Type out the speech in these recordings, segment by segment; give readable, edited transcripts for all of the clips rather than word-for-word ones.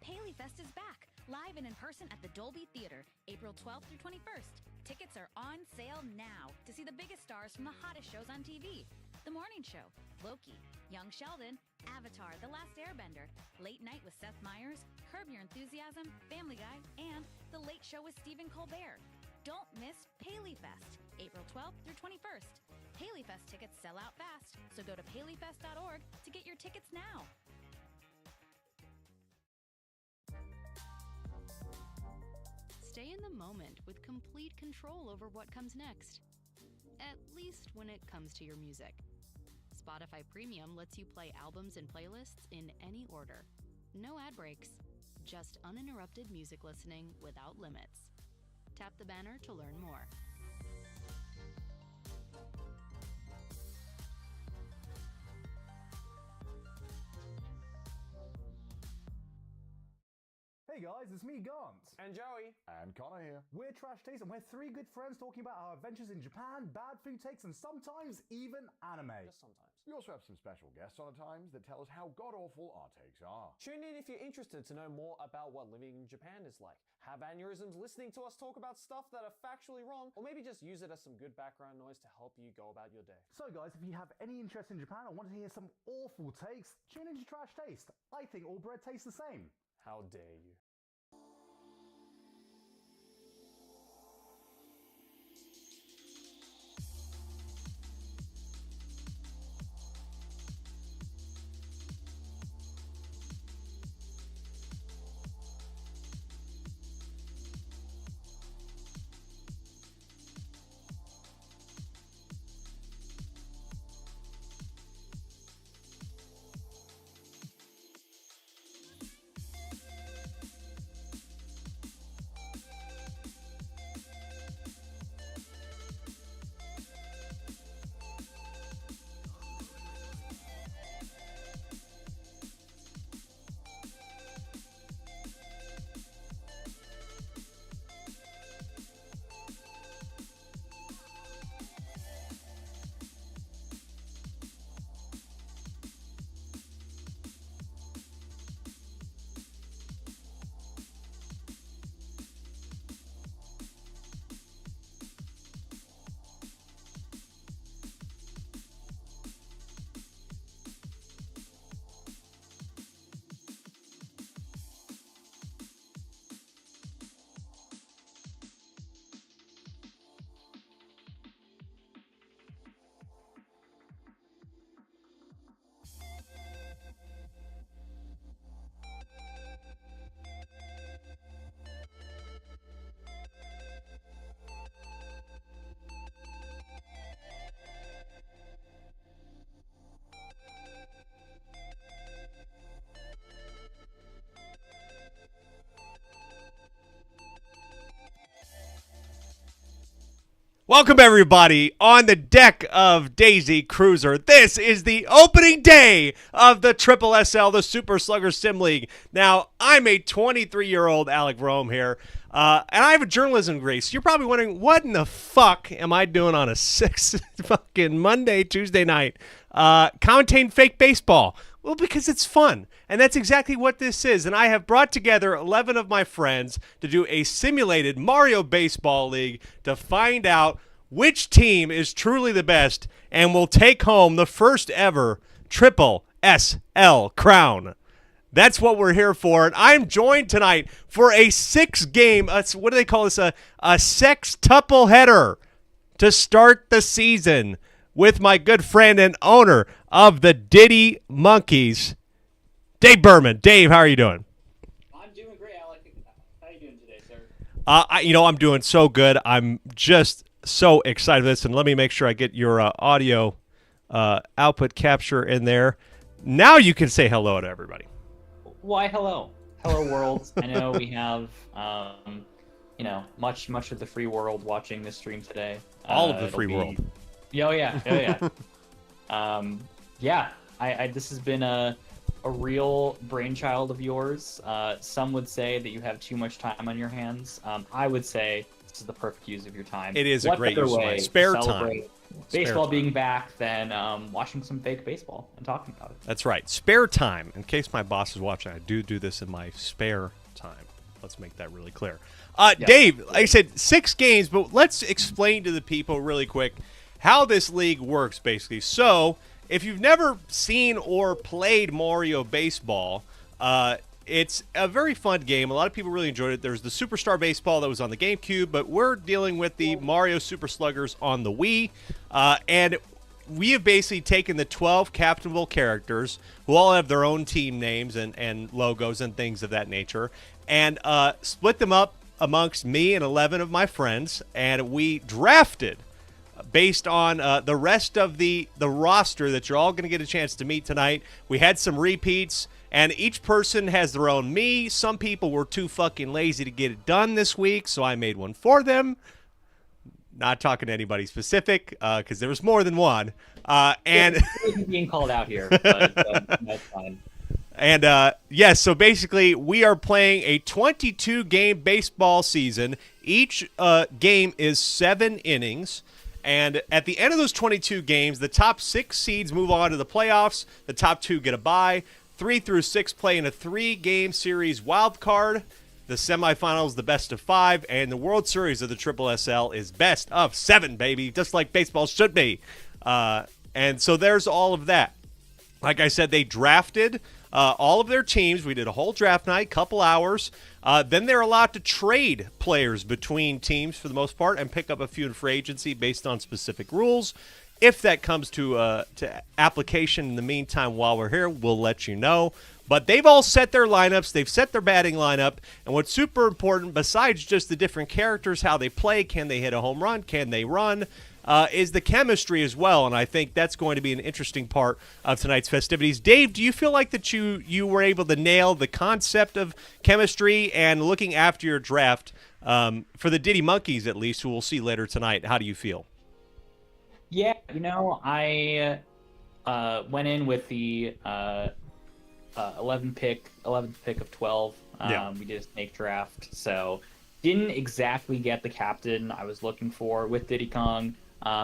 Paley Fest is back, live and in person at the Dolby Theater, April 12th through 21st. Tickets are on sale now to see the biggest stars from the hottest shows on TV. The Morning Show, Loki, Young Sheldon, Avatar, The Last Airbender, Late Night with Seth Meyers, Curb Your Enthusiasm, Family Guy, and The Late Show with Stephen Colbert. Don't miss Paley Fest, April 12th through 21st. Paley Fest tickets sell out fast, so go to paleyfest.org to get your tickets now. Stay in the moment with complete control over what comes next. At least when it comes to your music. Spotify Premium lets you play albums and playlists in any order. No ad breaks, just uninterrupted music listening without limits. Tap the banner to learn more. Hey guys, it's me, Gant. And Joey. And Connor here. We're Trash Taste and we're three good friends talking about our adventures in Japan, bad food takes, and sometimes even anime. Just sometimes. We also have some special guests on at times that tell us how god-awful our takes are. Tune in if you're interested to know more about what living in Japan is like. Have aneurysms listening to us talk about stuff that are factually wrong, or maybe just use it as some good background noise to help you go about your day. So guys, if you have any interest in Japan or want to hear some awful takes, tune into Trash Taste. I think all bread tastes the same. How dare you. Welcome, everybody, on the deck of Daisy Cruiser. This is the opening day of the SSSL, the Super Sluggers Sim League. Now, I'm a 23-year-old Alec Rome here, and I have a journalism degree. So you're probably wondering, what in the fuck am I doing on a fucking Monday, Tuesday night, commentating fake baseball? Well, because it's fun, and that's exactly what this is. And I have brought together 11 of my friends to do a simulated Mario Baseball League to find out which team is truly the best and will take home the first ever SSSL Crown. That's what we're here for. And I'm joined tonight for a 6-game, what do they call this, a sextuple header to start the season with my good friend and owner of the Diddy Monkeys, Dave Berman. Dave, how are you doing? I'm doing great, Alec. How are you doing today, sir? I'm doing so good. I'm just so excited for this. And let me make sure I get your audio output capture in there. Now you can say hello to everybody. Why, hello. Hello, world. I know we have, much of the free world watching this stream today. All of the free world. Oh, yeah. This has been a real brainchild of yours. Some would say that you have too much time on your hands. I would say this is the perfect use of your time. It is a great use of my spare time. Baseball being back than watching some fake baseball and talking about it. That's right. Spare time. In case my boss is watching, I do this in my spare time. Let's make that really clear. Yes. Dave, like I said, 6 games, but let's explain to the people really quick how this league works, basically. So, if you've never seen or played Mario Baseball, it's a very fun game. A lot of people really enjoyed it. There's the Superstar Baseball that was on the GameCube, but we're dealing with the Mario Super Sluggers on the Wii. And we have basically taken the 12 captainable characters, who all have their own team names and logos and things of that nature, and split them up amongst me and 11 of my friends, and we drafted based on the rest of the roster that you're all going to get a chance to meet tonight. We had some repeats, and each person has their own me. Some people were too fucking lazy to get it done this week, so I made one for them. Not talking to anybody specific, because there was more than one. And being called out here, but that's fine. And, so basically we are playing a 22-game baseball season. Each game is 7 innings. And at the end of those 22 games, the top 6 seeds move on to the playoffs. The top 2 get a bye. 3 through 6 play in a 3-game series wild card. The semifinals, the best of 5, and the World Series of the SSSL is best of 7, baby, just like baseball should be. And so there's all of that. Like I said, they drafted all of their teams. We did a whole draft night, couple hours. Then they're allowed to trade players between teams for the most part and pick up a few in free agency based on specific rules. If that comes to application in the meantime while we're here, we'll let you know. But they've all set their lineups. They've set their batting lineup. And what's super important, besides just the different characters, how they play, can they hit a home run, can they run, is the chemistry as well. And I think that's going to be an interesting part of tonight's festivities. Dave, do you feel like that you were able to nail the concept of chemistry and looking after your draft for the Diddy Monkeys, at least, who we'll see later tonight? How do you feel? Yeah, I went in with the 11th pick of 12. We did a snake draft, so didn't exactly get the captain I was looking for with Diddy Kong.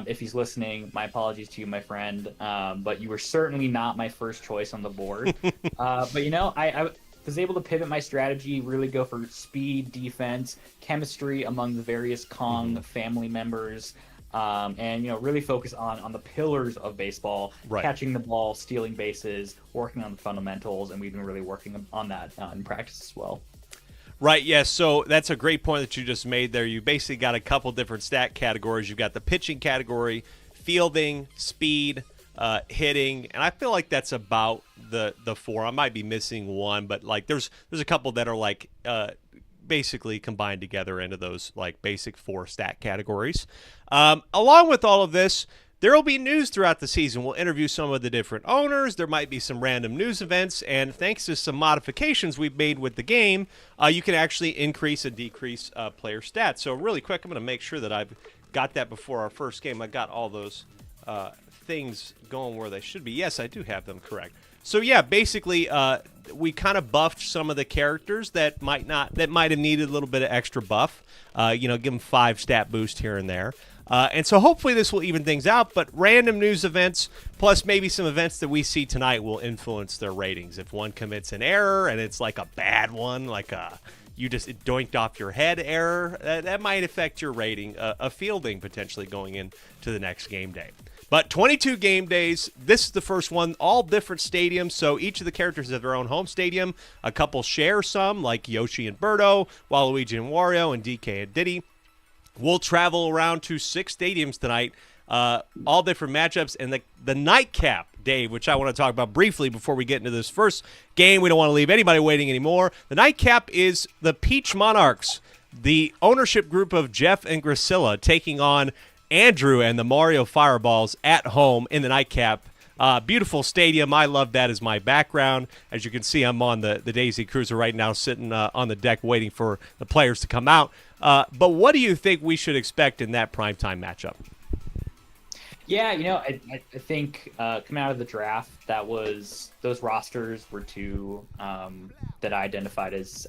If he's listening, my apologies to you, my friend. But you were certainly not my first choice on the board. But I was able to pivot my strategy, really go for speed, defense, chemistry among the various Kong family members. And really focus on the pillars of baseball, right. Catching the ball, stealing bases, working on the fundamentals, and we've been really working on that in practice as well. Right, yes. So that's a great point that you just made there. You basically got a couple different stat categories. You've got the pitching category, fielding, speed, hitting, and I feel like that's about the 4. I might be missing one, but like there's a couple that are like basically combined together into those like basic 4 stat categories. Along with all of this, there will be news throughout the season. We'll interview some of the different owners. There might be some random news events, and thanks to some modifications we've made with the game, you can actually increase and decrease player stats. So really quick, I'm going to make sure that I've got that before our first game. I got all those things going where they should be. Yes, I do have them correct. So yeah, basically, we kind of buffed some of the characters that might have needed a little bit of extra buff. Give them 5 stat boost here and there. And so hopefully this will even things out, but random news events plus maybe some events that we see tonight will influence their ratings. If one commits an error and it's like a bad one, like a it doinked off your head error, that might affect your rating, a fielding potentially going into the next game day. But 22 game days, this is the first one, all different stadiums, so each of the characters have their own home stadium. A couple share some, like Yoshi and Birdo, Waluigi and Wario, and DK and Diddy. We'll travel around to 6 stadiums tonight, all different matchups, and the nightcap, Dave, which I want to talk about briefly before we get into this first game. We don't want to leave anybody waiting anymore. The nightcap is the Peach Monarchs, the ownership group of Jeff and Grisilla, taking on Andrew and the Mario Fireballs at home in the nightcap. Beautiful stadium. I love that as my background. As you can see, I'm on the Daisy Cruiser right now, sitting on the deck waiting for the players to come out. But what do you think we should expect in that primetime matchup? Yeah, I think coming out of the draft, those rosters were two that I identified as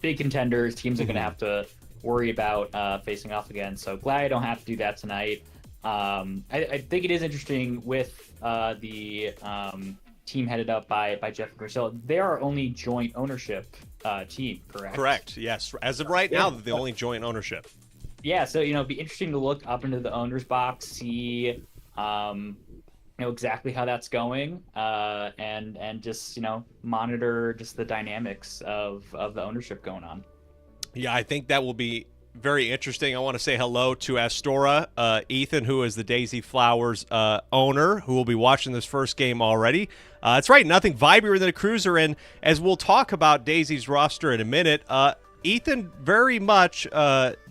big contenders. Teams are going to have to worry about facing off again. So glad I don't have to do that tonight. I think it is interesting with the team headed up by Jeff and Grisilla. They are only joint ownership team, correct? Correct, yes. As of right now, they're the only joint ownership. Yeah, so, it'd be interesting to look up into the owner's box, see exactly how that's going, and just, monitor just the dynamics of the ownership going on. Yeah, I think that will be very interesting. I want to say hello to Astora, Ethan, who is the Daisy Flowers owner, who will be watching this first game already. That's right, nothing vibier than a cruiser, and as we'll talk about Daisy's roster in a minute, Ethan very much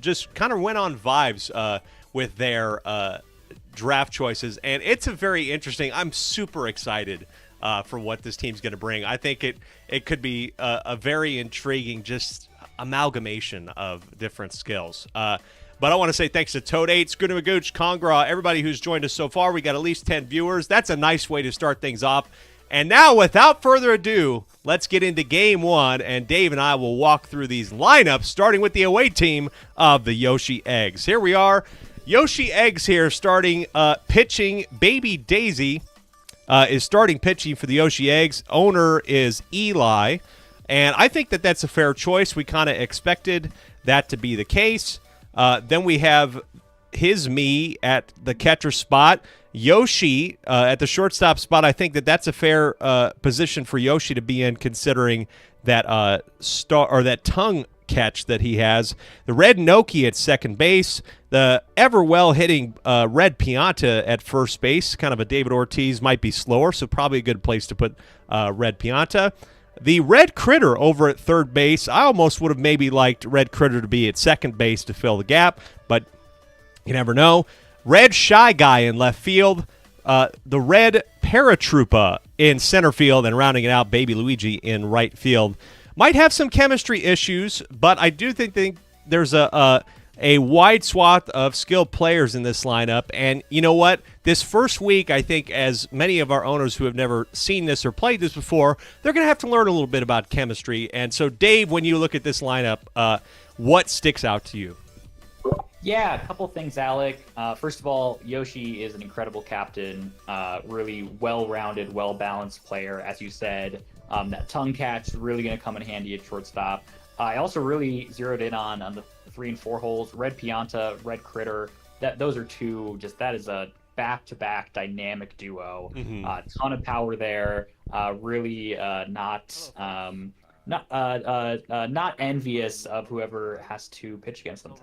just kind of went on vibes with their draft choices, and it's a very interesting. I'm super excited for what this team's going to bring. I think it could be a very intriguing just amalgamation of different skills. But I want to say thanks to Toad8, Scootamagooch, Congra, everybody who's joined us so far. We got at least 10 viewers. That's a nice way to start things off. And now, without further ado, let's get into Game 1, and Dave and I will walk through these lineups, starting with the away team of the Yoshi Eggs. Here we are. Yoshi Eggs here starting pitching. Baby Daisy is starting pitching for the Yoshi Eggs. Owner is Eli. And I think that that's a fair choice. We kind of expected that to be the case. Then we have his me at the catcher spot. Yoshi at the shortstop spot. I think that that's a fair position for Yoshi to be in, considering that that tongue catch that he has. The red Noki at second base. The ever well hitting red Pianta at first base. Kind of a David Ortiz, might be slower, so probably a good place to put red Pianta. The red Critter over at third base. I almost would have maybe liked red Critter to be at second base to fill the gap, but you never know. Red Shy Guy in left field. The red Paratroopa in center field, and rounding it out, Baby Luigi in right field. Might have some chemistry issues, but I do think there's a wide swath of skilled players in this lineup. And you know what? This first week, I think, as many of our owners who have never seen this or played this before, they're going to have to learn a little bit about chemistry. And so, Dave, when you look at this lineup, what sticks out to you? Yeah, a couple things, Alec. First of all, Yoshi is an incredible captain, really well-rounded, well-balanced player. As you said, that tongue catch is really going to come in handy at shortstop. I also really zeroed in on the 3 and 4 holes. Red Pianta, Red Critter. Those are two. That is a back-to-back dynamic duo. Mm-hmm. Ton of power there. Really not envious of whoever has to pitch against them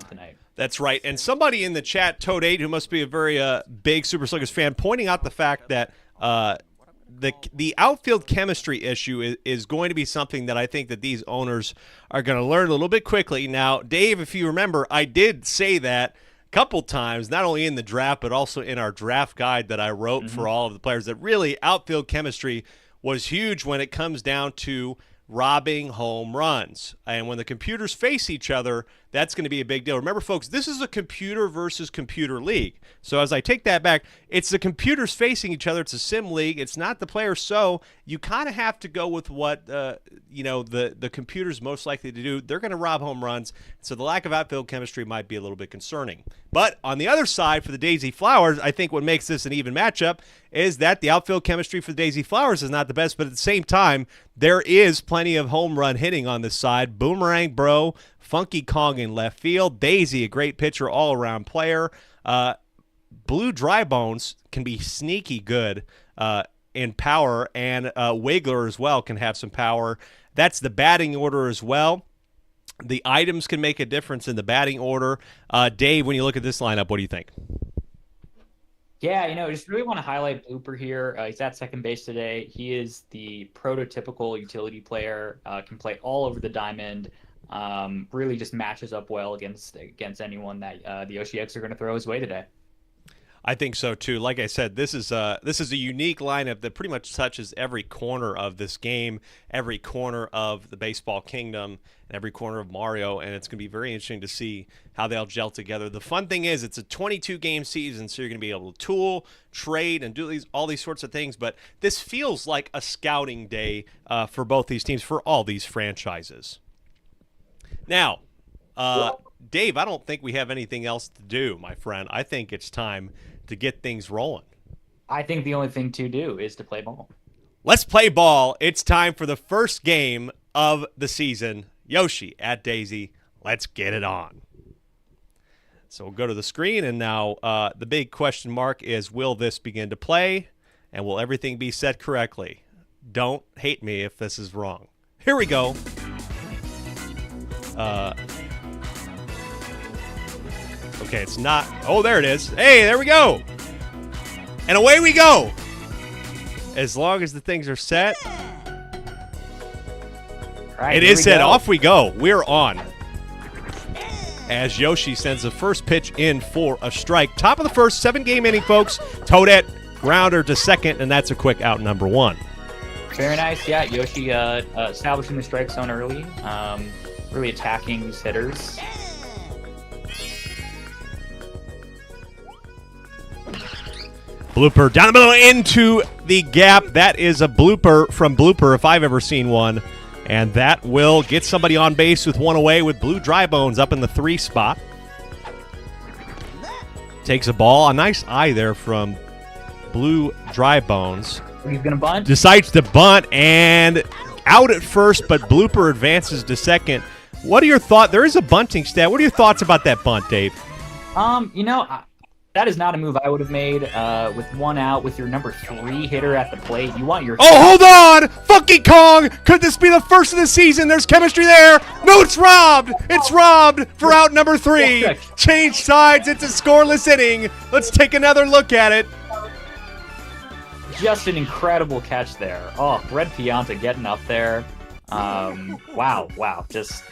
tonight. That's right. And somebody in the chat, Toad8, who must be a very big Super Sluggers fan, pointing out the fact that the outfield chemistry issue is going to be something that I think that these owners are going to learn a little bit quickly. Now, Dave, if you remember, I did say that a couple times, not only in the draft, but also in our draft guide that I wrote for all of the players, that really outfield chemistry was huge when it comes down to robbing home runs. And when the computers face each other, That's going to be a big deal. Remember, folks, this is a computer versus computer league. So as I take that back, it's the computers facing each other. It's a sim league. It's not the players. So you kind of have to go with what the computer's most likely to do. They're going to rob home runs. So the lack of outfield chemistry might be a little bit concerning. But on the other side, for the Daisy Flowers, I think what makes this an even matchup is that the outfield chemistry for the Daisy Flowers is not the best. But at the same time, there is plenty of home run hitting on this side. Boomerang Bro, Funky Kong in left field. Daisy, a great pitcher, all-around player. Blue Dry Bones can be sneaky good in power, and Wiggler as well can have some power. That's the batting order as well. The items can make a difference in the batting order. Dave, when you look at this lineup, what do you think? Yeah, just really want to highlight Blooper here. He's at second base today. He is the prototypical utility player, can play all over the diamond. Really just matches up well against anyone that the OCX are going to throw his way today. I think so too. Like I said, this is a unique lineup that pretty much touches every corner of this game, every corner of the baseball kingdom, and every corner of Mario, and it's going to be very interesting to see how they'll gel together. The fun thing is it's a 22-game season, so you're going to be able to tool, trade, and do all these sorts of things, but this feels like a scouting day for both these teams, for all these franchises. Now, Dave, I don't think we have anything else to do, my friend. I think it's time to get things rolling. I think the only thing to do is to play ball. Let's play ball. It's time for the first game of the season. Yoshi at Daisy. Let's get it on. So we'll go to the screen, and now the big question mark is, will this begin to play, and will everything be set correctly? Don't hate me if this is wrong. Here we go. Okay, it's not. Oh, there it is. Hey, there we go. And away we go. As long as the things are set. Right, it is set. Off we go. We're on. As Yoshi sends the first pitch in for a strike. Top of the first, 7-game inning, folks. Toadette, grounder to second, and that's a quick out number 1. Very nice. Yeah, Yoshi establishing the strike zone early. Really attacking these hitters. Blooper down the middle into the gap. That is a blooper from Blooper if I've ever seen one. And that will get somebody on base with one away with Blue Dry Bones up in the 3 spot. Takes a ball. A nice eye there from Blue Dry Bones. He's going to bunt. Decides to bunt and out at first, but Blooper advances to second. What are your thoughts? There is a bunting stat. What are your thoughts about that bunt, Dave? That is not a move I would have made with one out with your number 3 hitter at the plate. You want your... Oh, hold on! Funky Kong! Could this be the first of the season? There's chemistry there! No, it's robbed! It's robbed for out number 3! Change sides. It's a scoreless inning. Let's take another look at it. Just an incredible catch there. Oh, Red Pianta getting up there. Wow. Just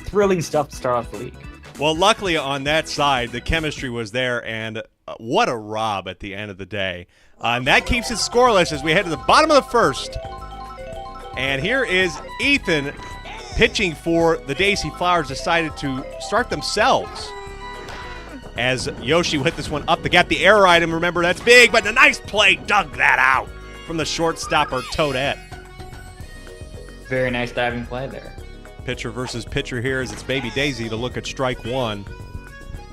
thrilling stuff to start off the league. Well, luckily on that side, the chemistry was there, and what a rob at the end of the day. And that keeps it scoreless as we head to the bottom of the first. And here is Ethan pitching for the Daisy Flowers, decided to start themselves. As Yoshi hit this one up the gap. The error item, remember, that's big, but a nice play dug that out from the shortstopper, Toadette. Very nice diving play there. Pitcher versus pitcher here as it's Baby Daisy to look at strike 1.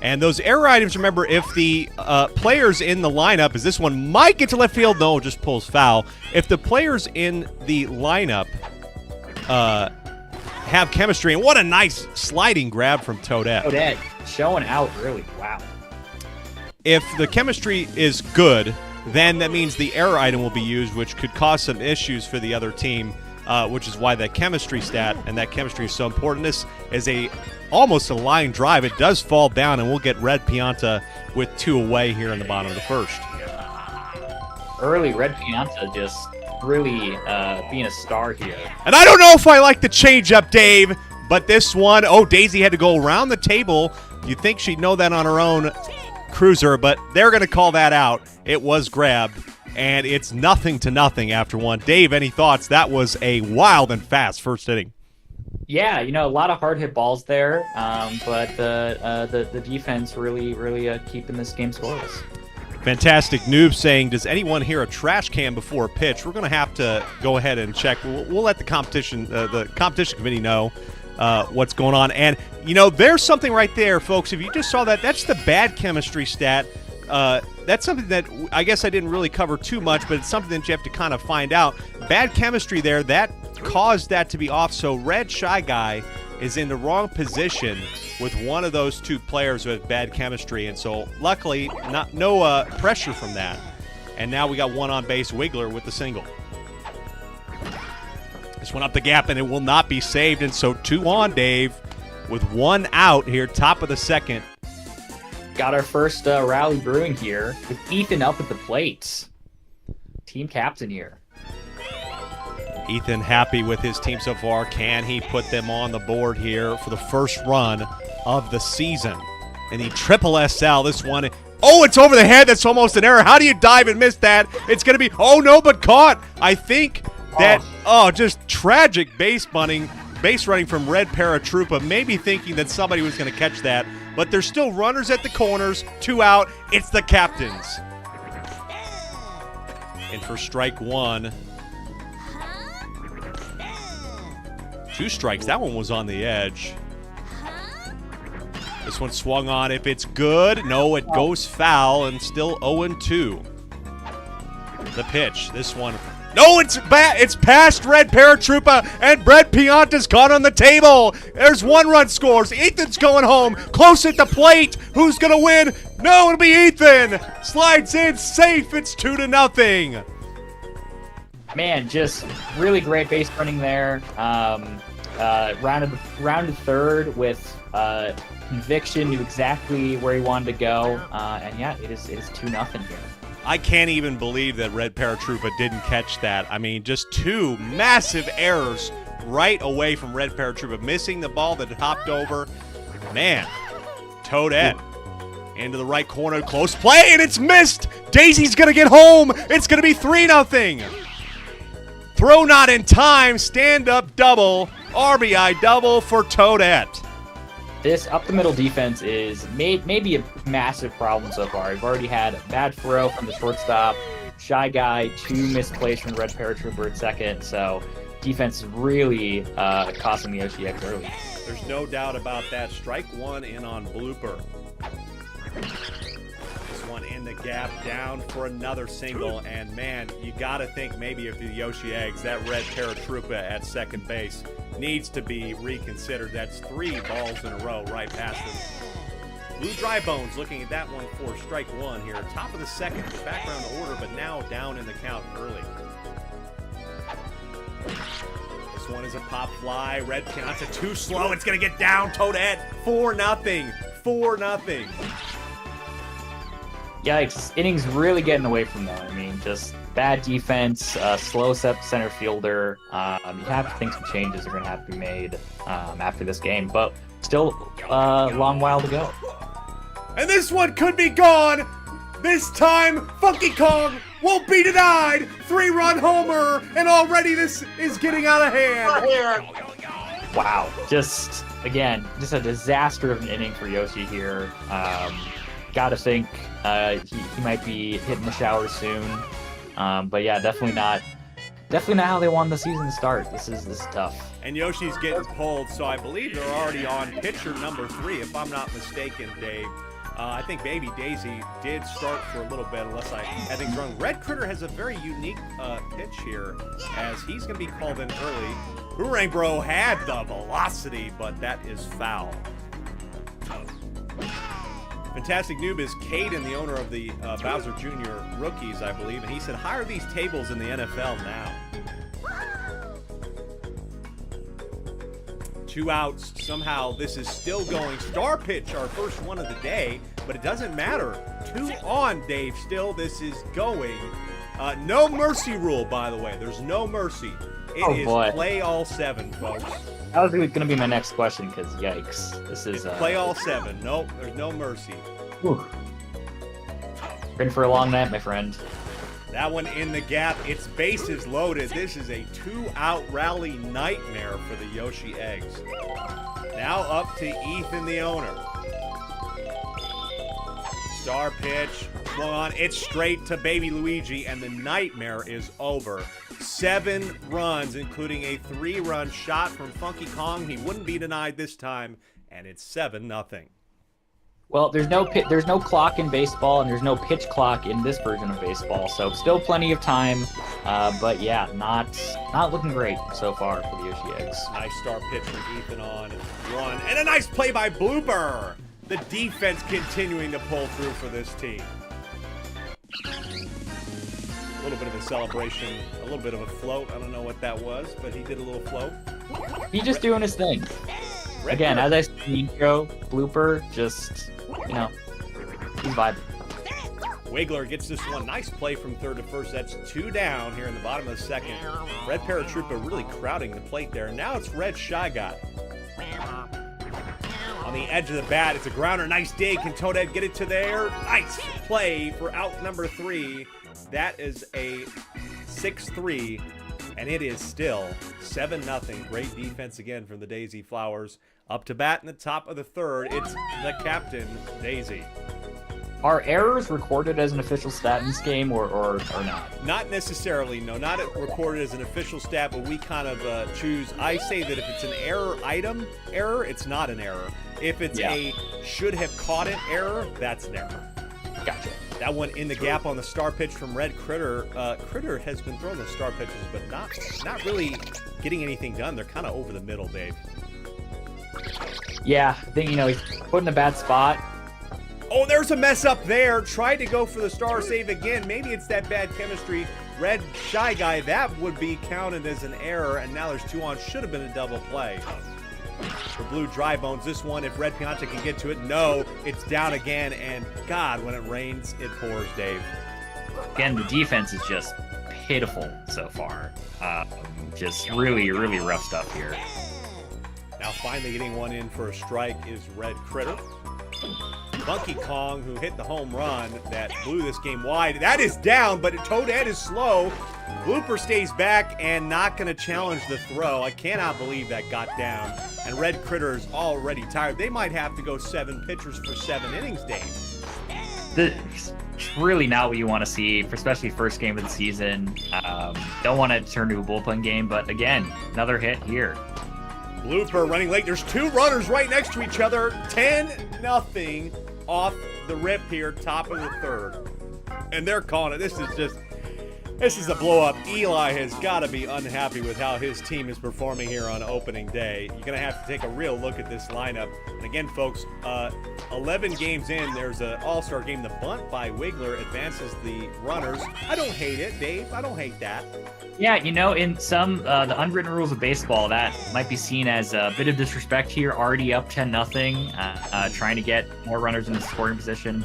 And those error items, remember, if the players in the lineup, as this one might get to left field, no, just pulls foul. If the players in the lineup have chemistry, and what a nice sliding grab from Toadette. Toadette showing out early, wow. If the chemistry is good, then that means the error item will be used, which could cause some issues for the other team. Which is why that chemistry stat and that chemistry is so important. This is almost a line drive. It does fall down, and we'll get Red Pianta with 2 away here in the bottom of the first. Early Red Pianta just really being a star here. And I don't know if I like the changeup, Dave, but this one, Daisy had to go around the table. You'd think she'd know that on her own cruiser, but they're going to call that out. It was grabbed. And it's 0-0 after 1. Dave, any thoughts? That was a wild and fast first inning. Yeah, a lot of hard hit balls there, but the defense really keeping this game scoreless. Fantastic Noob saying, does anyone hear a trash can before a pitch? We're going to have to go ahead and check. We'll let the competition committee know what's going on. And, there's something right there, folks. If you just saw that, that's the bad chemistry stat. That's something that I guess I didn't really cover too much, but it's something that you have to kind of find out. Bad chemistry there, that caused that to be off. So Red Shy Guy is in the wrong position with one of those two players who has bad chemistry, and so luckily no pressure from that. And now we got one on base, Wiggler with the single. This one up the gap, and it will not be saved, and so 2 on, Dave, with 1 out here, top of the second. Got our first rally brewing here with Ethan up at the plate. Team captain here. Ethan happy with his team so far. Can he put them on the board here for the first run of the season? In the Triple SL, this one, oh, it's over the head. That's almost an error. How do you dive and miss that? It's going to be, oh no, but caught. I think that, just tragic base running from Red Paratroopa, maybe thinking that somebody was going to catch that. But there's still runners at the corners, 2 out. It's the captains. And for strike 1, 2 strikes. That one was on the edge. This one swung on. If it's good, no, it goes foul, and still 0-2. The pitch. This one. No, it's past Red Paratroopa, and Brett Pianta's gone on the table. There's 1 run scores. Ethan's going home. Close at the plate. Who's going to win? No, it'll be Ethan. Slides in safe. It's 2-0. Man, just really great base running there. Rounded third with conviction, knew exactly where he wanted to go. And yeah, it is 2-0 here. I can't even believe that Red Paratroopa didn't catch that. I mean, just 2 massive errors right away from Red Paratroopa, missing the ball that hopped over. Man, Toadette into the right corner, close play, and it's missed. Daisy's going to get home. It's going to be 3-0. Throw not in time, stand-up double, RBI double for Toadette. This up-the-middle defense is maybe a massive problem so far. We've already had a bad throw from the shortstop, Shy Guy, 2 misplays from Red Paratrooper at second, so defense is really costing the OCX early. There's no doubt about that. Strike 1 in on blooper. This one in the gap, down for another single, and man, you gotta think maybe if the Yoshi Eggs, that Red Paratroopa at second base needs to be reconsidered. That's 3 balls in a row right past him. Blue Dry Bones looking at that one for strike 1 here. Top of the second, background order, but now down in the count early. This one is a pop fly. Red Pianta too slow. It's going to get down. Toadette, 4-0. 4-0. Yikes. Innings really getting away from them. I mean, just bad defense, slow center fielder. You have to think some changes are going to have to be made after this game, but still a long while to go. And this one could be gone. This time, Funky Kong won't be denied. 3-run homer, and already this is getting out of hand. Wow. Just a disaster of an inning for Yoshi here. Gotta think he might be hitting the shower soon. But yeah, definitely not how they want the season to start. This is tough. And Yoshi's getting pulled, so I believe they're already on pitcher number 3, if I'm not mistaken, Dave. I think Baby Daisy did start for a little bit, unless I think wrong. Red Critter has a very unique pitch here, as he's going to be called in early. Boomerang Bro had the velocity, but that is foul. Fantastic Noob is Caden, the owner of the Bowser Jr. Rookies, I believe, and he said, hire these tables in the NFL now. 2 outs. Somehow this is still going. Star pitch, our first one of the day, but it doesn't matter. 2 on, Dave. Still, this is going. No mercy rule, by the way. There's no mercy. It is play all 7, folks. That was going to be my next question, because yikes. This is... play all 7. Nope, there's no mercy. Whew. In for a long night, my friend. That one in the gap. Its base is loaded. This is a 2-out rally nightmare for the Yoshi Eggs. Now up to Ethan, the owner. Star pitch. Swung on. It's straight to Baby Luigi, and the nightmare is over. 7 runs, including a 3-run shot from Funky Kong. He wouldn't be denied this time, and it's 7-0. Well, there's no clock in baseball, and there's no pitch clock in this version of baseball, so still plenty of time. But yeah, not looking great so far for the Yoshi Eggs. Nice star pitch from Ethan on 1, and a nice play by Blooper. The defense continuing to pull through for this team. A little bit of a celebration, a little bit of a float. I don't know what that was, but he did a little float. He's just doing his thing. Again, as I said in the intro, Blooper just, you know, he's vibing. Wiggler gets this one. Nice play from third to first. That's 2 down here in the bottom of the second. Red Paratroopa really crowding the plate there. Now it's Red Shy Guy. On the edge of the bat, it's a grounder. Nice dig. Can Toadette get it to there? Nice play for out number 3. That is a 6-3, and it is still 7-0. Great defense again from the Daisy Flowers. Up to bat in the top of the third, it's the captain, Daisy. Are errors recorded as an official stat in this game or not? Not necessarily, no. Not recorded as an official stat, but we kind of choose. I say that if it's an error item error, it's not an error. If it's a should have caught it error, that's an error. Gotcha. That one in the gap on the star pitch from Red Critter. Critter has been throwing those star pitches, but not really getting anything done. They're kind of over the middle, Dave. Yeah, I think, he's put in a bad spot. Oh, there's a mess up there. Tried to go for the star save again. Maybe it's that bad chemistry. Red Shy Guy, that would be counted as an error, and now there's 2 on. Should have been a double play. For Blue Dry Bones, this one, if Red Pianta can get to it, no, it's down again, and God, when it rains, it pours, Dave. Again, the defense is just pitiful so far. Just really, really rough stuff here. Now finally getting one in for a strike is Red Critter. Funky Kong, who hit the home run that blew this game wide. That is down, but Toadette is slow. Blooper stays back and not going to challenge the throw. I cannot believe that got down. And Red Critter is already tired. They might have to go 7 pitchers for 7 innings, Dave. It's really not what you want to see, especially first game of the season. Don't want to turn to a bullpen game, but again, another hit here. Blooper running late. There's 2 runners right next to each other. 10-0 off the rip here, top of the third. And they're calling it. This is a blow-up. Eli has got to be unhappy with how his team is performing here on opening day. You're going to have to take a real look at this lineup. And again, folks, 11 games in, there's an all-star game. The bunt by Wiggler advances the runners. I don't hate it, Dave. I don't hate that. Yeah, in some the unwritten rules of baseball, that might be seen as a bit of disrespect here. Already up 10-0, trying to get more runners in the scoring position,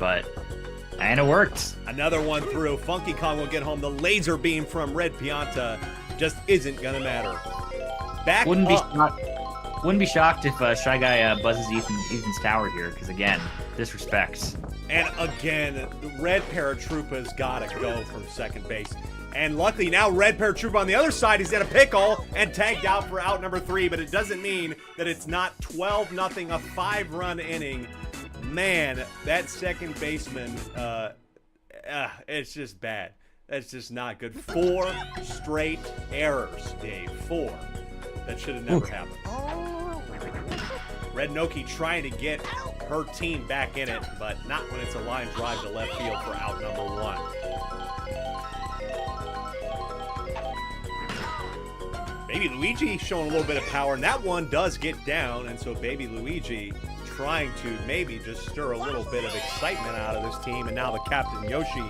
and it worked. Another one through. Funky Kong will get home. The laser beam from Red Pianta just isn't going to matter. Wouldn't be shocked if Shy Guy buzzes Ethan's tower here, because again, disrespect. And again, the Red Paratroopa's got to go from second base. And luckily now Red Paratroopa on the other side is in a pickle and tagged out for out number 3, but it doesn't mean that it's not 12-0, a 5-run inning. Man, that second baseman, it's just bad. That's just not good. 4 straight errors, Dave. 4. That should have never happened. Red Noki trying to get her team back in it, but not when it's a line drive to left field for out number 1. Baby Luigi showing a little bit of power, and that one does get down, and so Baby Luigi trying to maybe just stir a little bit of excitement out of this team, and now the captain Yoshi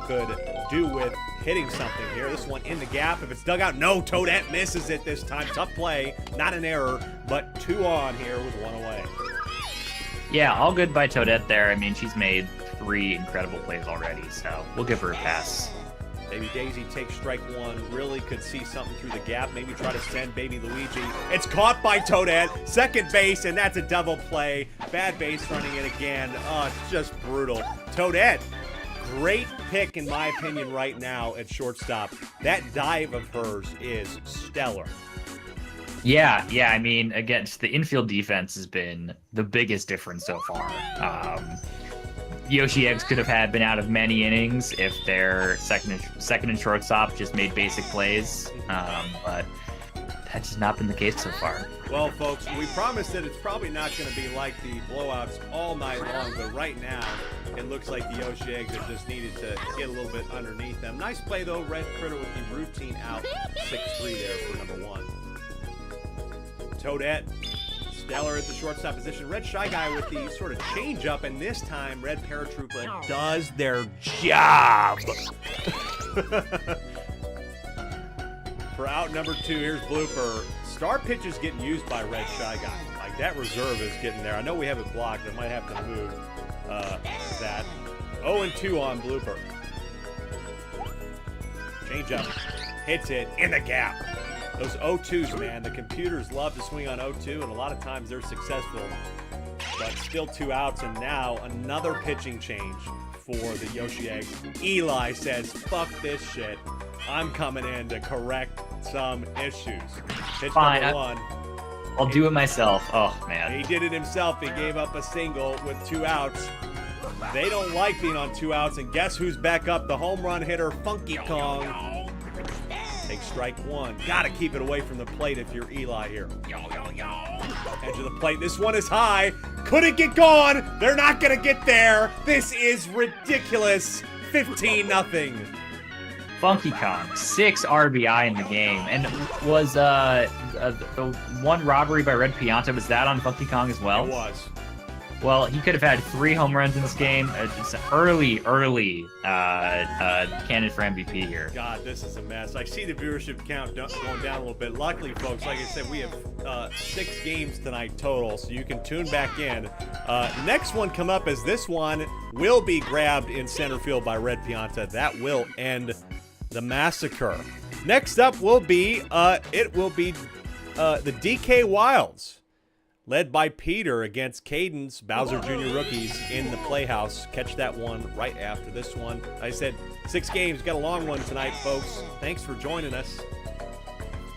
could do with hitting something here. This one in the gap. If it's dug out, no, Toadette misses it this time. Tough play, not an error, but 2 on here with 1 away. Yeah, all good by Toadette there. I mean, she's made 3 incredible plays already, so we'll give her a pass. Maybe Daisy takes strike 1, really could see something through the gap, maybe try to send Baby Luigi. It's caught by Toadette, second base, and that's a double play. Bad base running it again. Oh, it's just brutal. Toadette great pick, in my opinion, right now at shortstop. That dive of hers is stellar. Yeah. I mean, against the infield defense has been the biggest difference so far. Yoshi Eggs could have been out of many innings if their second and shortstop just made basic plays, but that's just not been the case so far. Well, folks, we promised that it's probably not going to be like the blowouts all night long, but right now it looks like the Yoshi Eggs have just needed to get a little bit underneath them. Nice play, though. Red Critter with the routine out. 6-3 there for number 1. Toadette, stellar at the shortstop position. Red Shy Guy with the sort of change up, and this time Red Paratroopa does their job. For out number 2, here's Blooper. Star pitch is getting used by Red Shy Guy. Like, that reserve is getting there. I know we have it blocked. I might have to move that. 0-2 on Blooper. Change up. Hits it in the gap. Those 0-2s, man. The computers love to swing on 0-2, and a lot of times they're successful. But still 2 outs, and now another pitching change for the Yoshi Eggs. Eli says, fuck this shit. I'm coming in to correct some issues. Pitch Fine, number 1. I'll do it myself. Oh, man. He did it himself. He gave up a single with 2 outs. They don't like being on 2 outs, and guess who's back up? The home run hitter, Funky Kong. Take strike 1. Gotta keep it away from the plate if you're Eli here. Edge of the plate. This one is high. Couldn't get gone. They're not gonna get there. This is ridiculous. 15-0. Funky Kong, 6 RBI in the game, and was the one robbery by Red Pianta, was that on Funky Kong as well? It was. Well, he could have had 3 home runs in this game. It's an early candidate for MVP here. God, this is a mess. I see the viewership count going down a little bit. Luckily, folks, like I said, we have 6 games tonight total, so you can tune back in. Next one come up as this one will be grabbed in center field by Red Pianta. That will end the massacre. Next up will be the DK Wilds, led by Peter against Caden's Bowser Jr. rookies in the Playhouse. Catch that one right after this one. I said 6 games, got a long one tonight, folks. Thanks for joining us.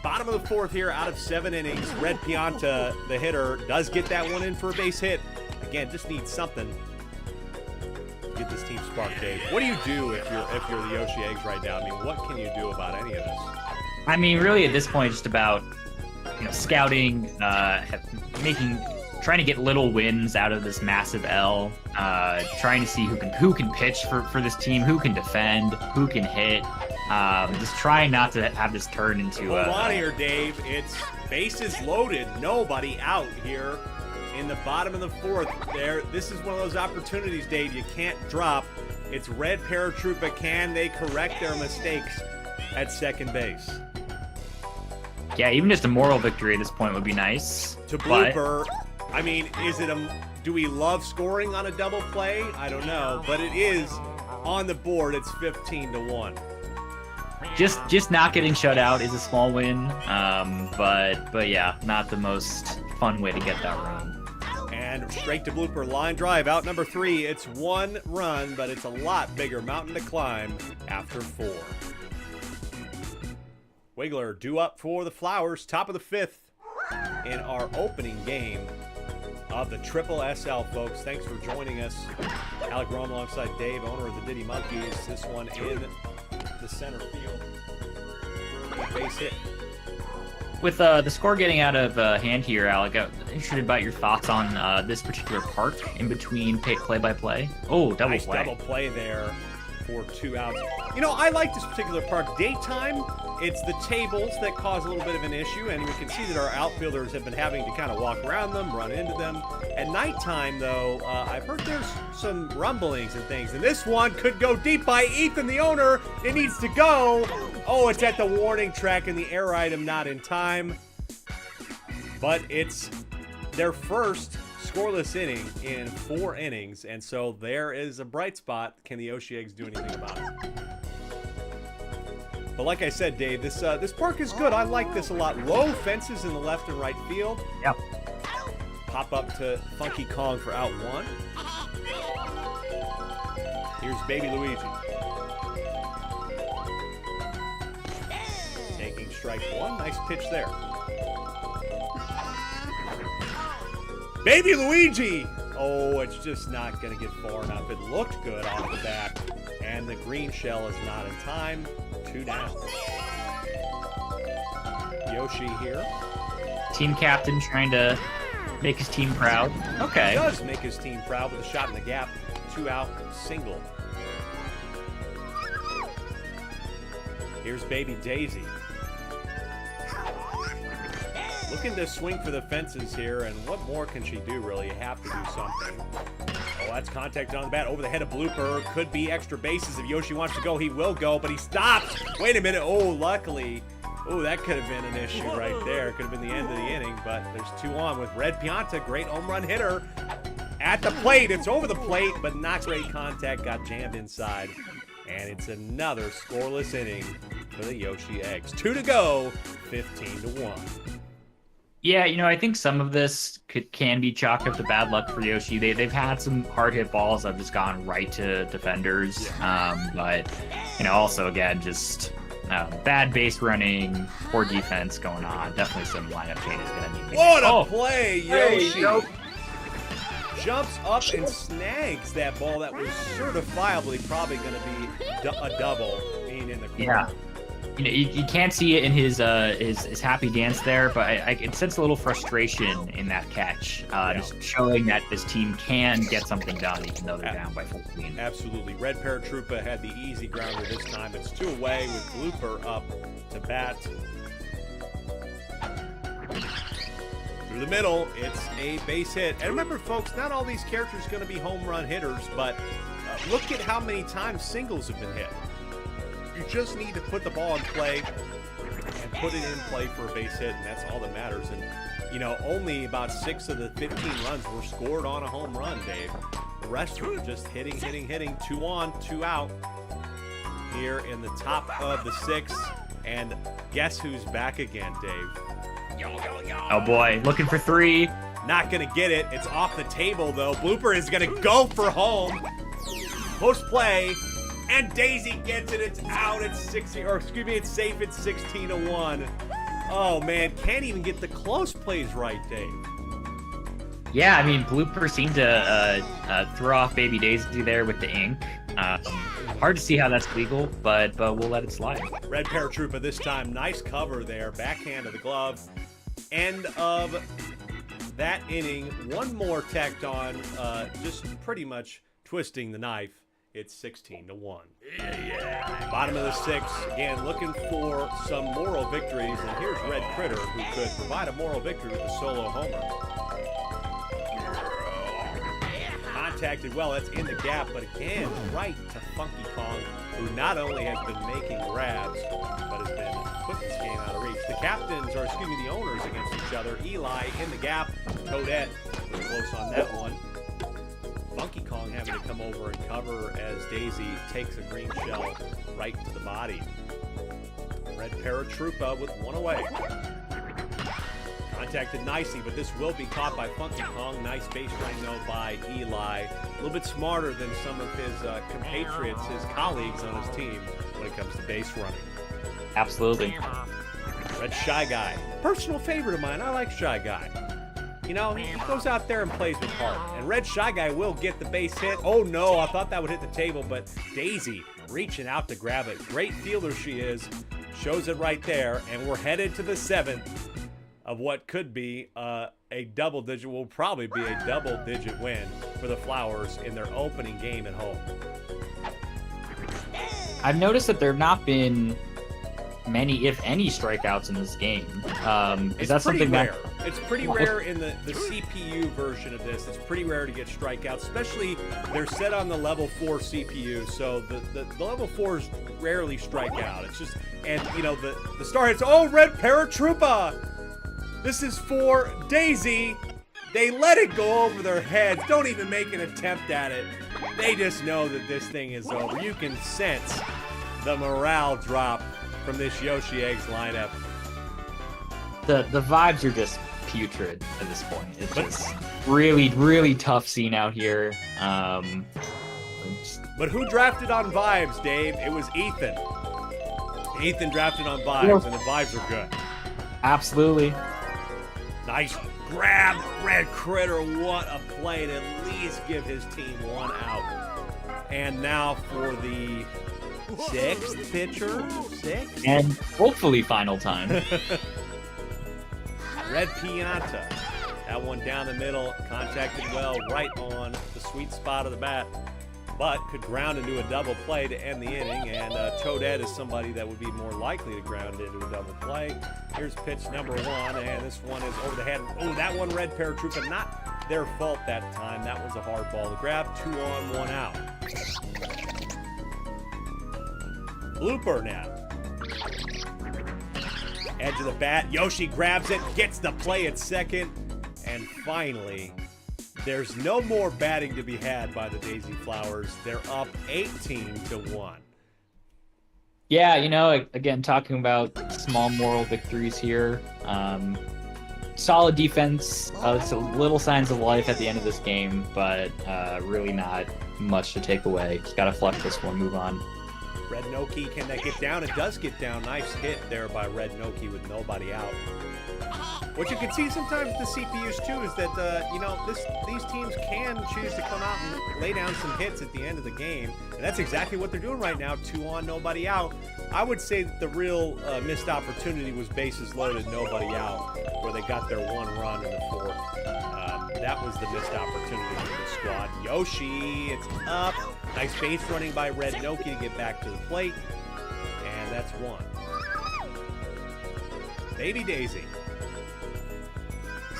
Bottom of the 4th here, out of 7 innings. Red Pianta, the hitter, does get that one in for a base hit. Again, just needs something to get this team sparked, Dave. What do you do if you're the Yoshi Eggs right now? I mean, what can you do about any of this? I mean, really at this point, just about scouting, trying to get little wins out of this massive L, trying to see who can pitch for this team, who can defend, who can hit. Just trying not to have this turn into Hold on here, Dave. It's bases loaded, nobody out here in the bottom of the 4th. This is one of those opportunities, Dave, you can't drop. It's Red Paratroopa. Can they correct their mistakes at second base? Yeah, even just a moral victory at this point would be nice. To Blooper, I mean, do we love scoring on a double play? I don't know, but it is on the board. It's 15-1. Just not getting shut out is a small win, but yeah, not the most fun way to get that run. And straight to Blooper, line drive, out number 3. It's 1 run, but it's a lot bigger mountain to climb after 4. Wiggler due up for the Flowers, top of the 5th in our opening game of the Triple SL, folks. Thanks for joining us. Alec Rome alongside Dave, owner of the Diddy Monkeys. This one in the center field. Base hit. With the score getting out of hand here, Alec, I'm interested about your thoughts on this particular part in between play-by-play. Oh, double nice play. Double play there for 2 outs. You know, I like this particular park. Daytime, it's the tables that cause a little bit of an issue, and we can see that our outfielders have been having to kind of walk around them, run into them. At nighttime, though, I've heard there's some rumblings and things, and this one could go deep by Ethan, the owner. It needs to go. Oh, it's at the warning track, and the air item not in time. But it's their first scoreless inning in 4 innings, and so there is a bright spot. Can the Yoshi Eggs do anything about it? But like I said, Dave, this park is good. I like this a lot. Low fences in the left and right field. Yep. Pop up to Funky Kong for out 1. Here's Baby Luigi. Taking strike one. Nice pitch there. Baby Luigi! Oh, it's just not going to get far enough. It looked good off the bat. And the green shell is not in time. 2 down. Yoshi here. Team captain trying to make his team proud. Okay. He does make his team proud with a shot in the gap. 2 out, single. Here's Baby Daisy. Looking to swing for the fences here, and what more can she do, really? You have to do something. Oh, that's contact on the bat. Over the head of Blooper. Could be extra bases. If Yoshi wants to go, he will go, but he stops. Wait a minute. Oh, luckily. Oh, that could have been an issue right there. Could have been the end of the inning, but there's 2 on with Red Pianta. Great home run hitter. At the plate. It's over the plate, but not great contact. Got jammed inside. And it's another scoreless inning for the Yoshi Eggs. 2 to go. 15-1. Yeah, I think some of this can be chalked up to bad luck for Yoshi. They've had some hard hit balls that have just gone right to defenders. But also again, just bad base running, poor defense going on. Definitely some lineup changes going to need. What a play, Yoshi! Jumps up and snags that ball that was certifiably probably going to be a double being in the corner. Yeah. You can't see it in his happy dance there, but I can sense a little frustration in that catch, just showing that this team can get something done even though they're down by 14. Absolutely. Red Paratroopa had the easy grounder this time. It's 2 away with Blooper up to bat. Through the middle, it's a base hit. And remember, folks, not all these characters are going to be home run hitters, but look at how many times singles have been hit. You just need to put the ball in play and put it in play for a base hit, and that's all that matters. And, only about 6 of the 15 runs were scored on a home run, Dave. The rest were just hitting. 2 on, 2 out here in the top of the 6th. And guess who's back again, Dave? Oh, boy. Looking for 3. Not going to get it. It's off the table, though. Blooper is going to go for home. Post play. And Daisy gets it. It's out. It's safe. It's 16-1. Oh man, can't even get the close plays right, Dave. Yeah, I mean, Blooper seemed to throw off Baby Daisy there with the ink. Hard to see how that's legal, but we'll let it slide. Red Paratroopa this time. Nice cover there. Backhand of the glove. End of that inning. One more tacked on, just pretty much twisting the knife. It's 16-1. Bottom of the 6th, again, looking for some moral victories. And here's Red Critter, who could provide a moral victory with a solo homer. Contacted well, that's in the gap, but again, right to Funky Kong, who not only has been making grabs, but has been putting this game out of reach. The owners against each other. Eli in the gap. Toadette was close on that one. Funky Kong having to come over and cover as Daisy takes a green shell right to the body. Red Paratroopa with 1 away. Contacted nicely, but this will be caught by Funky Kong. Nice base running, though, by Eli. A little bit smarter than some of his compatriots, his colleagues on his team when it comes to base running. Absolutely. Red Shy Guy. Personal favorite of mine. I like Shy Guy. He goes out there and plays with heart. And Red Shy Guy will get the base hit. Oh, no, I thought that would hit the table, but Daisy reaching out to grab it. Great fielder she is. Shows it right there. And we're headed to the 7th of what could be a double-digit, will probably be a double-digit win for the Flowers in their opening game at home. I've noticed that there have not been many, if any, strikeouts in this game. Is that something rare? It's pretty rare in the CPU version of this. It's pretty rare to get strikeouts, especially they're set on the level 4 CPU, so the level 4s rarely strike out. It's just, and the star hits, oh, Red Paratroopa! This is for Daisy. They let it go over their heads. Don't even make an attempt at it. They just know that this thing is over. You can sense the morale drop from this Yoshi Eggs lineup. The vibes are just putrid at this point. It's just really, really tough scene out here. But who drafted on vibes, Dave? It was Ethan. Ethan drafted on vibes, and the vibes are good. Absolutely. Nice grab, Red Critter. What a play to at least give his team one out. And now for the sixth pitcher. Sixth? And hopefully final time. Red Pianta. That one down the middle, contacted well, right on the sweet spot of the bat, but could ground into a double play to end the inning. And Toadette is somebody that would be more likely to ground into a double play. Here's pitch number 1, and this one is over the head. Oh, that one, Red Paratroopa, not their fault that time. That was a hard ball to grab. 2 on, 1 out. Blooper now. Edge of the bat. Yoshi grabs it, gets the play at second. And finally, there's no more batting to be had by the Daisy Flowers. They're up 18-1. Yeah, again, talking about small moral victories here. Solid defense. Some little signs of life at the end of this game, but really not much to take away. Just got to flush this one, move on. Red Noki, can that get down? It does get down. Nice hit there by Red Noki with nobody out. What you can see sometimes with the CPUs too is that these teams can choose to come out and lay down some hits at the end of the game, and that's exactly what they're doing right now. 2 on, nobody out. I would say that the real missed opportunity was bases loaded, nobody out, where they got their 1 run in the 4th. That was the missed opportunity for the squad. Yoshi, it's up. Nice base running by Red Noki to get back to the plate, and that's 1. Baby Daisy.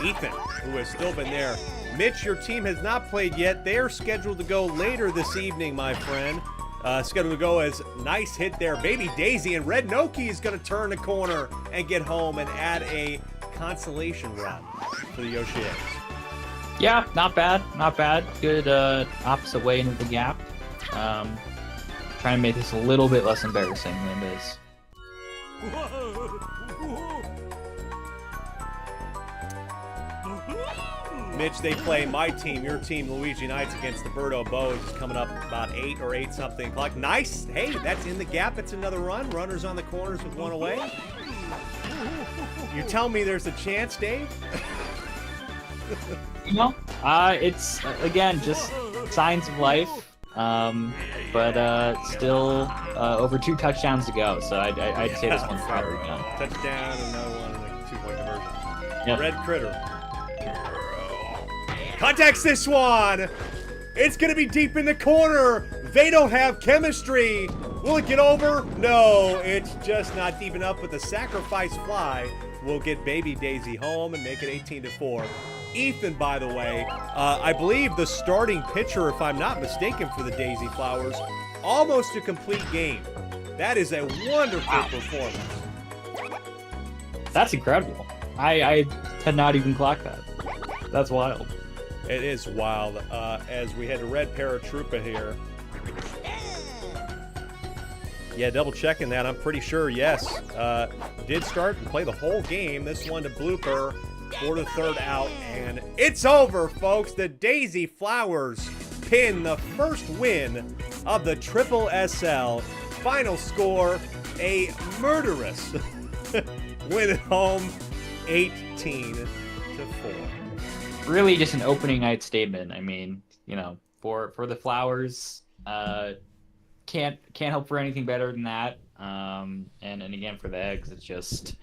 Ethan, who has still been there. Mitch, your team has not played yet. They are scheduled to go later this evening, my friend. Scheduled to go as nice hit there. Baby Daisy, and Red Noki is going to turn the corner and get home and add a consolation run for the Yoshi Eggs. Yeah, not bad. Not bad. Good opposite way into the gap. Trying to make this a little bit less embarrassing than it is. Mitch, they play my team, your team, Luigi Knights, against the Birdo Bows. Is coming up about 8 or 8 something o'clock. Nice. Hey, that's in the gap. It's another run. Runners on the corners with 1 away. You tell me there's a chance, Dave? It's, again, just signs of life. But still over 2 touchdowns to go, so I'd say this one's probably done. Touchdown, another one, like a 2-point conversion. Yep. Red Critter. Contacts this one. It's going to be deep in the corner. They don't have chemistry. Will it get over? No, it's just not deep enough, but the sacrifice fly will get Baby Daisy home and make it 18-4. Ethan, by the way, I believe the starting pitcher, if I'm not mistaken, for the Daisy Flowers, almost a complete game. That is a wonderful performance. That's incredible. I had not even clocked that. That's wild. It is wild. As we head to Red Paratroopa here. Yeah, double checking that. I'm pretty sure, yes. Did start and play the whole game. This one to Blooper for the 3rd out. And it's over, folks. The Daisy Flowers pin the first win of the Triple SL. Final score, a murderous win at home, 18-4. Really just an opening night statement. I mean, for the Flowers, can't hope for anything better than that. And again for the Eggs, it's just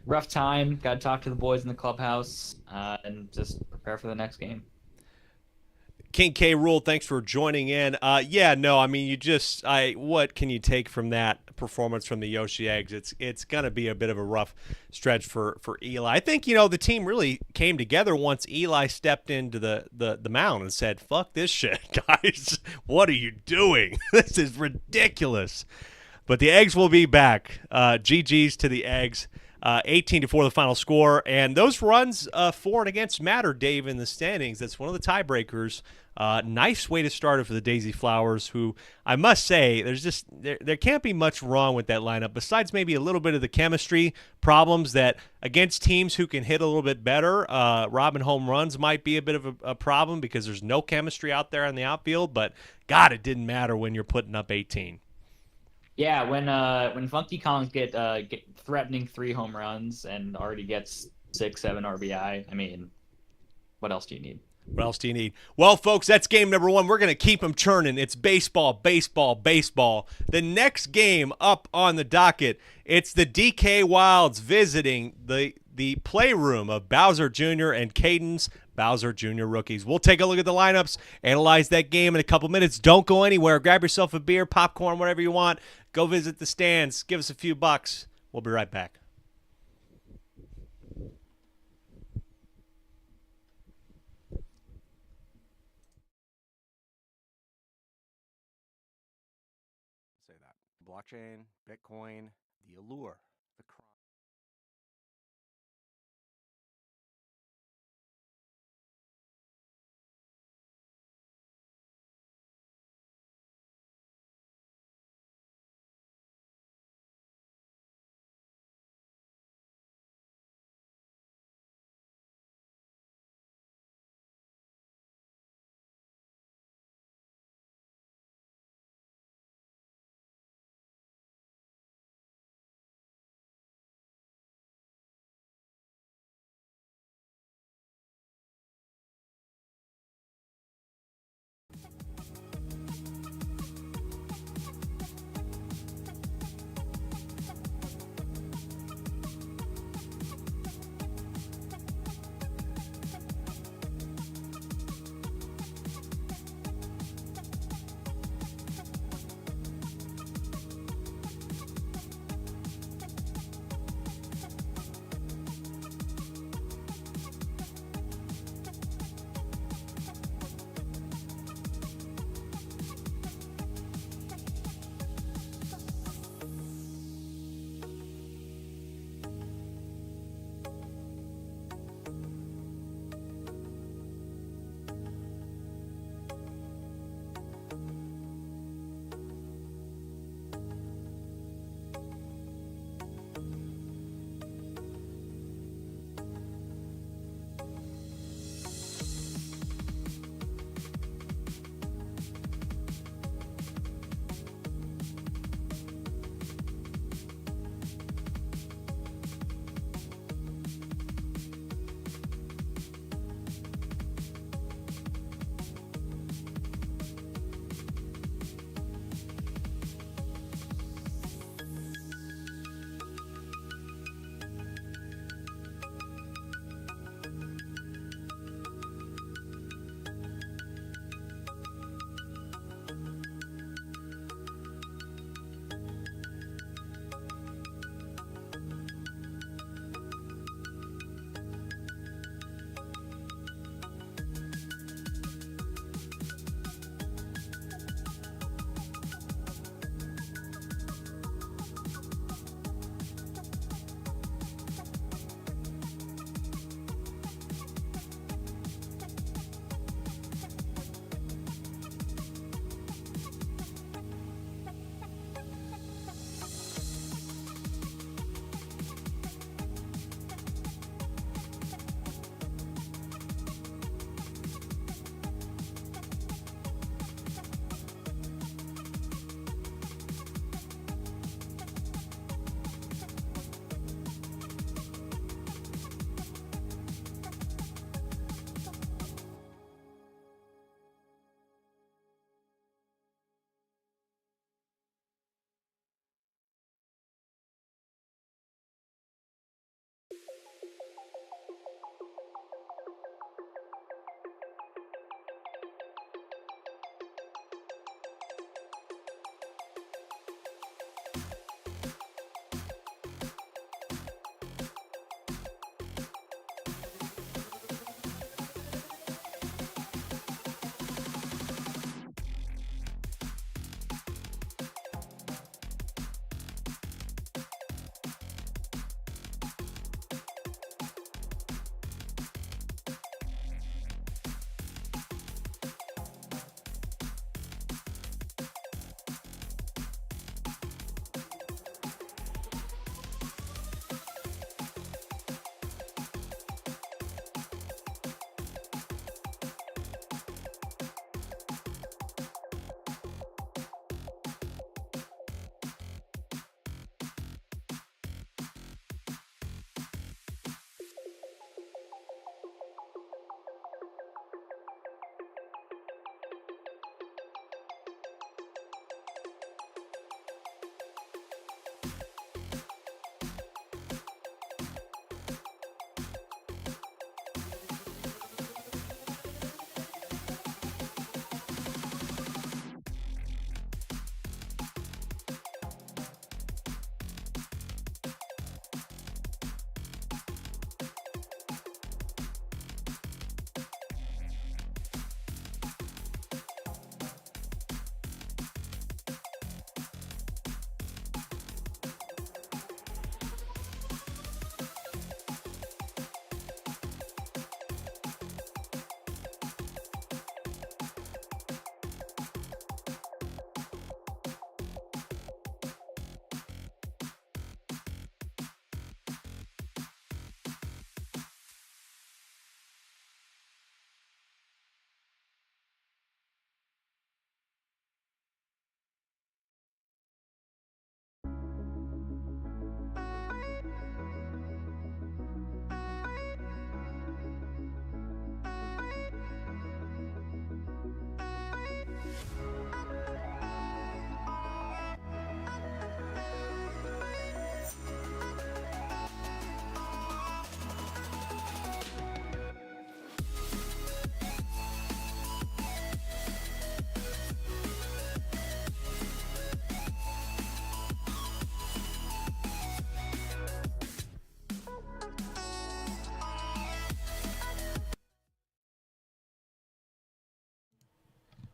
rough time. Got to talk to the boys in the clubhouse and just prepare for the next game. King K. Rule, thanks for joining in. What can you take from that performance from the Yoshi Eggs? It's going to be a bit of a rough stretch for Eli. I think, the team really came together once Eli stepped into the mound and said, fuck this shit, guys. What are you doing? This is ridiculous. But the Eggs will be back. GG's to the Eggs. 18-4 the final score, and those runs for and against matter, Dave, in the standings. That's one of the tiebreakers Nice way to start it for the Daisy Flowers, who I must say, there can't be much wrong with that lineup besides maybe a little bit of the chemistry problems that against teams who can hit a little bit better, robbing home runs might be a bit of a problem because there's no chemistry out there in the outfield. But God, it didn't matter when you're putting up 18. Yeah, when Funky Kongs get threatening 3 home runs and already gets 6, 7 RBI, I mean, what else do you need? What else do you need? Well, folks, that's game number 1. We're going to keep them churning. It's baseball, baseball, baseball. The next game up on the docket, it's the DK Wilds visiting the playroom of Bowser Jr. and Caden's Bowser Jr. rookies. We'll take a look at the lineups, analyze that game in a couple minutes. Don't go anywhere. Grab yourself a beer, popcorn, whatever you want. Go visit the stands. Give us a few bucks. We'll be right back. Say that. Blockchain, Bitcoin, the allure, the crime.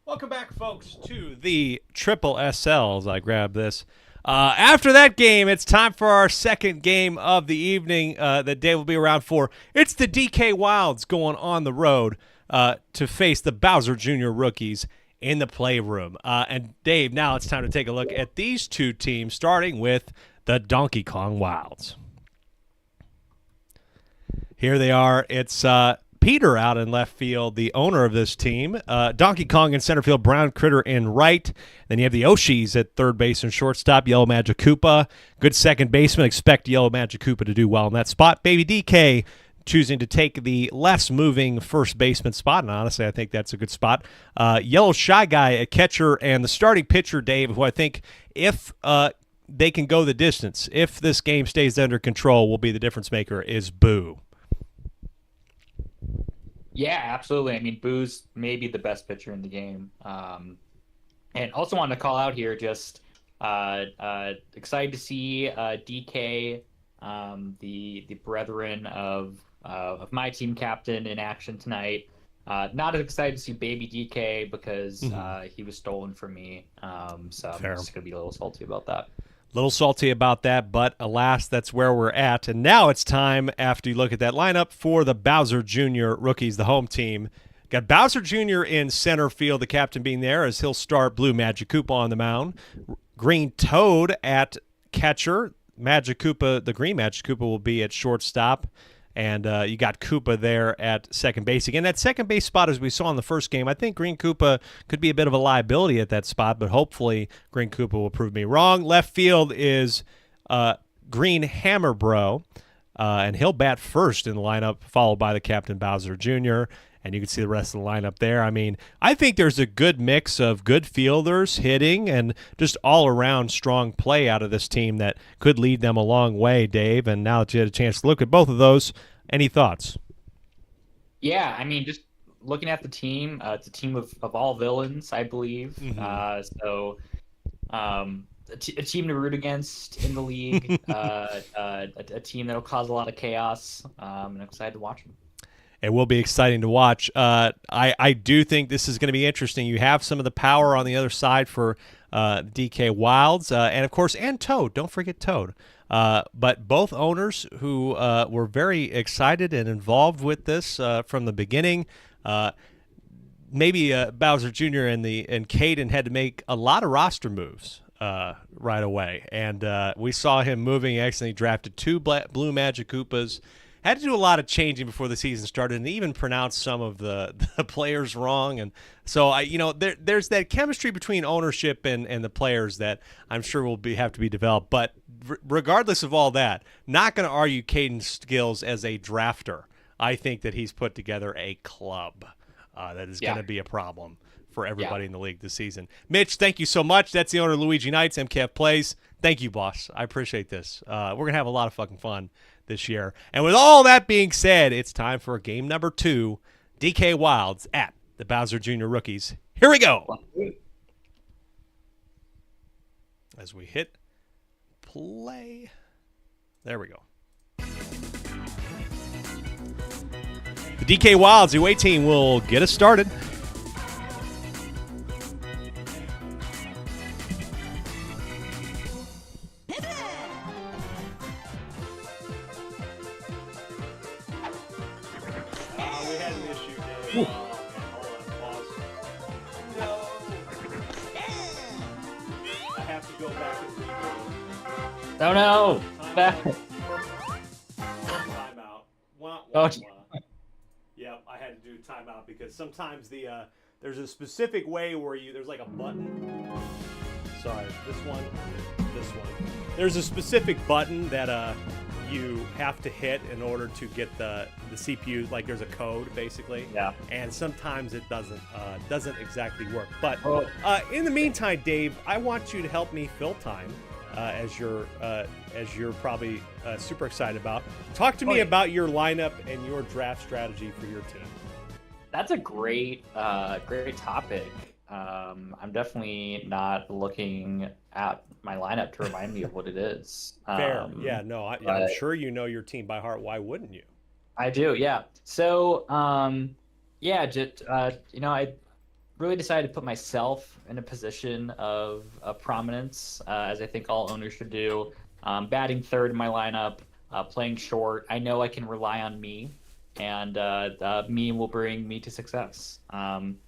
Welcome back, folks, to the Triple SLs. I grabbed this. After that game, it's time for our second game of the evening that Dave will be around for. It's the DK Wilds going on the road to face the Bowser Jr. rookies in the Playroom. And Dave, now it's time to take a look at these two teams, starting with the Donkey Kong Wilds. Here they are. It's Peter out in left field, the owner of this team. Donkey Kong in center field, Brown Critter in right. Then you have the Oshis at third base and shortstop, Yellow Magic Koopa. Good second baseman. Expect Yellow Magic Koopa to do well in that spot. Baby DK choosing to take the less moving first baseman spot, and honestly, I think that's a good spot. Yellow Shy Guy at catcher, and the starting pitcher, Dave, who I think if they can go the distance, if this game stays under control, will be the difference maker, is Boo. Yeah, absolutely. I mean, Boo's maybe the best pitcher in the game. And also wanted to call out here, just excited to see DK, the brethren of my team captain, in action tonight. Not as excited to see baby DK because he was stolen from me. So I'm just going to be a little salty about that. Little salty about that, but alas, that's where we're at. And now it's time, after you look at that lineup, for the Bowser Jr. rookies, the home team. Got Bowser Jr. in center field, the captain being there, as he'll start Blue Magic Koopa on the mound. Green Toad at catcher. Magic Koopa, the Green Magic Koopa, will be at shortstop. And you got Koopa there at second base. Again, that second base spot, as we saw in the first game, I think Green Koopa could be a bit of a liability at that spot, but hopefully Green Koopa will prove me wrong. Left field is Green Hammer Bro, and he'll bat first in the lineup, followed by the captain Bowser Jr., and you can see the rest of the lineup there. I mean, I think there's a good mix of good fielders, hitting, and just all-around strong play out of this team that could lead them a long way, Dave. And now that you had a chance to look at both of those, any thoughts? Yeah, I mean, just looking at the team, it's a team of all villains, I believe. So a team to root against in the league, a team that'll cause a lot of chaos. I'm excited to watch them. It will be exciting to watch. I do think this is going to be interesting. You have some of the power on the other side for DK Wilds, and of course, and Toad. Don't forget Toad. But both owners who were very excited and involved with this from the beginning. Maybe Bowser Jr. and Caden had to make a lot of roster moves right away, and we saw him moving. He accidentally drafted 2 Blue Magic Koopas. Had to do a lot of changing before the season started, and even pronounced some of the players wrong. And so, there's that chemistry between ownership and the players that I'm sure will have to be developed. But regardless of all that, not going to argue Caden's skills as a drafter. I think that he's put together a club that is going to be a problem for everybody in the league this season. Mitch, thank you so much. That's the owner of Luigi Knights, MKF Plays. Thank you, boss. I appreciate this. We're going to have a lot of fucking fun this year. And with all that being said, it's time for game number 2, DK Wilds at the Bowser Jr. rookies. Here we go. As we hit play. There we go. The DK Wilds UA team will get us started. Oh no! Timeout. Oh. Yep, I had to do timeout because sometimes there's a specific way where there's like a button. Sorry, this one. There's a specific button that you have to hit in order to get the CPU. Like there's a code basically. Yeah. And sometimes it doesn't exactly work. But in the meantime, Dave, I want you to help me fill time. As you're probably super excited about. Talk to me about your lineup and your draft strategy for your team. That's a great topic. I'm definitely not looking at my lineup to remind me of what it is. Fair. Yeah, no, I'm sure you know your team by heart. Why wouldn't you? I do, yeah. So, really decided to put myself in a position of prominence, as I think all owners should do. Batting third in my lineup, playing short. I know I can rely on me, and me will bring me to success.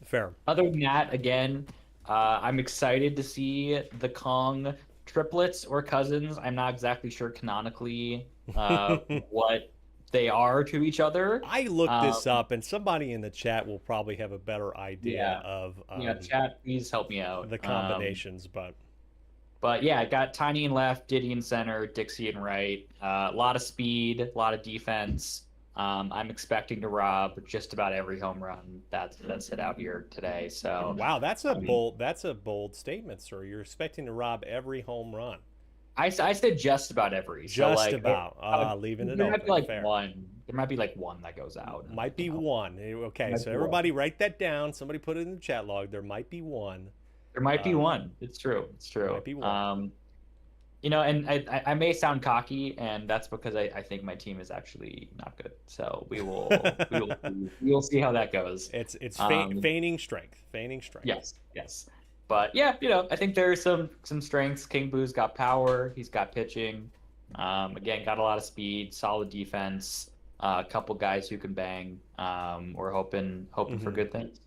Fair. Other than that, again, I'm excited to see the Kong triplets or cousins. I'm not exactly sure canonically what they are to each other. I looked this up, and somebody in the chat will probably have a better idea Yeah. of Chat, please help me out. the combinations, But yeah, I got Tiny in left, Diddy in center, Dixie in right. A lot of speed, a lot of defense. I'm expecting to rob just about every home run that's hit out here today. So wow, that's a bold statement, sir. You're expecting to rob every home run. I said just about every. Just so like, about. Leaving it there open. Might be like Fair. one. There might be like one that goes out. Might be one. Okay, so everybody write that down. Somebody put it in the chat log. There might be one. There might be one. It's true. It's true. Might be one. And I may sound cocky, and that's because I think my team is actually not good. So we will see how that goes. It's feigning strength. Yes. But yeah, I think there's some strengths. King Boo's got power. He's got pitching. Again, got a lot of speed, solid defense. A couple guys who can bang. We're hoping for good things.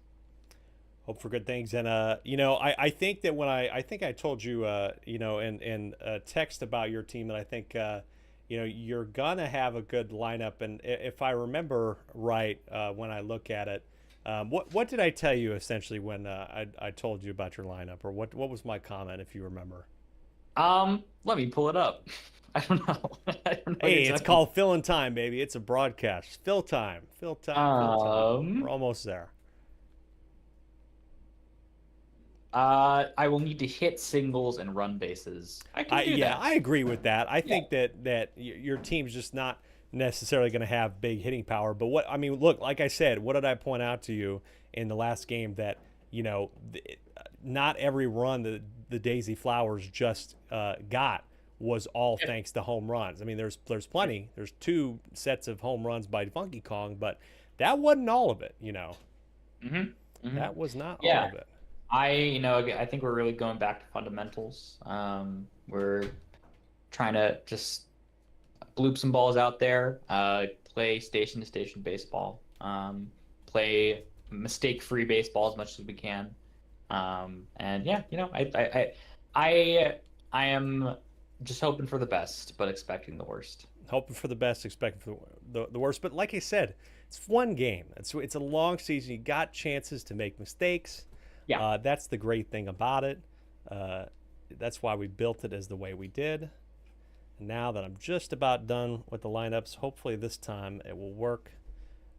Hope for good things. And I think that when I think I told you in a text about your team that I think you're gonna have a good lineup. And if I remember right, when I look at it, what did I tell you essentially when I told you about your lineup, or what was my comment, if you remember? Let me pull it up. I don't know. Hey, it's called Fill in Time, baby. It's a broadcast. Fill time. Fill time. We're almost there. I will need to hit singles and run bases. I can do that. I agree with that. I think that your team's just not necessarily going to have big hitting power. But look, like I said, what did I point out to you in the last game? That not every run the Daisy Flowers just got was all thanks to home runs. I mean, there's plenty. There's 2 sets of home runs by Funky Kong, but that wasn't all of it. That was not all of it. I think we're really going back to fundamentals. We're trying to just bloop some balls out there, play station to station baseball, play mistake-free baseball as much as we can. And yeah, I am just hoping for the best, but expecting the worst. Hoping for the best, expecting for the worst. But like I said, it's one game. It's a long season. You got chances to make mistakes. Yeah. That's the great thing about it. That's why we built it as the way we did. And now that I'm just about done with the lineups, hopefully this time it will work.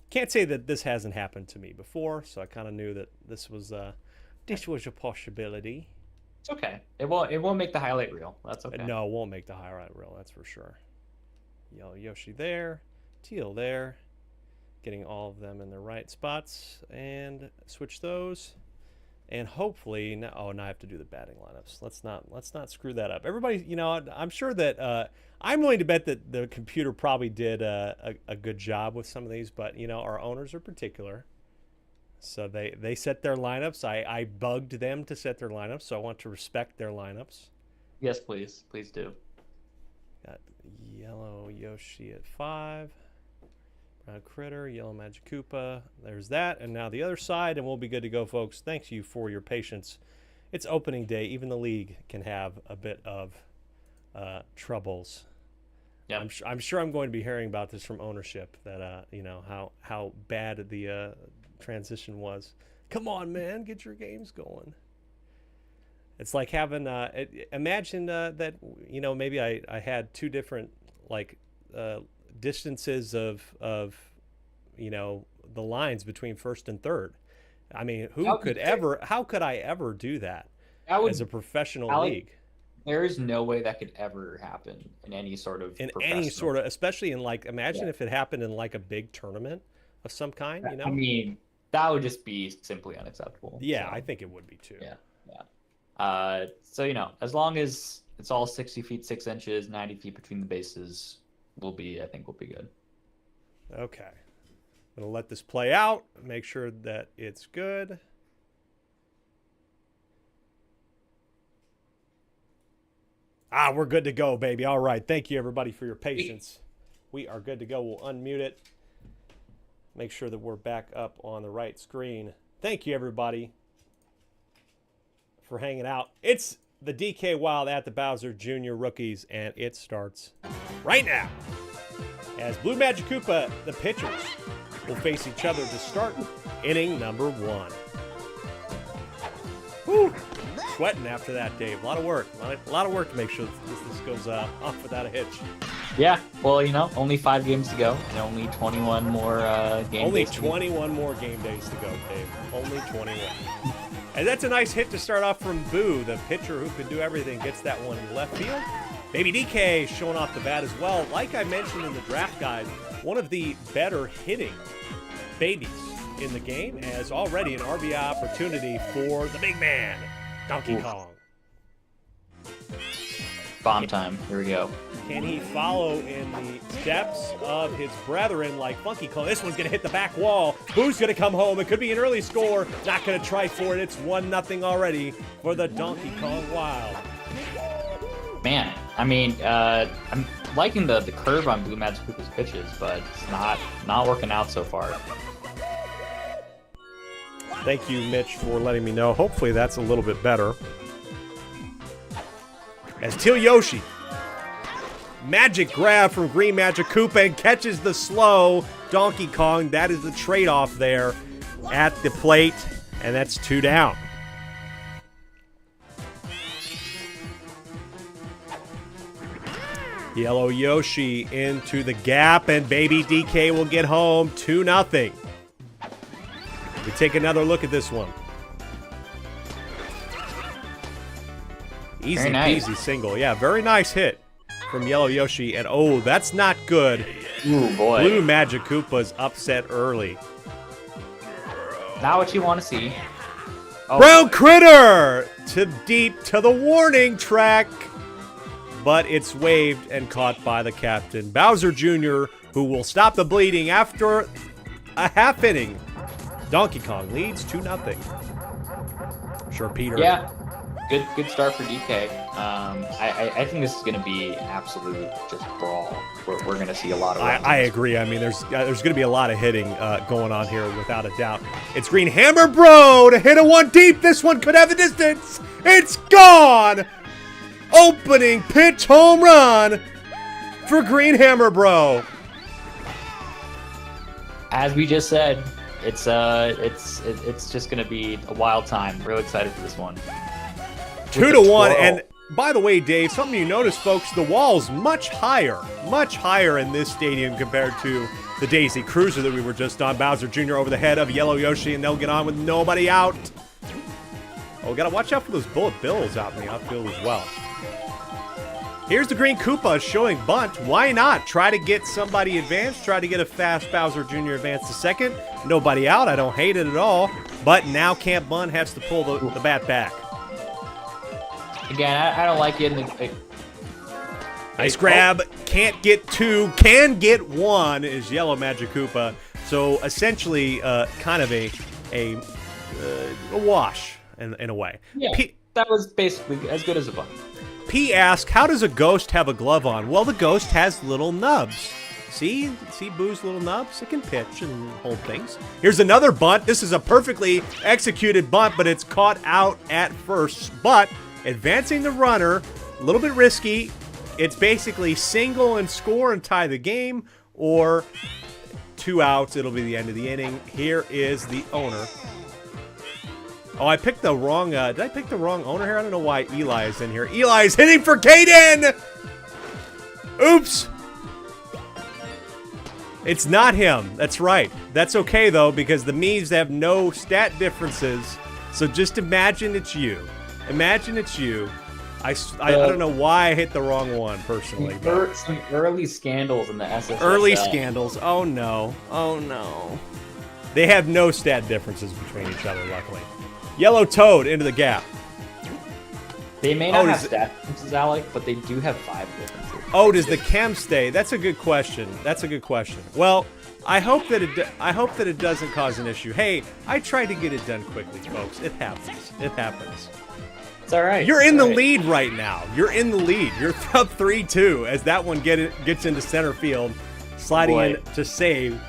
Can't say that this hasn't happened to me before, so I kind of knew that this was a possibility. It's okay. It won't make the highlight reel. That's okay. No, it won't make the highlight reel. That's for sure. Yellow Yoshi there, teal there, getting all of them in their right spots, and switch those. And hopefully, now I have to do the batting lineups. Let's not screw that up. Everybody, I'm sure that I'm willing to bet that the computer probably did a good job with some of these, but our owners are particular, so they set their lineups. I bugged them to set their lineups, so I want to respect their lineups. Yes, please do. Got yellow Yoshi at 5. Brown Critter, Yellow Magic Koopa. There's that. And now the other side, and we'll be good to go, folks. Thank you for your patience. It's opening day. Even the league can have a bit of troubles. Yeah, I'm sure I'm going to be hearing about this from ownership, that how bad the transition was. Come on, man, get your games going. It's like having imagine that maybe I had 2 different distances of the lines between first and third. I mean, how could I ever do that as a professional league? There is no way that could ever happen in any sort of especially in imagine if it happened in a big tournament of some kind. I mean, that would just be simply unacceptable. Yeah, I think it would be too. Yeah. So as long as it's all 60 feet 6 inches, 90 feet between the bases, I think we'll be good. Okay. I'm going to let this play out, make sure that it's good. We're good to go, baby. All right. Thank you, everybody, for your patience. We are good to go. We'll unmute it. Make sure that we're back up on the right screen. Thank you, everybody, for hanging out. It's the DK Wild at the Bowser Jr. Rookies, and it starts right now. As Blue Magic Koopa, the pitchers, will face each other to start inning number 1. Woo! Sweating after that, Dave. A lot of work. A lot of work to make sure this goes off without a hitch. Yeah, well, only 5 games to go, and only 21 more game Only days. 21 more game days to go, Dave. Only 21. And that's a nice hit to start off from Boo, the pitcher who can do everything, gets that one in left field. Baby DK showing off the bat as well. Like I mentioned in the draft guide, one of the better hitting babies in the game, as already an RBI opportunity for the big man, Donkey Kong. Bomb time. Here we go. Can he follow in the steps of his brethren like Funky Kong? This one's going to hit the back wall. Who's going to come home? It could be an early score. Not going to try for it. It's 1-0 already for the Donkey Kong Wild. Man, I mean, I'm liking the curve on Blue Magic Koopa's pitches, but it's not working out so far. Thank you, Mitch, for letting me know. Hopefully that's a little bit better. As Teal Yoshi, magic grab from Green Magic Koopa and catches the slow Donkey Kong. That is the trade-off there at the plate, and that's 2 down. Yellow Yoshi into the gap, and Baby DK will get home 2-0. We take another look at this one. Easy peasy single. Yeah, very nice hit from Yellow Yoshi. And oh, that's not good. Ooh, boy. Blue Magic Koopa's upset early. Not what you want to see. Oh, Brown Critter to deep to the warning track. But it's waved and caught by the captain, Bowser Jr., who will stop the bleeding after a half inning. Donkey Kong leads 2-0. Sure, Peter. Yeah, good start for DK. I think this is going to be absolute just brawl. We're going to see a lot of. I agree. I mean, there's going to be a lot of hitting going on here without a doubt. It's Green Hammer Bro to hit a one deep. This one could have the distance. It's gone. Opening pitch home run for Green Hammer Bro. As we just said, it's just going to be a wild time. Real excited for this one. 2-1, and by the way, Dave, something you notice, folks, the wall's much higher in this stadium compared to the Daisy Cruiser that we were just on. Bowser Jr. over the head of Yellow Yoshi, and they'll get on with nobody out. Oh, we gotta watch out for those bullet bills out in the outfield as well. Here's the Green Koopa showing bunt. Why not? Try to get somebody advanced. Try to get a fast Bowser Jr. advance to second. Nobody out. I don't hate it at all. But now Camp Bunt has to pull the bat back. Again, I don't like it. Nice grab. Can't get 2. Can get 1 is Yellow Magic Koopa. So essentially, kind of a wash in a way. Yeah, that was basically as good as a bunt. P asks, how does a ghost have a glove on? Well, the ghost has little nubs. See Boo's little nubs? It can pitch and hold things. Here's another bunt. This is a perfectly executed bunt, but it's caught out at first. But advancing the runner, a little bit risky. It's basically single and score and tie the game, or 2 outs. It'll be the end of the inning. Here is the owner. Oh, I picked the wrong, did I pick the wrong owner here? I don't know why Eli is in here. Eli is hitting for Caden! Oops! It's not him. That's right. That's okay, though, because the Meaves have no stat differences. So just imagine it's you. Imagine it's you. I don't know why I hit the wrong one, personally. Some early scandals in the SSSL. Early scandals. Oh, no. Oh, no. They have no stat differences between each other, luckily. Yellow Toad into the gap. They may not have stat differences, Alec, but they do have 5 differences. Oh, does the chem stay? That's a good question. That's a good question. Well, I hope that it doesn't cause an issue. Hey, I tried to get it done quickly, folks. It happens. It happens. It's all right. You're in It's the all right. lead right now. You're in the lead. You're up 3-2 as that one gets into center field, sliding Boy. in to save.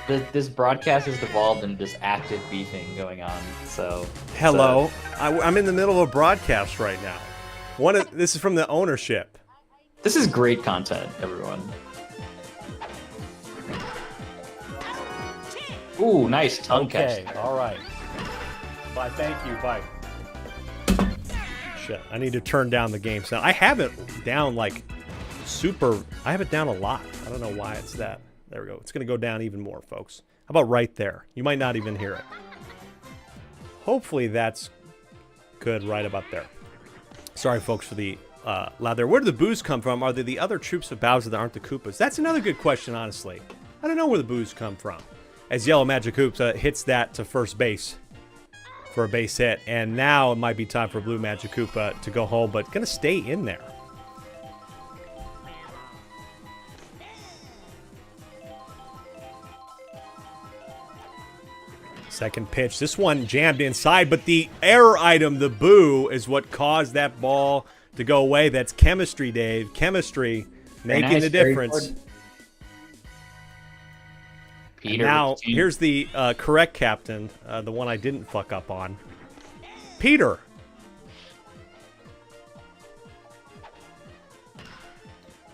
This broadcast has devolved into this active beefing going on. So Hello. I'm in the middle of a broadcast right now. This is from the ownership. This is great content, everyone. Ooh, nice tongue Okay, catch. all right. Bye, thank you, bye. Shit, I need to turn down the game sound. I have it down like super. I have it down a lot. I don't know why it's that. There we go. It's going to go down even more, folks. How about right there? You might not even hear it. Hopefully that's good right about there. Sorry, folks, for the loud there. Where do the boos come from? Are they the other troops of Bowser that aren't the Koopas? That's another good question, honestly. I don't know where the boos come from. As Yellow Magic Koopa hits that to first base for a base hit. And now it might be time for Blue Magic Koopa to go home, but going to stay in there. Second pitch. This one jammed inside, but the error item, the boo, is what caused that ball to go away. That's chemistry, Dave. Chemistry making nice, the very difference. good. And Peter, now, here's the correct captain, the one I didn't fuck up on. Peter.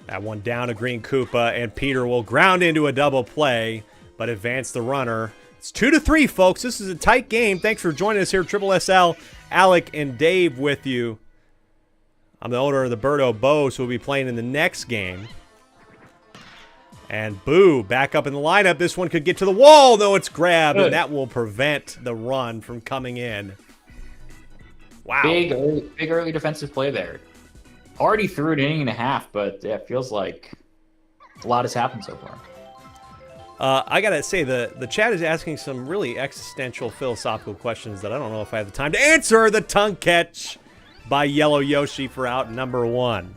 That one down to Green Koopa, and Peter will ground into a double play, but advance the runner. It's 2-3, folks. This is a tight game. Thanks for joining us here. Triple SL, Alec, and Dave with you. I'm the owner of the Birdo Bow, so we'll be playing in the next game. And Boo, back up in the lineup. This one could get to the wall, though it's grabbed, and that will prevent the run from coming in. Wow. Big early defensive play there. Already threw an inning and a half, but yeah, it feels like a lot has happened so far. I gotta say, the chat is asking some really existential philosophical questions that I don't know if I have the time to answer. The tongue catch by Yellow Yoshi for out number 1.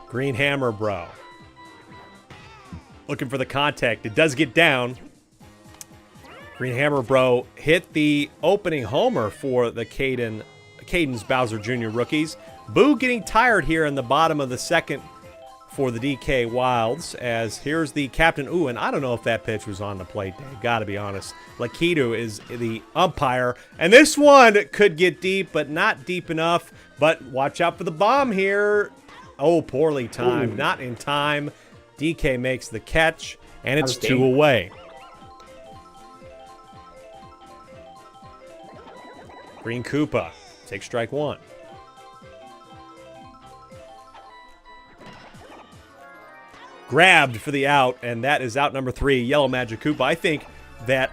Green Hammer Bro. Looking for the contact. It does get down. Green Hammer Bro hit the opening homer for the Caden's Bowser Jr. rookies. Boo getting tired here in the bottom of the second for the DK Wilds, as here's the captain. Ooh, and I don't know if that pitch was on the plate, Dave. Gotta be honest. Lakitu is the umpire, and this one could get deep, but not deep enough. But watch out for the bomb here. Oh, poorly timed. Ooh. Not in time. DK makes the catch, and it's 2 away. Green Koopa takes strike 1. Grabbed for the out, and that is out number 3, Yellow Magic Koopa. I think that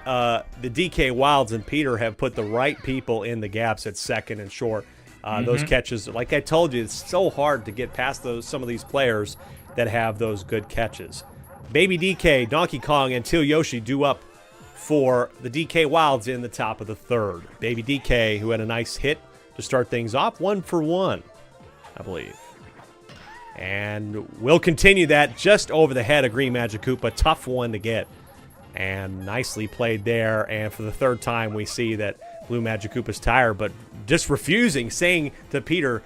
the DK Wilds and Peter have put the right people in the gaps at second and short. Those catches, like I told you, it's so hard to get past some of these players that have those good catches. Baby DK, Donkey Kong, and Teal Yoshi due up for the DK Wilds in the top of the third. Baby DK, who had a nice hit to start things off, 1 for 1, I believe. And we'll continue that just over the head of Green Magic Koopa. Tough one to get. And nicely played there. And for the third time, we see that Blue Magic Koopa's tired, but just refusing, saying to Peter,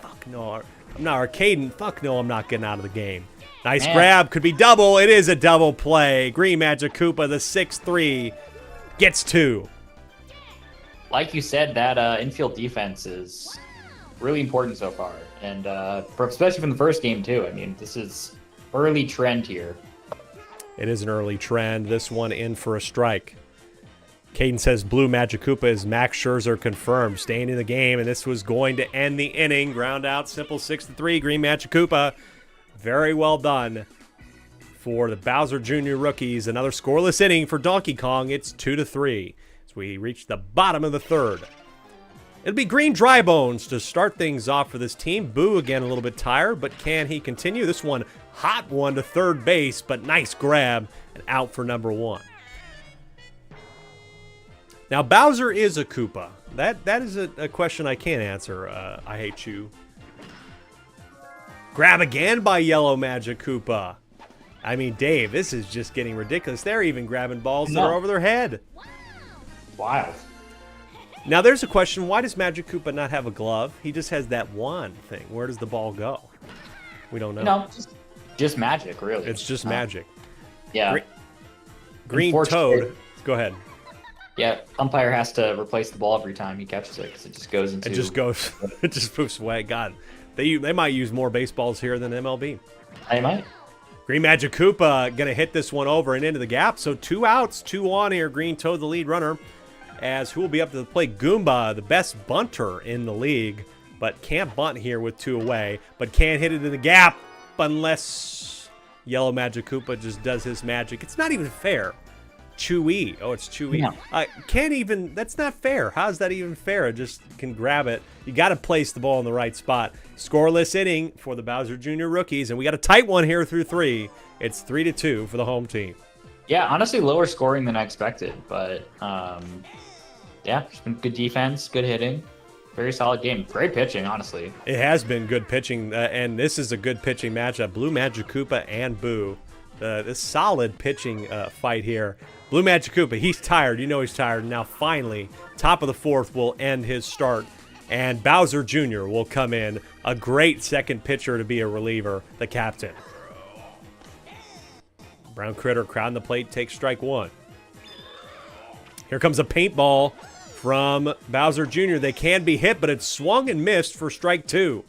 fuck no, I'm not Arcaden. Fuck no, I'm not getting out of the game. Nice grab. Could be double. It is a double play. Green Magic Koopa, the 6'3", gets 2. Like you said, that infield defense is really important so far. And especially from the first game, too. I mean, this is early trend here. It is an early trend. This one in for a strike. Caden says Blue Magic Koopa is Max Scherzer confirmed, staying in the game, and this was going to end the inning. Ground out, simple 6-3. Green Magic Koopa, very well done for the Bowser Jr. rookies. Another scoreless inning for Donkey Kong. It's 2-3 as we reach the bottom of the third. It'll be Green Dry Bones to start things off for this team. Boo again a little bit tired, but can he continue? This one, hot one to third base, but nice grab and out for number 1. Now, Bowser is a Koopa. That is a question I can't answer. I hate you. Grab again by Yellow Magic Koopa. I mean, Dave, this is just getting ridiculous. They're even grabbing balls that are over their head. Wild. Now, there's a question. Why does Magic Koopa not have a glove? He just has that wand thing. Where does the ball go? We don't know. No, just magic, really. It's just magic. Yeah. Green Toad. Go ahead. Yeah, umpire has to replace the ball every time he catches it because it just goes into... It just goes... it just poofs away. God, they might use more baseballs here than MLB. They might. Green Magic Koopa going to hit this one over and into the gap. So 2 outs, 2 on here. Green Toad, the lead runner. As who will be up to the plate? Goomba, the best bunter in the league, but can't bunt here with 2 away, but can't hit it in the gap unless Yellow Magic Koopa just does his magic. It's not even fair. Chewy. Oh, it's Chewy. No. Can't even, that's not fair. How's that even fair? It just can grab it. You got to place the ball in the right spot. Scoreless inning for the Bowser Jr. rookies, and we got a tight one here through 3. It's 3-2 for the home team. Yeah, honestly, lower scoring than I expected, but yeah, it's been good defense, good hitting, very solid game. Great pitching, honestly. It has been good pitching, and this is a good pitching matchup. Blue Magic Koopa and Boo. This solid pitching fight here. Blue Magic Koopa, he's tired. You know he's tired. Now, finally, top of the 4th will end his start, and Bowser Jr. will come in. A great second pitcher to be a reliever, the captain. Brown Critter crowding the plate, takes strike 1. Here comes a paintball from Bowser Jr. They can be hit, but it's swung and missed for strike 2.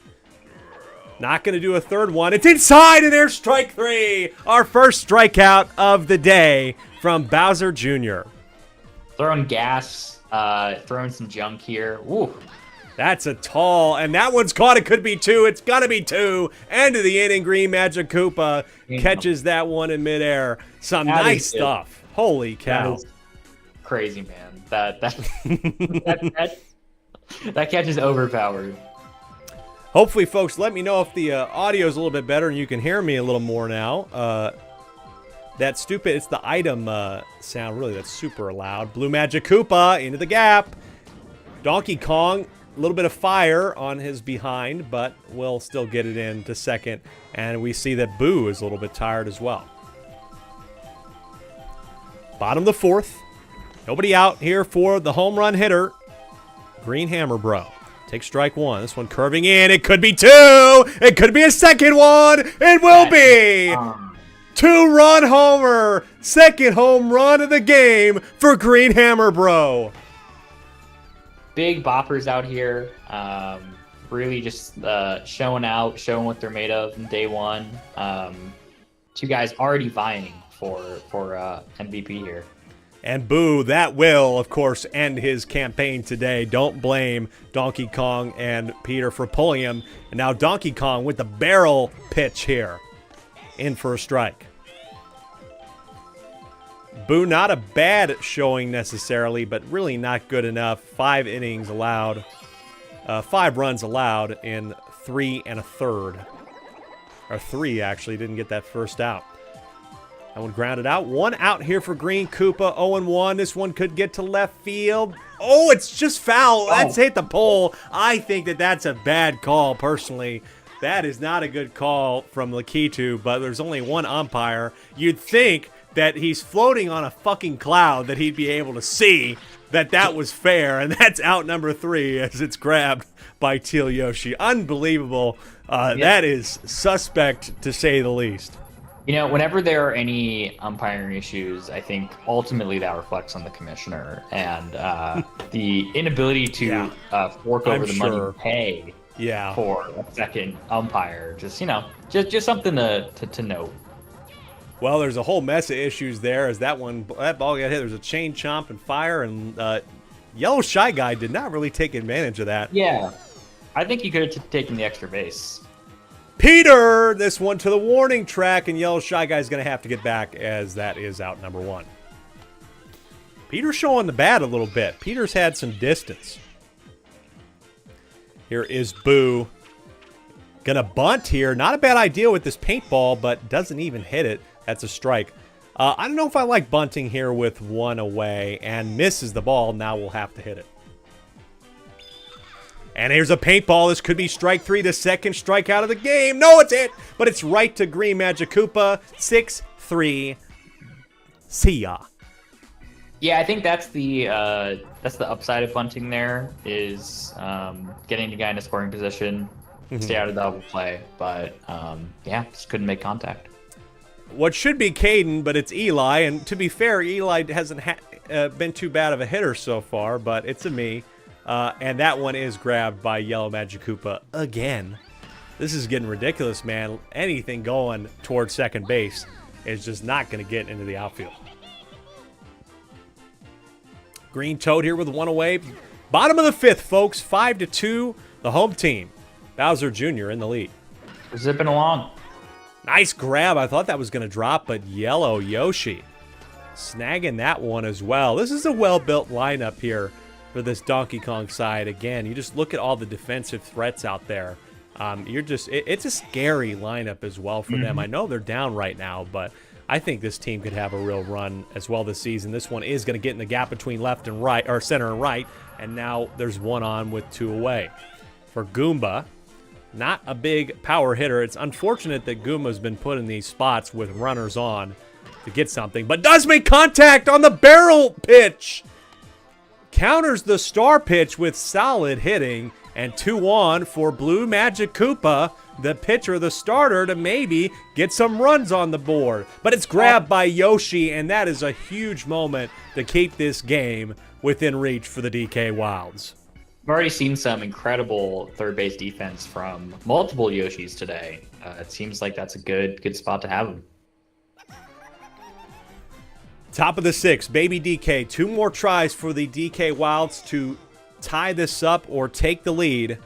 Not going to do a third one. It's inside, and there's strike 3. Our first strikeout of the day from Bowser Jr. Throwing gas, throwing some junk here. Ooh. That's a tall, and that one's caught. It could be 2. It's got to be 2. End of the inning. Green Magic Koopa catches that one in midair. Some nice stuff. Holy cow. Crazy, man. That catch is overpowered. Hopefully, folks, let me know if the audio is a little bit better and you can hear me a little more now. That stupid, it's the item sound, really, that's super loud. Blue Magic Koopa into the gap. Donkey Kong, a little bit of fire on his behind, but will still get it in to second. And we see that Boo is a little bit tired as well. Bottom of the 4th. Nobody out here for the home run hitter. Green Hammer Bro. Takes strike 1. This one curving in. It could be 2. It could be a second one. It will be. 2-run homer. Second home run of the game for Green Hammer Bro. Big boppers out here. Really just showing out, showing what they're made of in day 1. 2 guys already vying for MVP here. And Boo, that will, of course, end his campaign today. Don't blame Donkey Kong and Peter for pulling him. And now Donkey Kong with the barrel pitch here. In for a strike. Boo, not a bad showing necessarily, but really not good enough. 5 innings allowed. 5 runs allowed in 3 1/3. Or 3, actually. Didn't get that first out. That one grounded out. 1 out here for Green Koopa. 0-1. This one could get to left field. Oh, it's just foul. That's hit the pole. I think that that's a bad call, personally. That is not a good call from Lakitu, but there's only one umpire. You'd think that he's floating on a fucking cloud that he'd be able to see that was fair, and that's out number 3 as it's grabbed by Teal Yoshi. Unbelievable. That is suspect, to say the least. You know, whenever there are any umpiring issues, I think ultimately that reflects on the commissioner and the inability to fork over the money to pay for a second umpire. Just, you know, just something to note. Well, there's a whole mess of issues there as that ball got hit. There's a chain chomp and fire, and Yellow Shy Guy did not really take advantage of that. Yeah, I think he could have taken the extra base. Peter, this one to the warning track, and Yellow Shy Guy's going to have to get back as that is out number 1. Peter's showing the bat a little bit. Peter's had some distance. Here is Boo. Gonna bunt here. Not a bad idea with this paintball, but doesn't even hit it. That's a strike. I don't know if I like bunting here with 1 away, and misses the ball. Now we'll have to hit it. And here's a paintball. This could be strike 3, the second strikeout of the game. No, it's hit, but it's right to Green Magic Koopa. 6-3. See ya. Yeah, I think that's the upside of bunting there is getting the guy in a scoring position, stay out of double play. But yeah, just couldn't make contact. What should be Caden, but it's Eli. And to be fair, Eli hasn't been too bad of a hitter so far, but it's a me. And that one is grabbed by Yellow Magic Koopa again. This is getting ridiculous, man. Anything going towards second base is just not going to get into the outfield. Green Toad here with one away. Bottom of the fifth, folks. 5-2, the home team. Bowser Jr. in the lead. We're zipping along. Nice grab. I thought that was going to drop, but Yellow Yoshi snagging that one as well. This is a well-built lineup here for this Donkey Kong side. Again, you just look at all the defensive threats out there. It's a scary lineup as well for them. I know they're down right now, but I think this team could have a real run as well this season. This one is going to get in the gap between left and right, or center and right, and now there's one on with two away. For Goomba, not a big power hitter. It's unfortunate that Goomba's been put in these spots with runners on to get something, but does make contact on the barrel pitch. Counters the star pitch with solid hitting, and 2 on for Blue Magic Koopa, the pitcher, the starter, to maybe get some runs on the board. But it's grabbed by Yoshi, and that is a huge moment to keep this game within reach for the DK Wilds. I've already seen some incredible third base defense from multiple Yoshis today. It seems like that's a good spot to have them. Top of the sixth, Baby DK. 2 more tries for the DK Wilds to tie this up or take the lead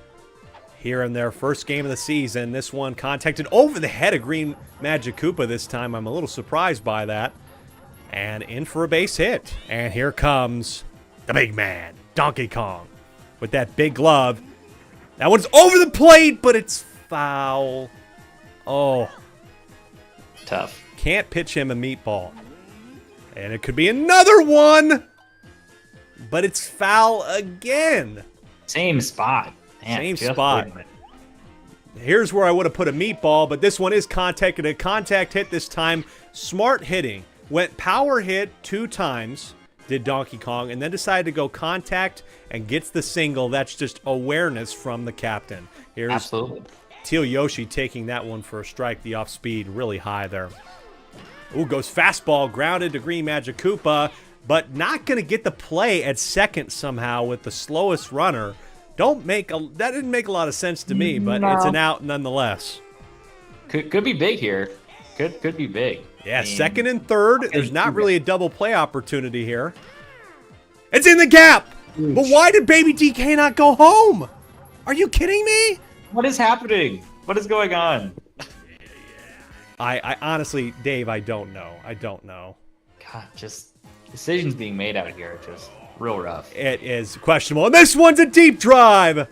here in their first game of the season. This one contacted over the head of Green Magic Koopa this time. I'm a little surprised by that. And in for a base hit. And here comes the big man, Donkey Kong, with that big glove. That one's over the plate, but it's foul. Oh. Tough. Can't pitch him a meatball. And it could be another one. But it's foul again. Same spot. Same Man, spot. Here's where I would have put a meatball, but this one is contacted. A contact hit this time. Smart hitting. Went power hit 2 times, did Donkey Kong, and then decided to go contact and gets the single. That's just awareness from the captain. Here's Absolutely. Teal Yoshi taking that one for a strike. The off speed really high there. Ooh, goes fastball, grounded to Green Magic Koopa, but not going to get the play at second somehow with the slowest runner. That didn't make a lot of sense to me, but it's an out nonetheless. Could be big here. Could be big. Yeah, second and third. There's not really a double play opportunity here. It's in the gap. But why did Baby DK not go home? Are you kidding me? What is happening? What is going on? I honestly, Dave, I don't know. God, just decisions being made out here, just real rough. It is questionable. And this one's a deep drive.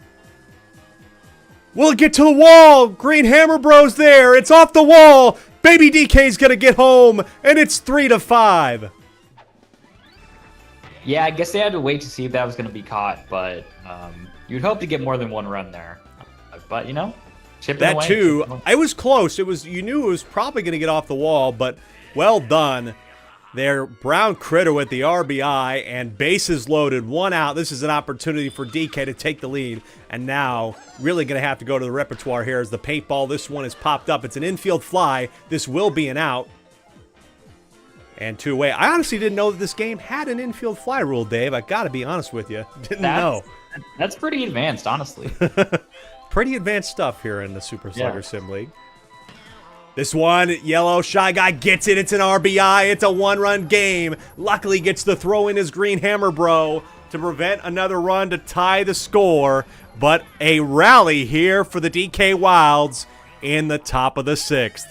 Will it get to the wall? Green Hammer Bros there. It's off the wall. Baby DK's going to get home, and it's 3-5. Yeah, I guess they had to wait to see if that was going to be caught, but you'd hope to get more than one run there. But, chipping that away. Too, it was close. You knew it was probably going to get off the wall, but well done. Their Brown Critter with the RBI, and bases loaded, 1 out. This is an opportunity for DK to take the lead, and now really going to have to go to the repertoire here as the paintball. This one is popped up. It's an infield fly. This will be an out. And 2 away. I honestly didn't know that this game had an infield fly rule, Dave. I got to be honest with you. Didn't know. That's pretty advanced, honestly. Pretty advanced stuff here in the Super Slugger Sim League. This one, Yellow Shy Guy gets it. It's an RBI. It's a 1-run game. Luckily gets the throw in his Green Hammer Bro to prevent another run to tie the score. But a rally here for the DK Wilds in the top of the 6th.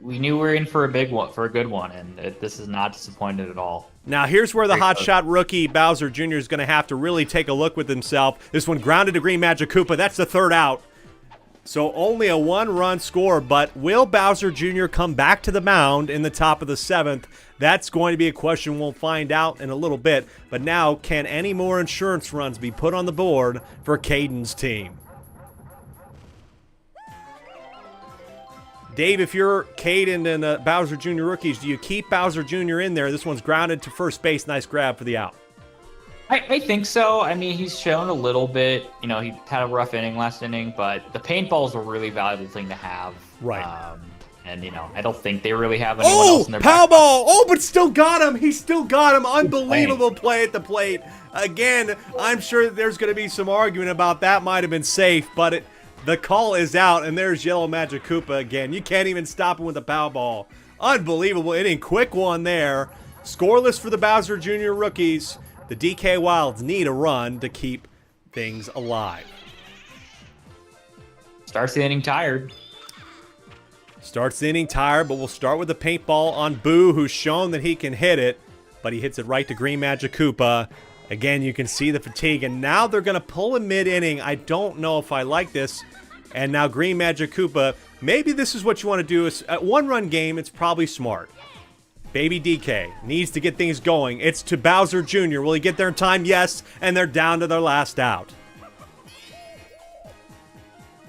We knew we were in for a big one, for a good one, and this is not disappointed at all. Now here's where the hotshot rookie Bowser Jr. is going to have to really take a look with himself. This one grounded to Green Magic Koopa. That's the 3rd out. So only a 1-run score, but will Bowser Jr. come back to the mound in the top of the 7th? That's going to be a question we'll find out in a little bit. But now, can any more insurance runs be put on the board for Caden's team? Dave, if you're Caden and Bowser Jr. rookies, do you keep Bowser Jr. in there? This one's grounded to first base. Nice grab for the out. I think so. I mean, he's shown a little bit. You know, he had a rough inning last inning, but the paintball is a really valuable thing to have. Right. And, you know, I don't think they really have anyone else in their power back. ball! Oh, but still got him! He still got him! Unbelievable play at the plate. Again, I'm sure there's going to be some argument about that might have been safe, but the call is out, and there's Yellow Magic Koopa again. You can't even stop him with the power ball. Unbelievable inning. Quick one there. Scoreless for the Bowser Jr. rookies. The DK Wilds need a run to keep things alive. Starts the inning tired. Starts the inning tired, but we'll start with the paintball on Boo, who's shown that he can hit it, but he hits it right to Green Magic Koopa. Again, you can see the fatigue, and now they're going to pull him mid-inning. I don't know if I like this. And now Green Magic Koopa, maybe this is what you want to do. At 1-run game, it's probably smart. Baby DK needs to get things going. It's to Bowser Jr. Will he get there in time? Yes, and they're down to their last out.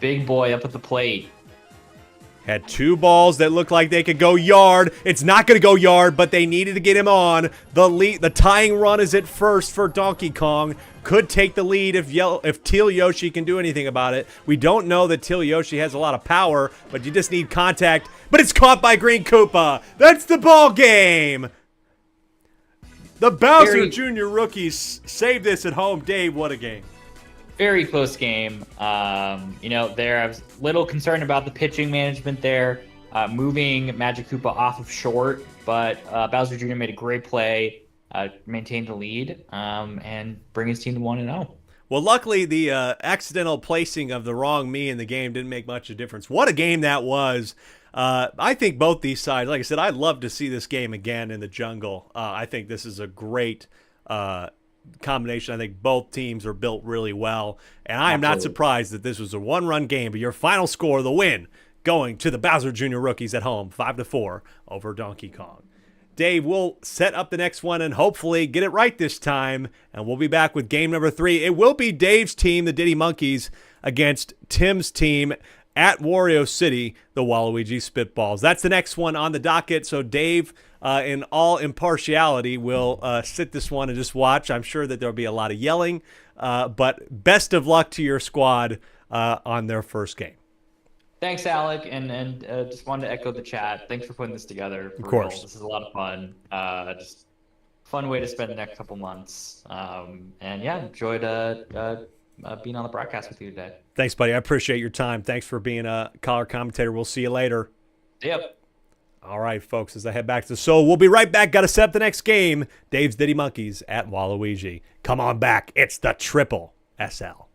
Big boy up at the plate. Had 2 balls that looked like they could go yard. It's not going to go yard, but they needed to get him on. The tying run is at first for Donkey Kong. Could take the lead if Teal Yoshi can do anything about it. We don't know that Teal Yoshi has a lot of power, but you just need contact. But it's caught by Green Koopa. That's the ball game. The Bowser Jr. rookies save this at home. Dave, what a game. Very close game. You know, I was a little concerned about the pitching management there, moving Magic Koopa off of short, but Bowser Jr. made a great play, maintained the lead, and bring his team to 1-0. Well, luckily, the accidental placing of the wrong me in the game didn't make much of a difference. What a game that was. I think both these sides, like I said, I'd love to see this game again in the jungle. I think this is a great combination. I think both teams are built really well, and I am not surprised that this was a 1-run game, but your final score, the win, going to the Bowser Jr. rookies at home, 5-4 over Donkey Kong. Dave, we'll set up the next one and hopefully get it right this time, and we'll be back with game number 3. It will be Dave's team, the Diddy Monkeys, against Tim's team at Wario City, the Waluigi Spitballs. That's the next one on the docket, so Dave, in all impartiality, will sit this one and just watch. I'm sure that there'll be a lot of yelling, but best of luck to your squad on their first game. Thanks, Alec, and just wanted to echo the chat. Thanks for putting this together. Of course. Real. This is a lot of fun. Just fun way to spend the next couple months. And yeah, enjoyed being on the broadcast with you today. Thanks, buddy. I appreciate your time. Thanks for being a color commentator. We'll see you later. Yep. All right, folks, as I head back to the show, we'll be right back. Got to set up the next game. Dave's Diddy Monkeys at Waluigi. Come on back. It's the Triple SL.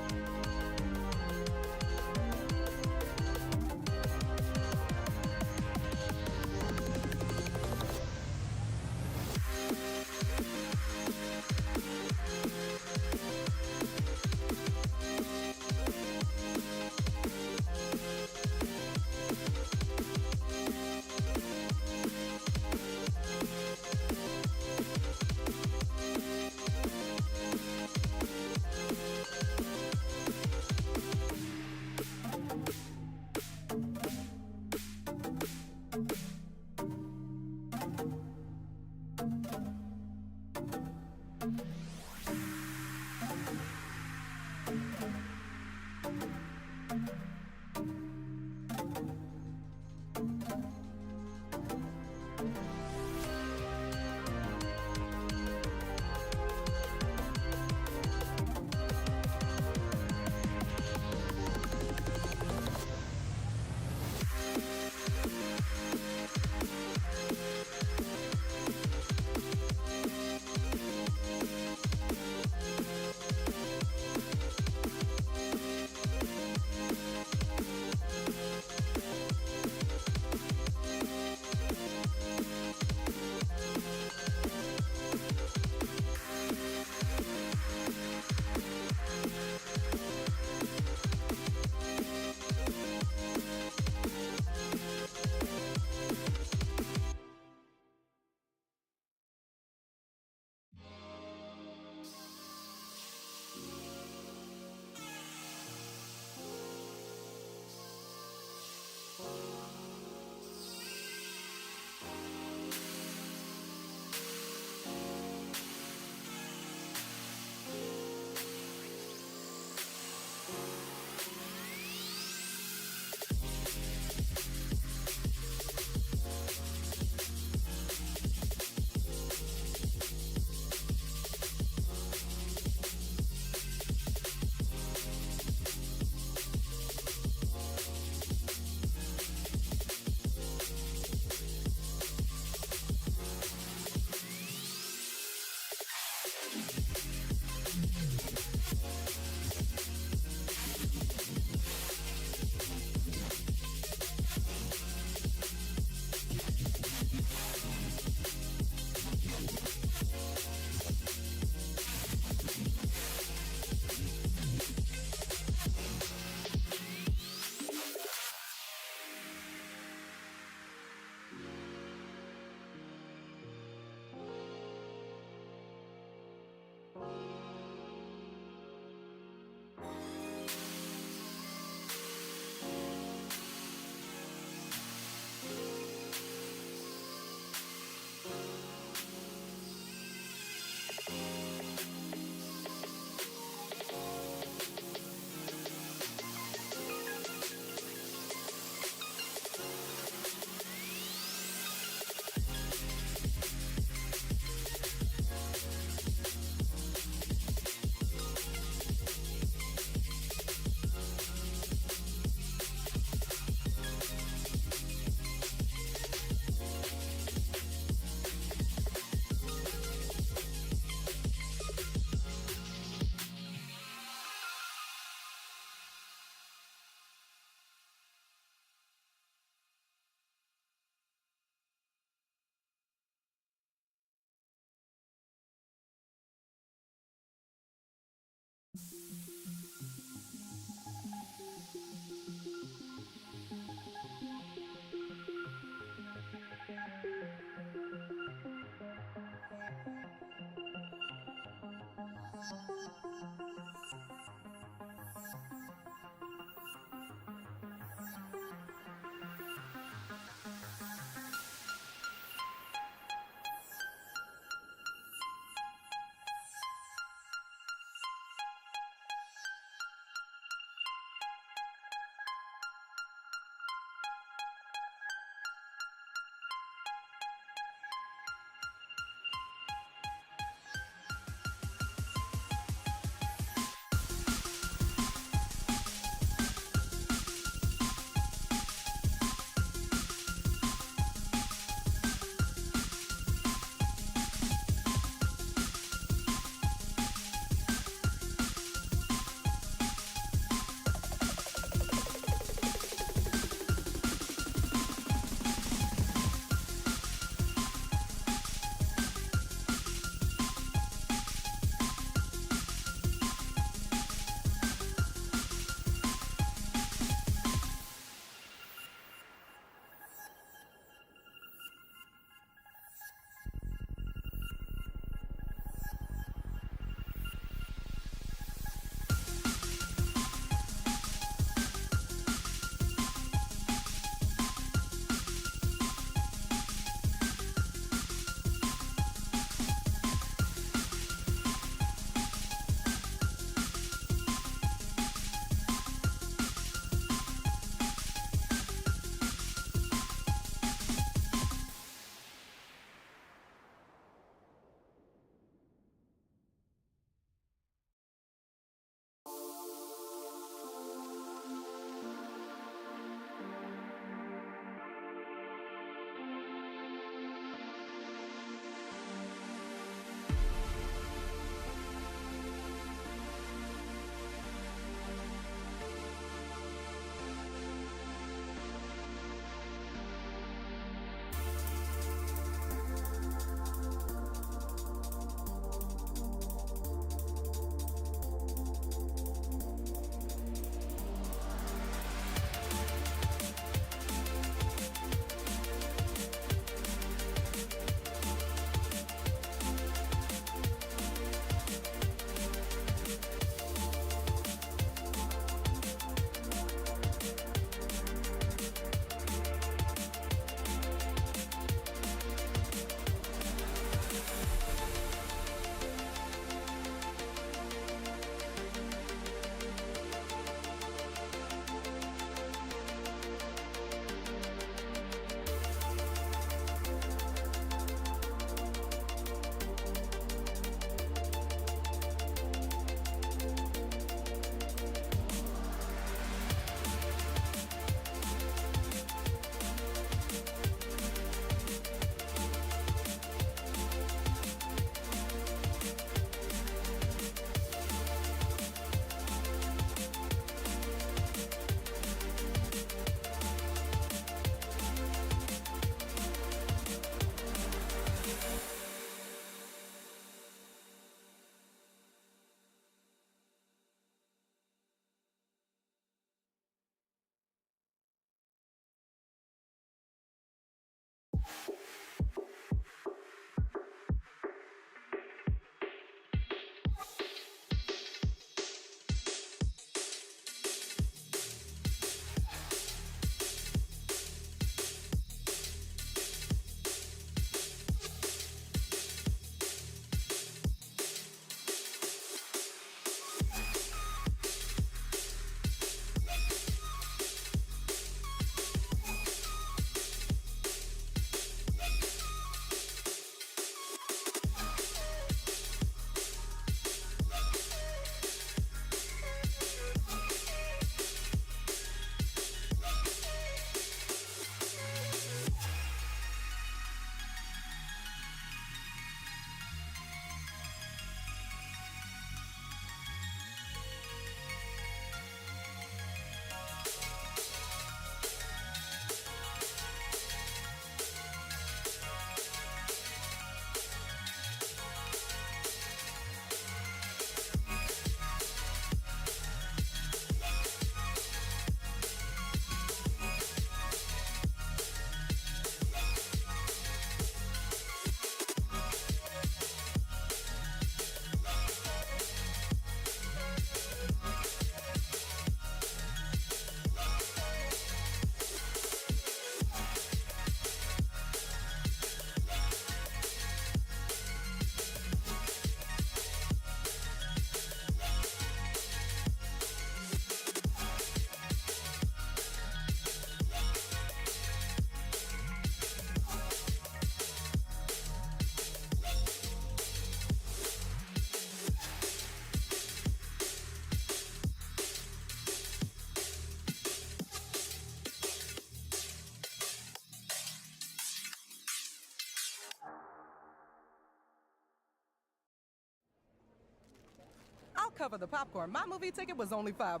cover the popcorn. My movie ticket was only $5.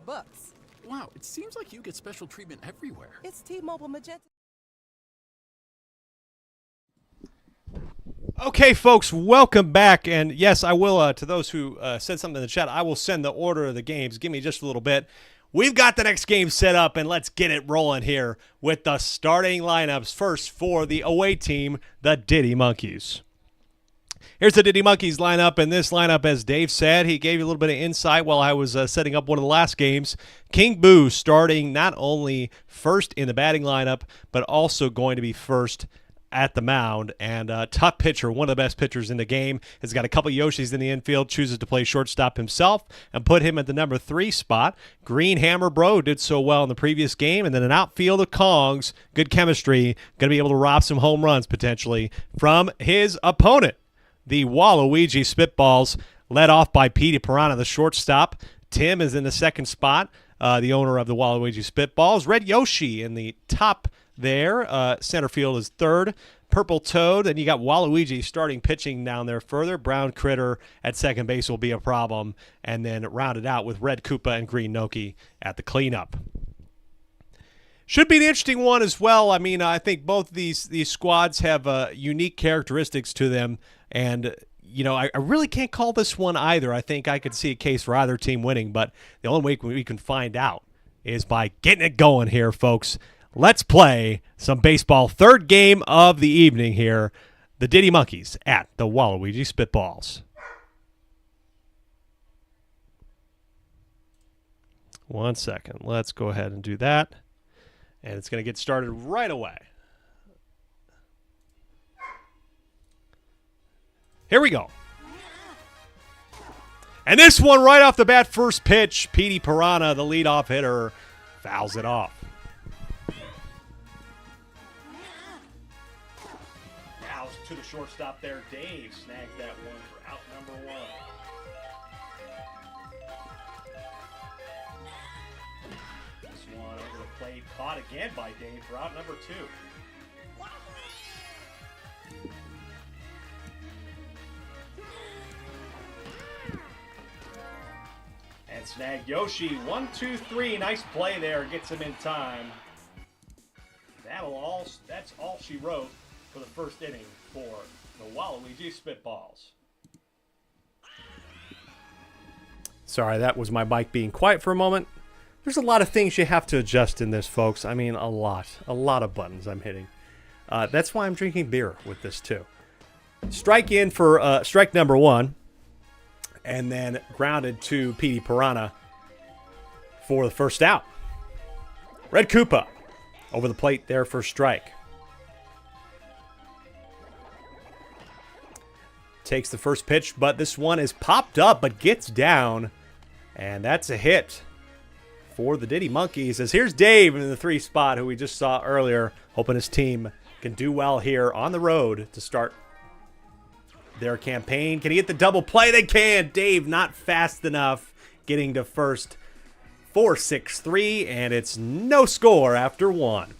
Wow, it seems like you get special treatment everywhere. It's T-Mobile Magenta. Okay, folks, welcome back. And yes, I will, to those who said something in the chat, I will send the order of the games. Give me just a little bit. We've got the next game set up, and let's get it rolling here with the starting lineups. First, for the away team, the Diddy Monkeys. Here's the Diddy Monkeys lineup, and this lineup, as Dave said, he gave you a little bit of insight while I was setting up one of the last games. King Boo starting not only first in the batting lineup, but also going to be first at the mound. And top pitcher, one of the best pitchers in the game, has got a couple Yoshis in the infield, chooses to play shortstop himself and put him at the number 3 spot. Green Hammer Bro did so well in the previous game, and then an outfield of Kongs, good chemistry, going to be able to rob some home runs potentially from his opponent. The Waluigi Spitballs, led off by Petey Piranha, the shortstop. Tim is in the second spot, the owner of the Waluigi Spitballs. Red Yoshi in the top there. Center field is third. Purple Toad, and you got Waluigi starting pitching down there further. Brown Critter at second base will be a problem, and then rounded out with Red Koopa and Green Noki at the cleanup. Should be an interesting one as well. I mean, I think both these squads have unique characteristics to them, and you know, I really can't call this one either. I think I could see a case for either team winning, but the only way we can find out is by getting it going here, folks. Let's play some baseball. Third game of the evening here. The Diddy Monkeys at the Waluigi Spitballs. One second. Let's go ahead and do that. And it's going to get started right away. Here we go. And this one right off the bat, first pitch, Petey Piranha, the leadoff hitter, fouls it off. Now to the shortstop there, Dave snags that one for out number 1. This one over the plate, caught again by Dave for out number 2. And snag Yoshi, 1, 2, 3. Nice play there, gets him in time. That's all she wrote for the first inning for the Waluigi Spitballs. Sorry, that was my mic being quiet for a moment. There's a lot of things you have to adjust in this, folks. I mean, a lot of buttons I'm hitting. That's why I'm drinking beer with this too. Strike in for strike number 1. And then grounded to Petey Piranha for the first out. Red Koopa over the plate there for strike. Takes the first pitch, but this one is popped up but gets down. And that's a hit for the Diddy Monkeys. As here's Dave in the 3 spot, who we just saw earlier, hoping his team can do well here on the road to start their campaign. Can he get the double play? They can. Dave not fast enough, getting to first. 4-6-3, and it's no score after 1.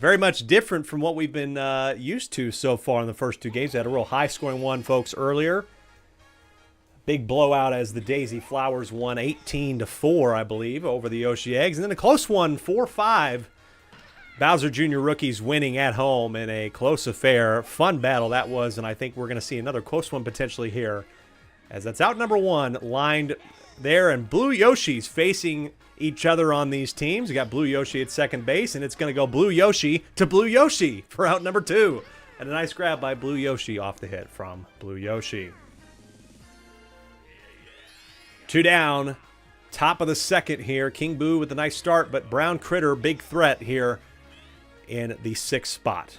Very much different from what we've been used to so far in the first 2 games. We had a real high-scoring one, folks, earlier. Big blowout as the Daisy Flowers won 18-4, I believe, over the Yoshi Eggs. And then a close one, 4-5. Bowser Jr. rookies winning at home in a close affair. Fun battle that was, and I think we're going to see another close one potentially here. As that's out number 1, lined there, and Blue Yoshi's facing each other on these teams. You got Blue Yoshi at second base, and it's going to go Blue Yoshi to Blue Yoshi for out number 2. And a nice grab by Blue Yoshi off the hit from Blue Yoshi. 2 down, top of the second here. King Boo with a nice start, but Brown Critter, big threat here in the 6th spot.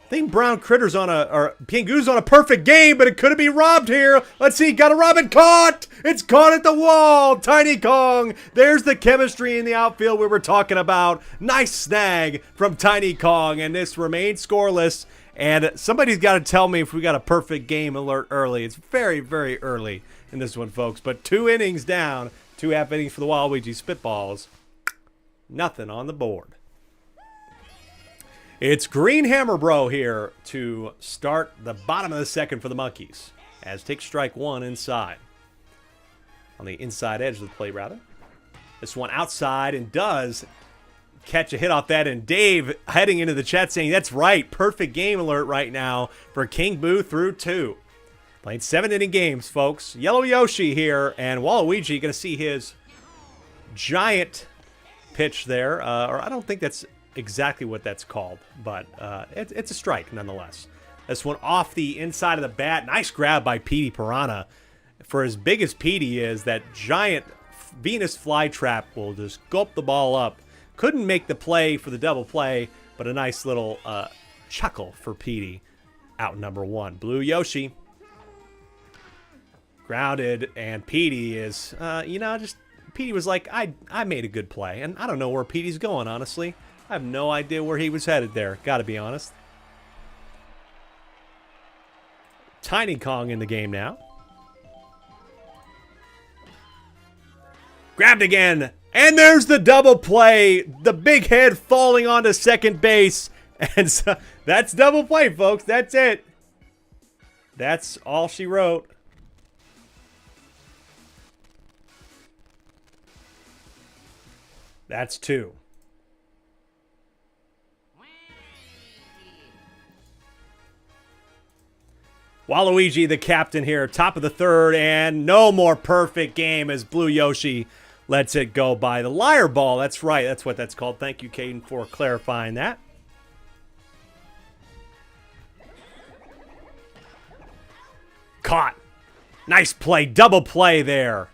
I think Brown Critter's on or King Boo's on a perfect game, but it couldn't be robbed here. Let's see, got a rob and caught. It's caught at the wall. Tiny Kong. There's the chemistry in the outfield we were talking about. Nice snag from Tiny Kong, and this remains scoreless. And somebody's got to tell me if we got a perfect game alert early. It's very, very early in this one, folks. But 2 innings down, 2.5 innings for the Waluigi Spitballs. Nothing on the board. It's Green Hammer Bro here to start the bottom of the second for the Monkeys, as take strike 1 inside. on the inside edge of the plate, rather. This one outside and does catch a hit off that. And Dave heading into the chat saying, that's right, perfect game alert right now for King Boo through 2. Playing 7-inning games, folks. Yellow Yoshi here, and Waluigi going to see his giant pitch there. Or I don't think that's exactly what that's called, but it's a strike nonetheless. This one off the inside of the bat. Nice grab by Petey Piranha. For as big as Petey is, that giant Venus flytrap will just gulp the ball up. Couldn't make the play for the double play, but a nice little chuckle for Petey. Out number 1. Blue Yoshi. Grounded, and Petey is, Petey was like, I made a good play. And I don't know where Petey's going, honestly. I have no idea where he was headed there, gotta be honest. Tiny Kong in the game now. Grabbed again, and there's the double play. The big head falling onto second base. And so that's double play, folks. That's it. That's all she wrote. That's 2. Waluigi, the captain here, top of the 3rd, and no more perfect game as Blue Yoshi lets it go by. The liar ball, that's right, that's what that's called. Thank you, Caden, for clarifying that. Caught. Nice play, double play there.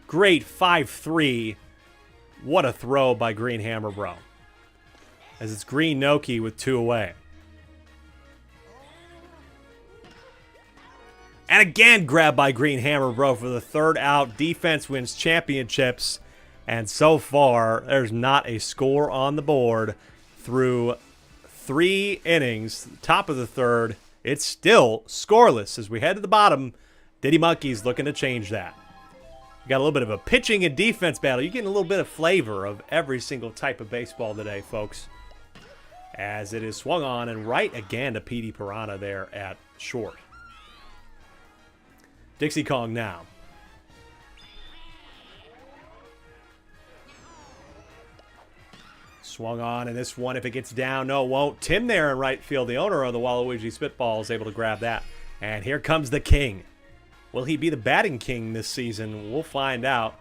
Great 5-3. What a throw by Green Hammer Bro. As it's Green Noki with 2 away. And again, grabbed by Green Hammer Bro for the 3rd out. Defense wins championships. And so far, there's not a score on the board through 3 innings. Top of the 3rd. It's still scoreless as we head to the bottom. Diddy Monkey's looking to change that. We got a little bit of a pitching and defense battle. You're getting a little bit of flavor of every single type of baseball today, folks. As it is swung on and right again to Petey Piranha there at short. Dixie Kong now. Swung on, and this one, if it gets down, no, it won't. Tim there in right field, the owner of the Waluigi Spitball, is able to grab that. And here comes the king. Will he be the batting king this season? We'll find out.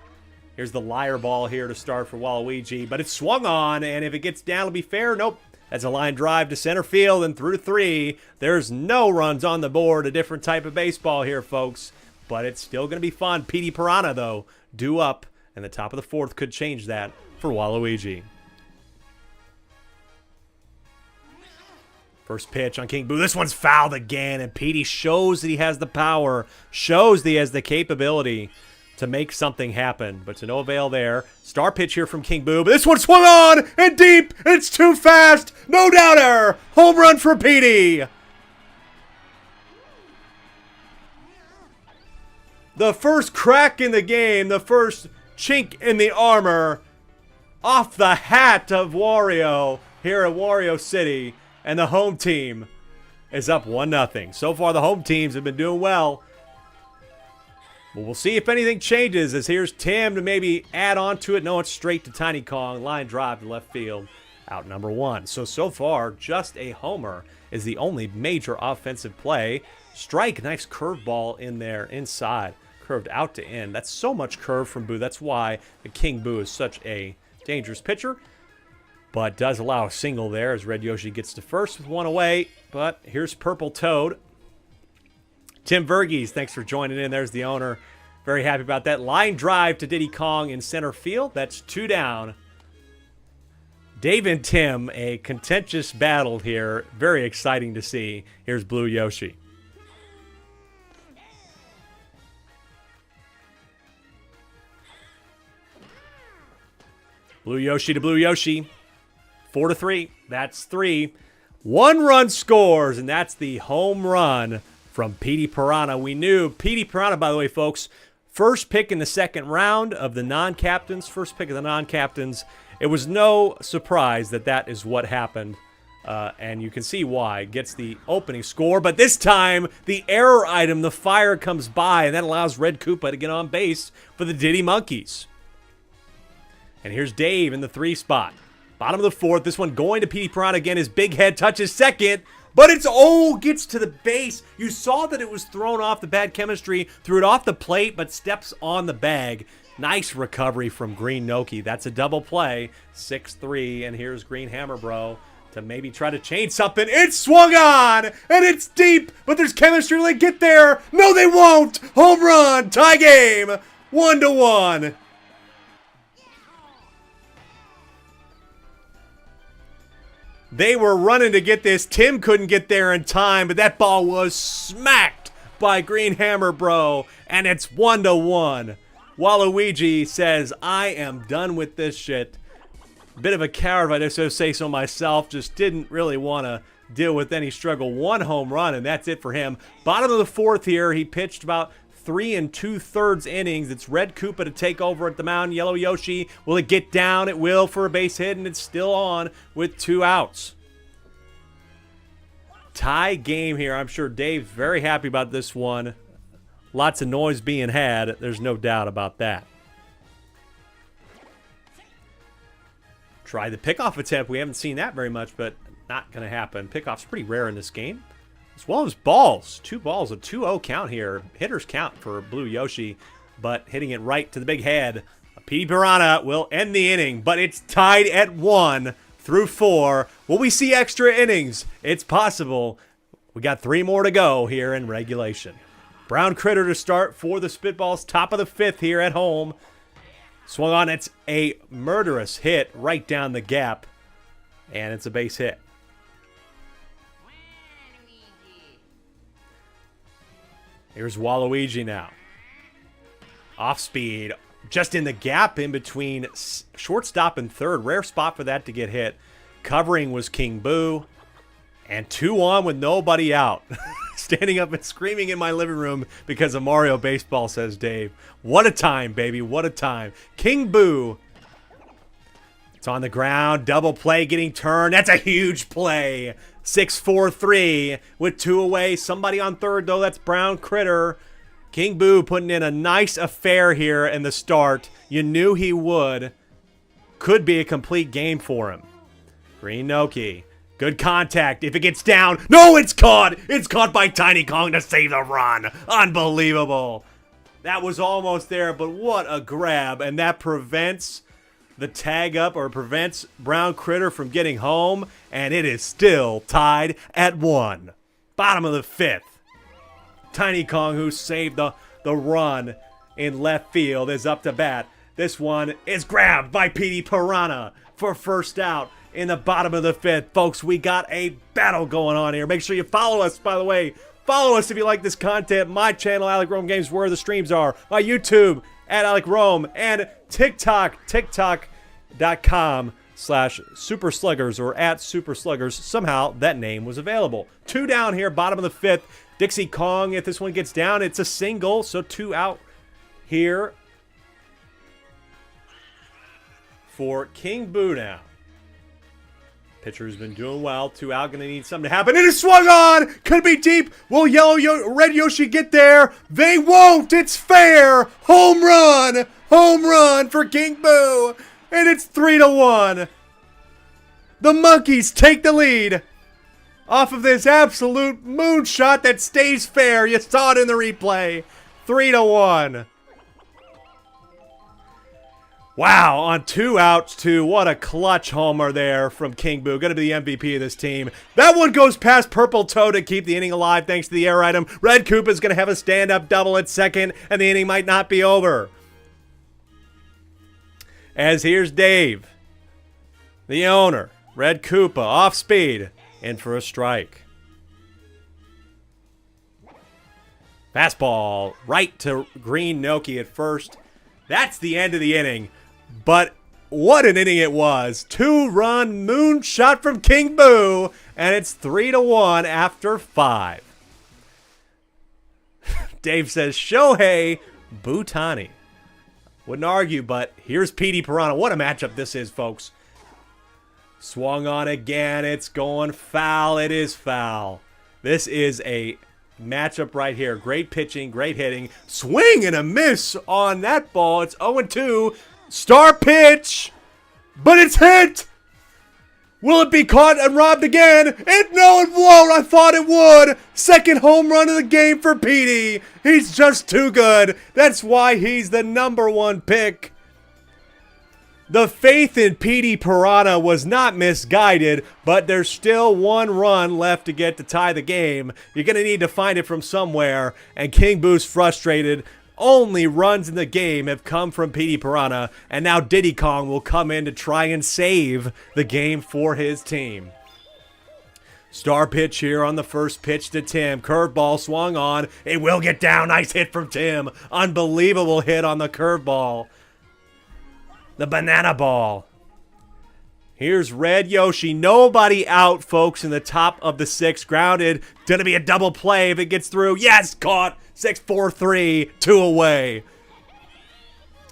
Here's the liar ball here to start for Waluigi, but it's swung on, and if it gets down, it'll be fair. Nope. That's a line drive to center field and through 3. There's no runs on the board. A different type of baseball here, folks. But it's still going to be fun. Petey Piranha, though, due up, and the top of the 4th could change that for Waluigi. First pitch on King Boo. This one's fouled again, and Petey shows that he has the power, shows that he has the capability to make something happen, but to no avail there. Star pitch here from King Boo, but this one swung on and deep. It's too fast. No doubter. Home run for Petey. The first crack in the game, the first chink in the armor off the hat of Wario here at Wario City. And the home team is up 1-0. So far, the home teams have been doing well. But we'll see if anything changes, as here's Tim to maybe add on to it. No, it's straight to Tiny Kong. Line drive to left field. Out number 1. So far, just a homer is the only major offensive play. Strike, nice curveball in there inside. Curved out to in. That's so much curve from Boo. That's why the King Boo is such a dangerous pitcher. But does allow a single there as Red Yoshi gets to first with 1 away. But here's Purple Toad. Tim Verghese, thanks for joining in. There's the owner. Very happy about that. Line drive to Diddy Kong in center field. That's 2 down. Dave and Tim, a contentious battle here. Very exciting to see. Here's Blue Yoshi. Blue Yoshi to Blue Yoshi. 4-3. That's 3. 1 run scores, and that's the home run from Petey Piranha. We knew Petey Piranha, by the way, folks, first pick in the 2nd round of the non-captains, first pick of the non-captains. It was no surprise that that is what happened And you can see why. Gets the opening score, but this time the error item, the fire, comes by, and that allows Red Koopa to get on base for the Diddy Monkeys. And here's Dave in the 3 spot. Bottom of the 4th. This one going to Petey Piranha again. His big head touches second, but it's gets to the base. You saw that it was thrown off the bad chemistry, threw it off the plate, but steps on the bag. Nice recovery from Green Noki. That's a double play. 6-3, and here's Green Hammer Bro to maybe try to change something. It's swung on, and it's deep, but there's chemistry. Will they get there? No, they won't. Home run, tie game, 1-1. They were running to get this. Tim couldn't get there in time, but that ball was smacked by Green Hammer Bro, and it's 1-1. Waluigi says, I am done with this shit. Bit of a coward, if I just say so myself. Just didn't really want to deal with any struggle. 1 home run, and that's it for him. Bottom of the 4th here. He pitched about 3 2/3 innings. It's Red Koopa to take over at the mound. Yellow Yoshi, will it get down? It will for a base hit, and it's still on with 2 outs. Tie game here. I'm sure Dave's very happy about this one. Lots of noise being had. There's no doubt about that. Try the pickoff attempt. We haven't seen that very much, but not going to happen. Pickoff's pretty rare in this game. As well as balls. 2 balls, a 2-0 count here. Hitters count for Blue Yoshi, but hitting it right to the big head. A Petey Piranha will end the inning, but it's tied at 1 through 4. Will we see extra innings? It's possible. We got 3 more to go here in regulation. Brown Critter to start for the Spitballs. Top of the 5th here at home. Swung on. It's a murderous hit right down the gap, and it's a base hit. Here's Waluigi now. Off speed. Just in the gap in between shortstop and third. Rare spot for that to get hit. Covering was King Boo. And 2 on with nobody out. Standing up and screaming in my living room because of Mario Baseball, says Dave. What a time, baby. What a time. King Boo. It's on the ground. Double play getting turned. That's a huge play. 6-4-3 with 2 away. Somebody on third, though. That's Brown Critter. King Boo putting in a nice affair here in the start. You knew he would. Could be a complete game for him. Green Noki. Good contact. If it gets down. No, it's caught. It's caught by Tiny Kong to save the run. Unbelievable. That was almost there, but what a grab. And that prevents the tag up, or prevents Brown Critter from getting home, and it is still tied at 1. Bottom of the 5th. Tiny Kong, who saved the run in left field, is up to bat. This one is grabbed by Petey Piranha for first out in the bottom of the 5th. Folks, we got a battle going on here. Make sure you follow us, by the way. Follow us if you like this content. My channel, Alec Rome Games, where the streams are. My YouTube, at Alec Rome, and TikTok, tiktok.com/Super Sluggers, or at Super Sluggers. Somehow that name was available. 2 down here, bottom of the 5th. Dixie Kong, if this one gets down, it's a single, so 2 out here for King Boo now. Pitcher's been doing well. 2 out, gonna need something to happen. It is swung on! Could be deep. Will Red Yoshi get there? They won't! It's fair! Home run! Home run for King Boo! And it's 3-1. The Monkeys take the lead off of this absolute moonshot that stays fair. You saw it in the replay. 3-1. Wow, on 2 outs, too. What a clutch homer there from King Boo. Going to be the MVP of this team. That one goes past Purple Toe to keep the inning alive thanks to the air item. Red Koopa's going to have a stand-up double at second, and the inning might not be over. As here's Dave, the owner. Red Koopa, off speed, in for a strike. Fastball right to Green Noki at first. That's the end of the inning. But what an inning it was. 2-run moonshot from King Boo, and it's 3-1 after 5. Dave says, Shohei Butani. Wouldn't argue, but here's Petey Piranha. What a matchup this is, folks. Swung on again. It's going foul. It is foul. This is a matchup right here. Great pitching, great hitting. Swing and a miss on that ball. It's 0-2. Star pitch, but it's hit. Will it be caught and robbed again? No, it won't. I thought it would. Second home run of the game for Petey. He's just too good. That's why he's the #1 pick. The faith in Petey Piranha was not misguided, but there's still 1 run left to get to tie the game. You're going to need to find it from somewhere, and King Boo's frustrated. Only runs in the game have come from Petey Piranha, and now Diddy Kong will come in to try and save the game for his team. Star pitch here on the first pitch to Tim. Curveball swung on. It will get down. Nice hit from Tim. Unbelievable hit on the curveball. The banana ball. Here's Red Yoshi. Nobody out, folks, in the top of the 6th. Grounded. Gonna be a double play if it gets through. Yes, caught. 6-4-3. 2 away.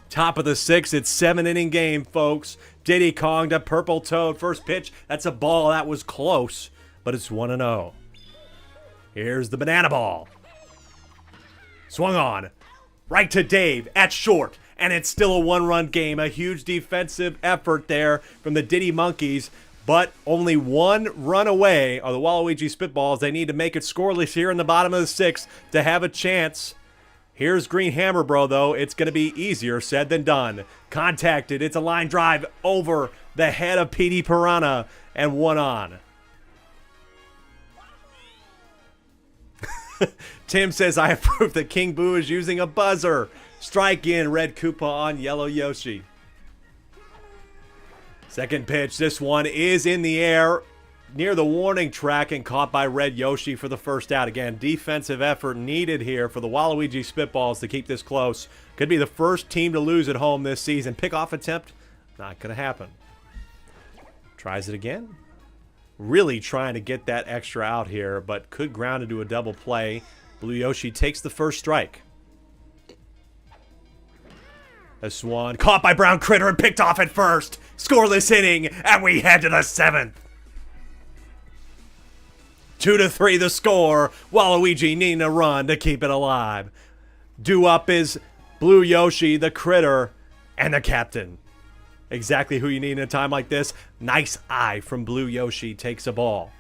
Top of the 6th. It's 7-inning game, folks. Diddy Kong to Purple Toad. First pitch. That's a ball. That was close, but it's 1-0. Here's the banana ball. Swung on. Right to Dave at short. And it's still a 1-run game. A huge defensive effort there from the Diddy Monkeys. But only 1 run away are the Waluigi Spitballs. They need to make it scoreless here in the bottom of the 6th to have a chance. Here's Green Hammer Bro, though. It's going to be easier said than done. Contacted. It's a line drive over the head of Petey Piranha. And 1 on. Tim says, I approve that King Boo is using a buzzer. Strike in, Red Koopa on Yellow Yoshi. Second pitch. This one is in the air near the warning track and caught by Red Yoshi for the first out. Again, defensive effort needed here for the Waluigi Spitballs to keep this close. Could be the first team to lose at home this season. Pickoff attempt, not going to happen. Tries it again. Really trying to get that extra out here, but could ground into a double play. Blue Yoshi takes the first strike. A Swan caught by Brown Critter and picked off at first. Scoreless inning, and we head to the 7th. 2-3 the score. Waluigi needing a run to keep it alive. Due up is Blue Yoshi, the Critter, and the captain. Exactly who you need in a time like this. Nice eye from Blue Yoshi. Takes a ball.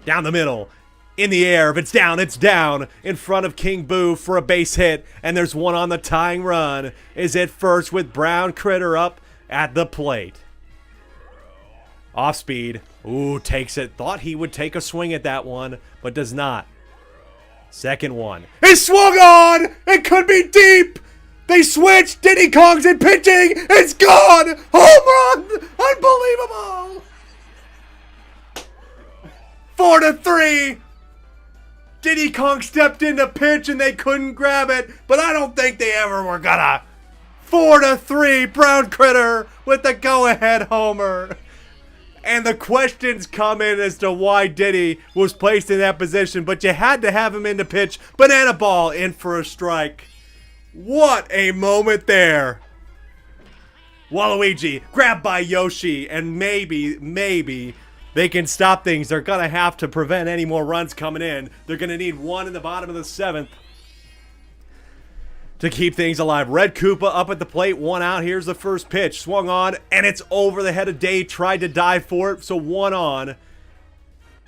Down the middle. In the air. If it's down in front of King Boo for a base hit. And there's one on the tying run. Is it first with Brown Critter up at the plate. Off speed. Ooh, takes it. Thought he would take a swing at that one, but does not. Second one. It swung on! It could be deep! They switched! Diddy Kong's in pitching! It's gone! Home run! Unbelievable! 4-3! Diddy Kong stepped in to pitch and they couldn't grab it, but I don't think they ever were gonna. 4-3, Brown Critter with the go-ahead homer. And the questions come in as to why Diddy was placed in that position, but you had to have him in to pitch. Banana ball in for a strike. What a moment there. Waluigi grabbed by Yoshi, and maybe they can stop things. They're going to have to prevent any more runs coming in. They're going to need one in the bottom of the 7th to keep things alive. Red Koopa up at the plate, one out. Here's the first pitch. Swung on, and it's over the head of Dave. Tried to dive for it, so one on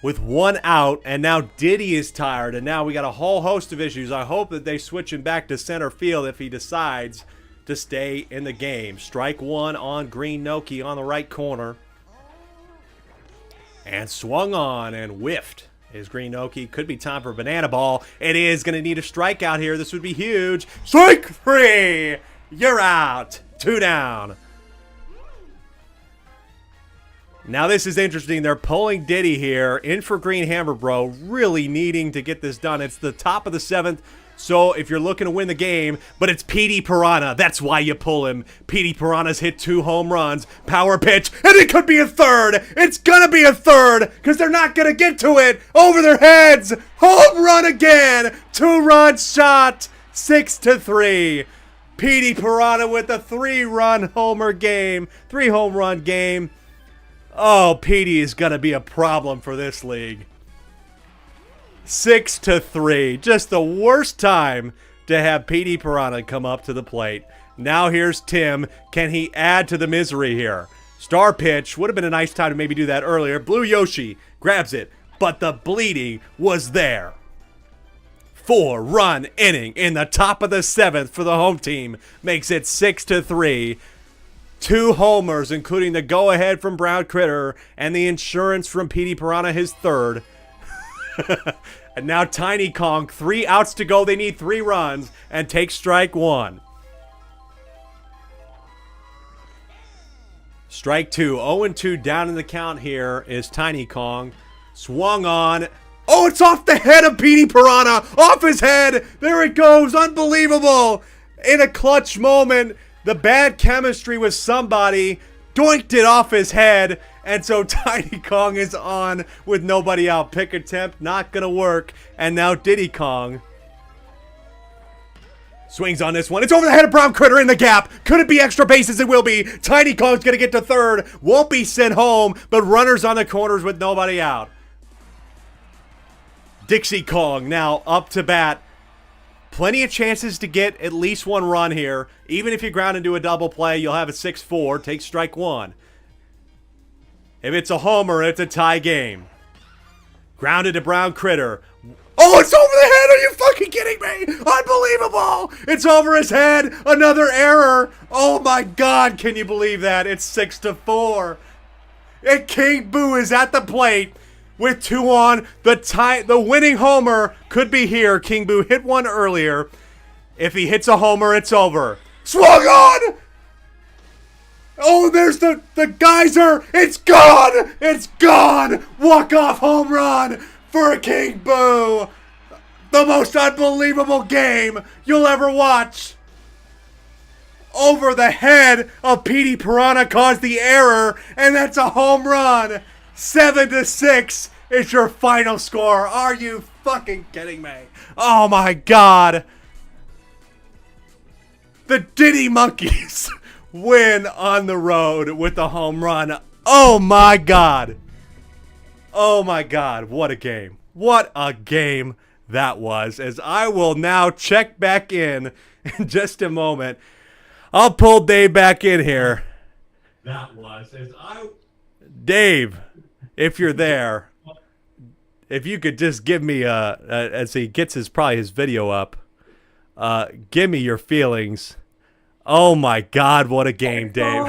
with one out. And now Diddy is tired, and now we got a whole host of issues. I hope that they switch him back to center field if he decides to stay in the game. Strike one on Green Noki on the right corner. And swung on and whiffed is Green Noki. Could be time for a banana ball. It is going to need a strikeout here. This would be huge. Strike three. You're out. 2 down. Now this is interesting. They're pulling Diddy here in for Green Hammer Bro. Really needing to get this done. It's the top of the 7th. So if you're looking to win the game, but it's Petey Piranha, that's why you pull him. Petey Piranha's hit 2 home runs. Power pitch, and it could be a third. It's gonna be a third, because they're not gonna get to it. Over their heads. Home run again. 2-run shot. 6-3. Petey Piranha with a 3-run homer game. 3 home run game. Oh, Petey is going to be a problem for this league. 6-3. Just the worst time to have Petey Piranha come up to the plate. Now here's Tim. Can he add to the misery here? Star pitch. Would have been a nice time to maybe do that earlier. Blue Yoshi grabs it, but the bleeding was there. 4-run inning in the top of the 7th for the home team. Makes it 6-3. 2 homers, including the go-ahead from Brown Critter and the insurance from Petey Piranha, his 3rd. And now Tiny Kong, 3 outs to go. They need 3 runs and take strike 1. Strike 2. 0-2 down in the count here is Tiny Kong. Swung on. Oh, it's off the head of Petey Piranha. Off his head. There it goes. Unbelievable. In a clutch moment, the bad chemistry with somebody doinked it off his head. And so Tiny Kong is on with nobody out. Pick attempt, not going to work. And now Diddy Kong swings on this one. It's over the head of Brown Critter in the gap. Could it be extra bases? It will be. Tiny Kong's going to get to 3rd. Won't be sent home, but runners on the corners with nobody out. Dixie Kong now up to bat. Plenty of chances to get at least 1 run here. Even if you ground into a double play, you'll have a 6-4. Take strike 1. If it's a homer, it's a tie game. Grounded to Brown Critter. Oh, it's over the head. Are you fucking kidding me? Unbelievable. It's over his head. Another error. Oh, my God. Can you believe that? It's 6-4. And King Boo is at the plate with 2 on. The winning homer could be here. King Boo hit one earlier. If he hits a homer, it's over. Swung on. Oh, there's the geyser. It's gone. It's gone. Walk-off home run for King Boo. The most unbelievable game you'll ever watch. Over the head of Petey Piranha caused the error, and that's a home run. 7-6 is your final score. Are you fucking kidding me? Oh, my God. The Diddy Monkeys win on the road with a home run. Oh, my God. Oh, my God. What a game. What a game that was. As I will now check back in just a moment. I'll pull Dave back in here. That was. Dave, if you're there, if you could just give me, as he gets his video up, give me your feelings. Oh, my God, what a game, Dave.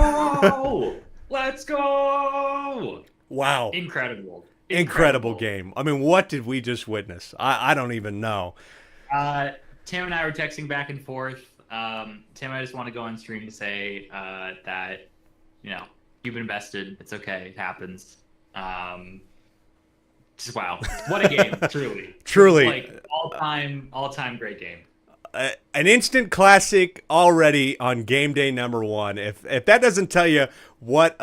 Let's go! Wow. Incredible game. I mean, what did we just witness? I don't even know. Tim and I were texting back and forth. Tim, I just want to go on stream to say that, you've invested. It's okay. It happens. Just wow. What a game, truly. Truly. Like, all-time great game. An instant classic already on game day number 1. If that doesn't tell you what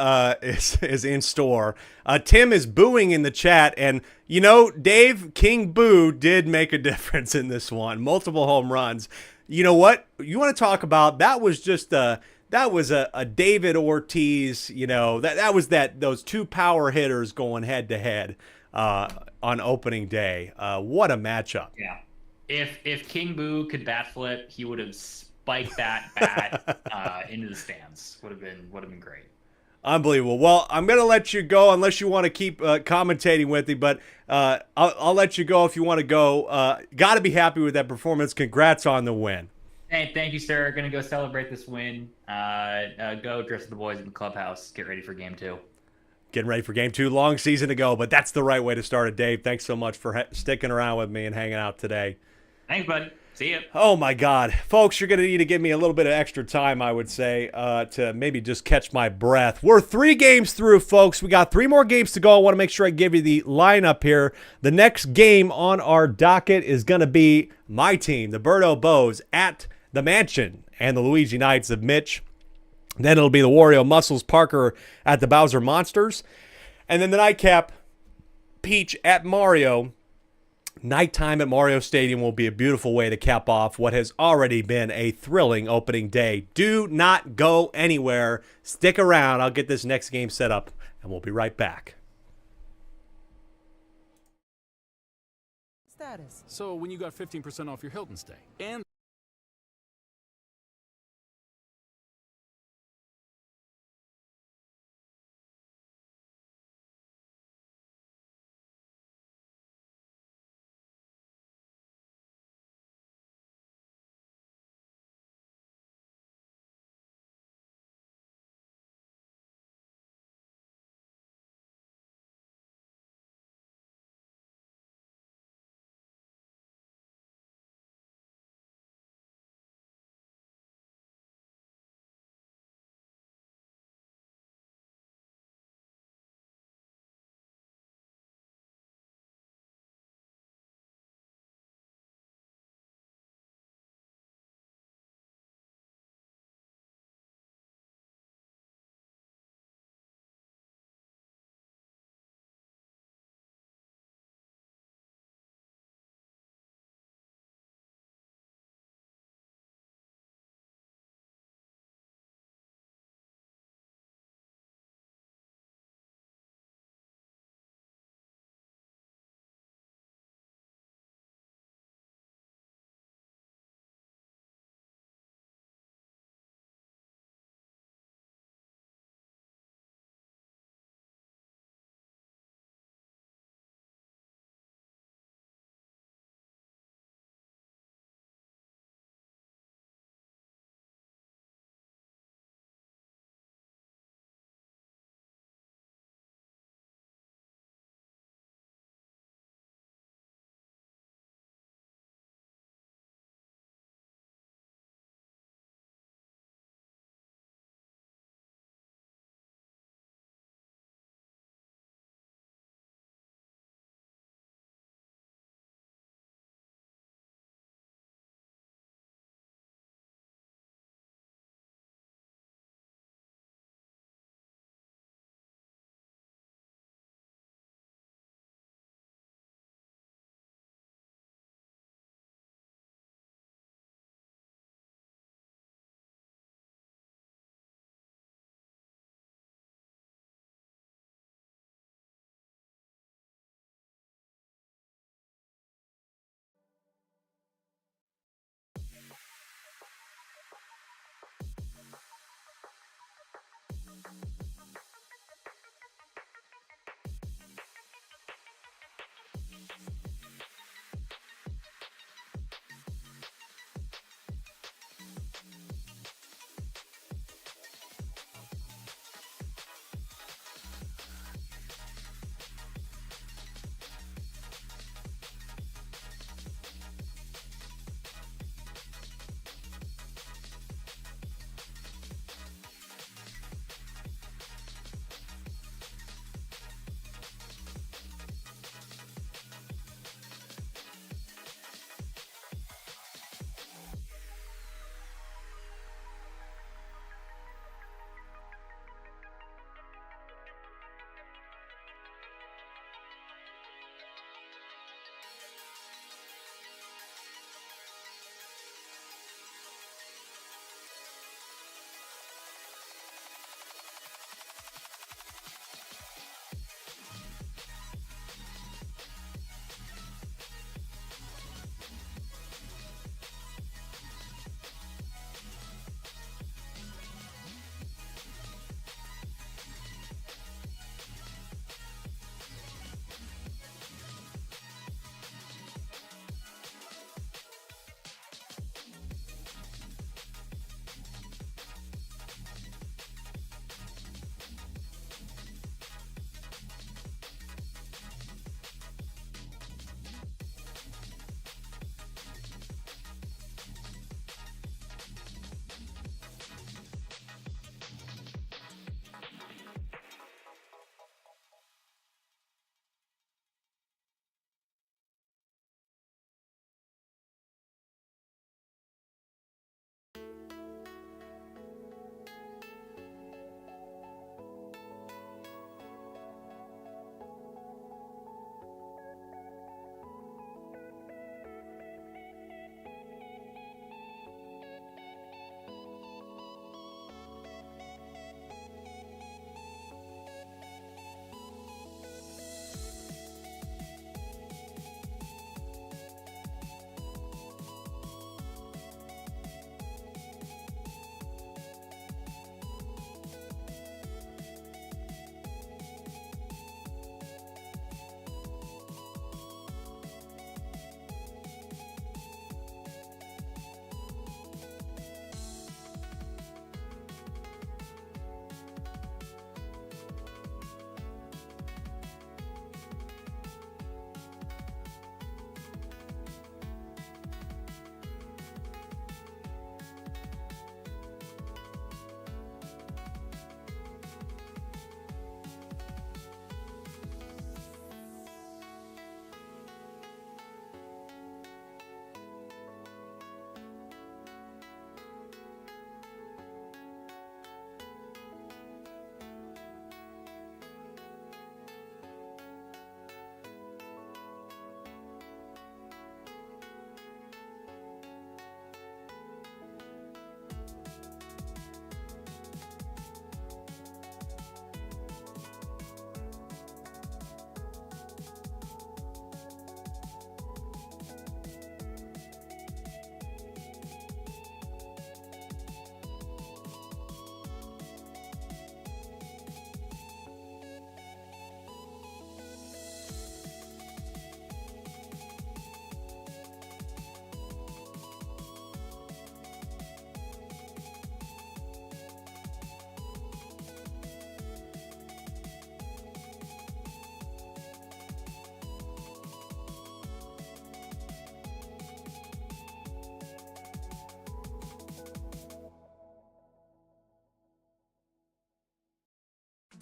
is in store, Tim is booing in the chat, and Dave, King Boo did make a difference in this one. Multiple home runs. You know what? You want to talk about? That was just a David Ortiz. That was those 2 power hitters going head to head on opening day. What a matchup! Yeah. If King Boo could bat flip, he would have spiked that bat into the stands. Would have been great. Unbelievable. Well, I'm going to let you go unless you want to keep commentating with me, but I'll let you go if you want to go. Got to be happy with that performance. Congrats on the win. Hey, thank you, sir. Going to go celebrate this win. Go dress the boys in the clubhouse. Get ready for game 2. Getting ready for game 2. Long season to go, but that's the right way to start it, Dave. Thanks so much for sticking around with me and hanging out today. Thanks, bud. See ya. Oh, my God. Folks, you're going to need to give me a little bit of extra time, I would say, to maybe just catch my breath. We're 3 games through, folks. We got 3 more games to go. I want to make sure I give you the lineup here. The next game on our docket is going to be my team, the Birdo Bows, at the Mansion, and the Luigi Knights of Mitch. Then it'll be the Wario Muscles Parker at the Bowser Monsters. And then the nightcap, Peach at Mario. Nighttime at Mario Stadium will be a beautiful way to cap off what has already been a thrilling opening day. Do not go anywhere. Stick around. I'll get this next game set up and we'll be right back. Status. So when you got 15% off your Hilton stay and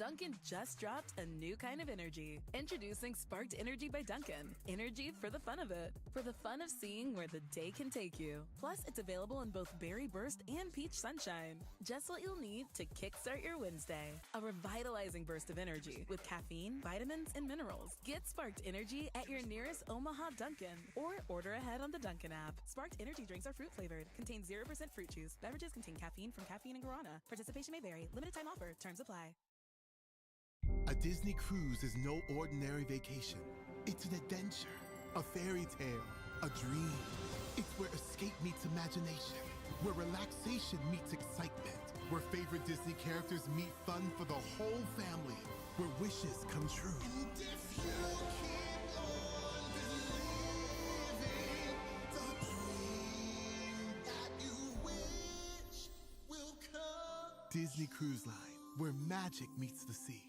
Dunkin' just dropped a new kind of energy. Introducing Sparked Energy by Dunkin'. Energy for the fun of it. For the fun of seeing where the day can take you. Plus, it's available in both Berry Burst and Peach Sunshine. Just what you'll need to kickstart your Wednesday. A revitalizing burst of energy with caffeine, vitamins, and minerals. Get Sparked Energy at your nearest Omaha Dunkin' or order ahead on the Dunkin' app. Sparked Energy drinks are fruit flavored. Contain 0% fruit juice. Beverages contain caffeine from caffeine and guarana. Participation may vary. Limited time offer. Terms apply. A Disney cruise is no ordinary vacation. It's an adventure, a fairy tale, a dream. It's where escape meets imagination, where relaxation meets excitement, where favorite Disney characters meet fun for the whole family, where wishes come true. And if you keep on believing, the dream that you wish will come. Disney Cruise Line, where magic meets the sea.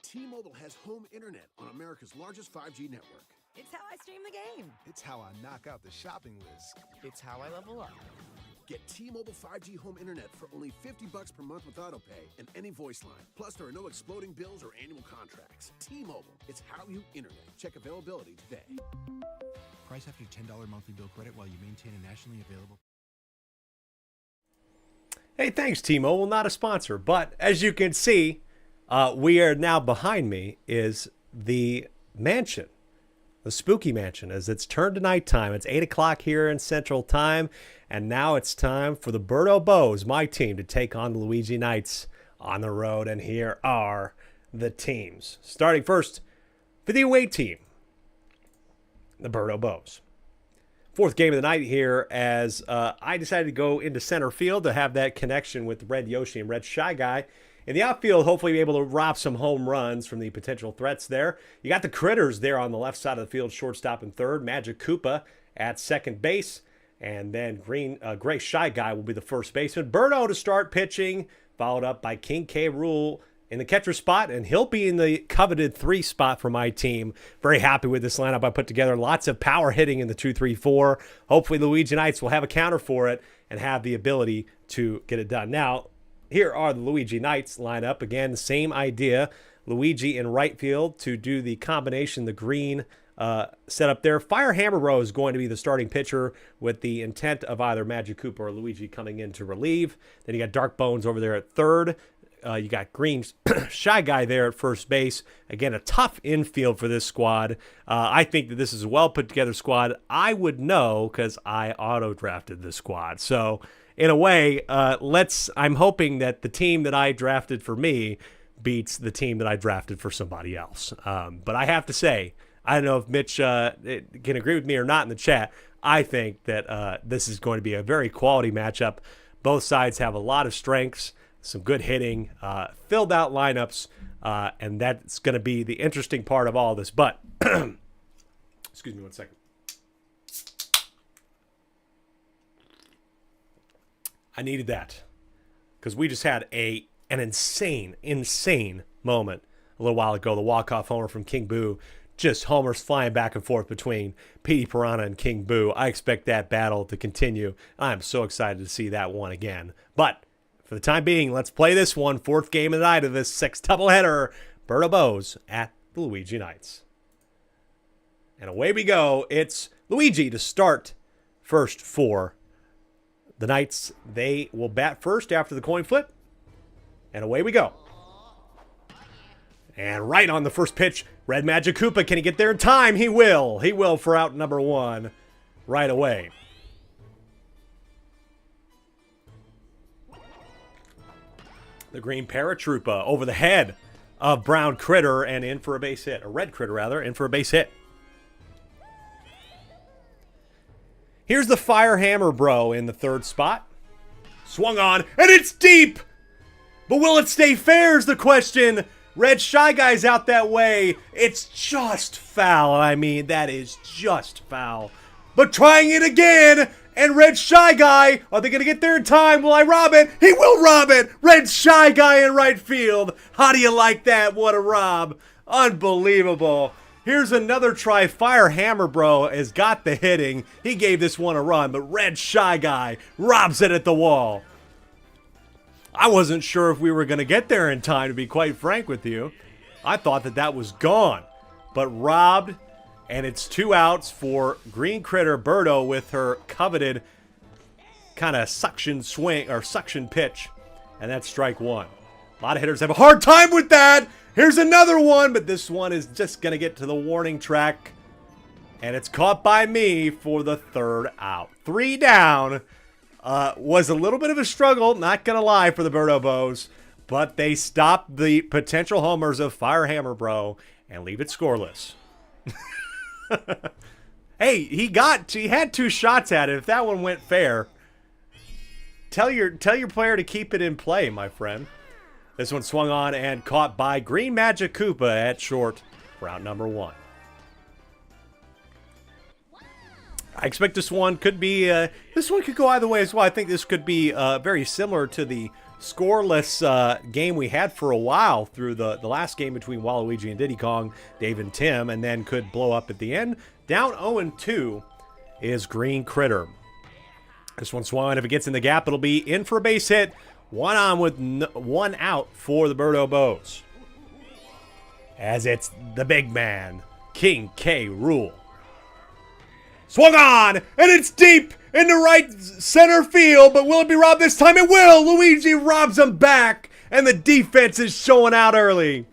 T-Mobile has home internet on America's largest 5G network. It's how I stream the game. It's how I knock out the shopping list. It's how I level up. Get T-Mobile 5G home internet for only $50 per month with autopay and any voice line. Plus, there are no exploding bills or annual contracts. T-Mobile, it's how you internet. Check availability today. Price after $10 monthly bill credit while you maintain a nationally available. Hey, thanks, T-Mobile. Not a sponsor, but as you can see, we are now behind me is the mansion, the spooky mansion, as it's turned to nighttime. It's 8 o'clock here in Central Time, and now it's time for the Birdo Bows, my team, to take on the Luigi Knights on the road. And here are the teams. Starting first for the away team, the Birdo Bows. Fourth game of the night here as I decided to go into center field to have that connection with Red Yoshi and Red Shy Guy. In the outfield, hopefully be able to rob some home runs from the potential threats there. You got the Critters there on the left side of the field, shortstop and third. Magic Koopa at second base. And then Gray Shy Guy will be the first baseman. Birdo to start pitching, followed up by King K. Rool in the catcher spot. And he'll be in the coveted 3 spot for my team. Very happy with this lineup I put together. Lots of power hitting in the 2-3-4. Hopefully the Luigi Knights will have a counter for it and have the ability to get it done. Now, here are the Luigi Knights lineup. Again, the same idea. Luigi in right field to do the combination, the green setup there. Fire Hammer Bro is going to be the starting pitcher with the intent of either Magic Koopa or Luigi coming in to relieve. Then you got Dark Bones over there at third. You got Green Shy Guy there at first base. Again, a tough infield for this squad. I think that this is a well put together squad. I would know because I auto-drafted this squad. So, in a way, I'm hoping that the team that I drafted for me beats the team that I drafted for somebody else. But I have to say, I don't know if Mitch can agree with me or not in the chat. I think that this is going to be a very quality matchup. Both sides have a lot of strengths, some good hitting, filled out lineups, and that's going to be the interesting part of all this. But, excuse me one second. I needed that because we just had an insane moment a little while ago. The walk-off homer from King Boo, just homers flying back and forth between Petey Piranha and King Boo. I expect that battle to continue. I'm so excited to see that one again. But for the time being, let's play this one. Fourth game of the night of this 6 doubleheader. Birdo Bows at the Luigi Knights. And away we go. It's Luigi to start first for the Knights. They will bat first after the coin flip. And away we go. And right on the first pitch, Red Magic Koopa. Can he get there in time? He will. He will for out number 1 right away. The Green Paratroopa over the head of Brown Critter and in for a base hit. A Red Critter, rather, in for a base hit. Here's the Fire Hammer Bro in the third spot. Swung on, and it's deep! But will it stay fair is the question. Red Shy Guy's out that way. It's just foul. I mean, that is just foul. But trying it again, and Red Shy Guy, are they going to get there in time? Will I rob it? He will rob it! Red Shy Guy in right field. How do you like that? What a rob. Unbelievable. Here's another try. Fire Hammer Bro has got the hitting. He gave this one a run, but Red Shy Guy robs it at the wall. I wasn't sure if we were going to get there in time, to be quite frank with you. I thought that was gone, but robbed, and it's 2 outs for Green Critter. Birdo with her coveted kind of suction swing or suction pitch, and that's strike 1. A lot of hitters have a hard time with that. Here's another one, but this one is just going to get to the warning track, and it's caught by me for the 3rd out. 3 down. Was a little bit of a struggle, not going to lie, for the Birdo Bows, but they stopped the potential homers of Firehammer Bro and leave it scoreless. Hey, he had 2 shots at it. If that one went fair, tell your player to keep it in play, my friend. This one swung on and caught by Green Magic Koopa at short for out number 1. I expect this one could be, this one could go either way as well. I think this could be very similar to the scoreless game we had for a while through the last game between Waluigi and Diddy Kong, Dave and Tim, and then could blow up at the end. Down 0-2 is Green Critter. This one swung. If it gets in the gap, it'll be in for a base hit. 1 on with 1 out for the Birdo Bows. As it's the big man, King K. Rool. Swung on, and it's deep into right center field, but will it be robbed this time? It will! Luigi robs him back, and the defense is showing out early.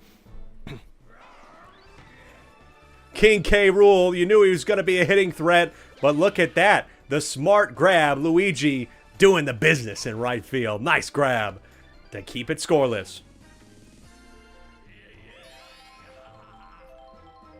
King K. Rool, you knew he was going to be a hitting threat, but look at that. The smart grab, Luigi doing the business in right field. Nice grab to keep it scoreless.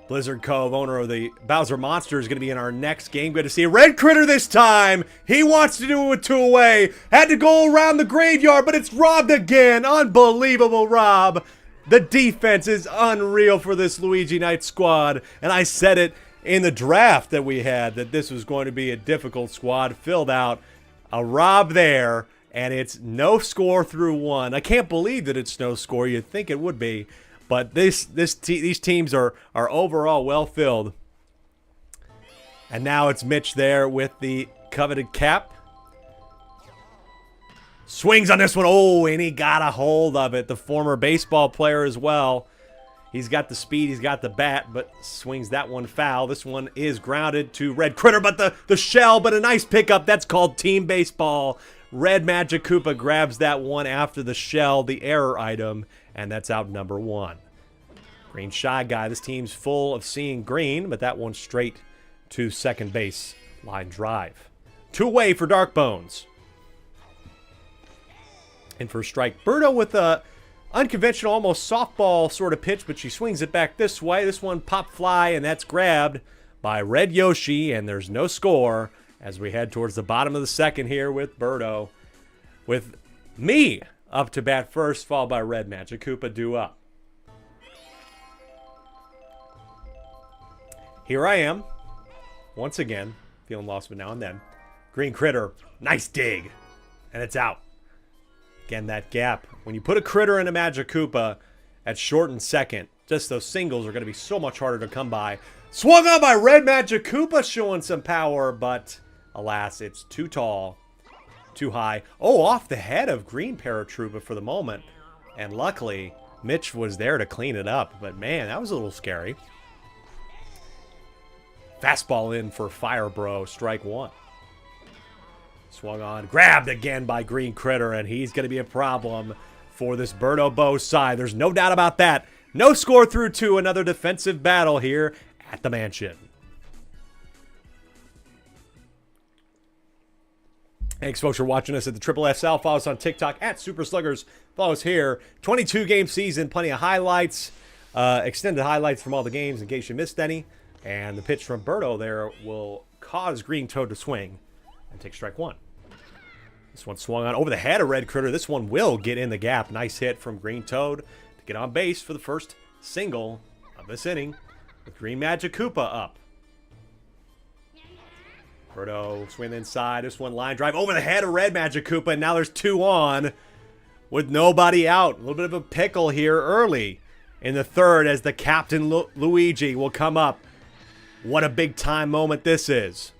Blizzard Cove, owner of the Bowser Monster, is going to be in our next game. Good to see Red Critter this time. He wants to do it with 2 away. Had to go around the graveyard, but it's robbed again. Unbelievable rob. The defense is unreal for this Luigi Knight squad. And I said it in the draft that we had, that this was going to be a difficult squad. Filled out. A rob there, and it's no score through 1. I can't believe that it's no score. You'd think it would be. But these teams are overall well filled. And now it's Mitch there with the coveted cap. Swings on this one. Oh, and he got a hold of it. The former baseball player as well. He's got the speed, he's got the bat, but swings that one foul. This one is grounded to Red Critter, but the shell, but a nice pickup. That's called team baseball. Red Magic Koopa grabs that one after the shell, the error item, and that's out number 1. Green Shy Guy. This team's full of seeing green, but that one straight to second base. Line drive. 2 away for Dark Bones. And for a strike, Birdo with a unconventional, almost softball sort of pitch, but she swings it back this way. This one pop fly, and that's grabbed by Red Yoshi, and there's no score as we head towards the bottom of the 2nd here with Birdo. With me up to bat first, followed by Red Magic Koopa due up. Here I am, once again, feeling lost but now and then. Green Critter, nice dig, and it's out. Again, that gap. When you put a critter in a Magic Koopa at short and second, just those singles are going to be so much harder to come by. Swung on by Red Magic Koopa, showing some power, but alas, it's too tall, too high. Oh, off the head of Green Paratroopa for the moment. And luckily, Mitch was there to clean it up. But man, that was a little scary. Fastball in for Fire Bro, strike 1. Swung on, grabbed again by Green Critter, and he's going to be a problem for this Birdo Bow side. There's no doubt about that. No score through 2. Another defensive battle here at the mansion. Thanks, folks, for watching us at the SSSL. Follow us on TikTok at Super Sluggers. Follow us here. 22-game season, plenty of highlights, extended highlights from all the games in case you missed any. And the pitch from Birdo there will cause Green Toad to swing and take strike 1. This one swung on over the head of Red Critter. This one will get in the gap. Nice hit from Green Toad to get on base for the first single of this inning with Green Magic Koopa up. Birdo swing inside. This one line drive over the head of Red Magic Koopa. And now there's 2 on with nobody out. A little bit of a pickle here early in the 3rd as the captain Luigi will come up. What a big time moment this is.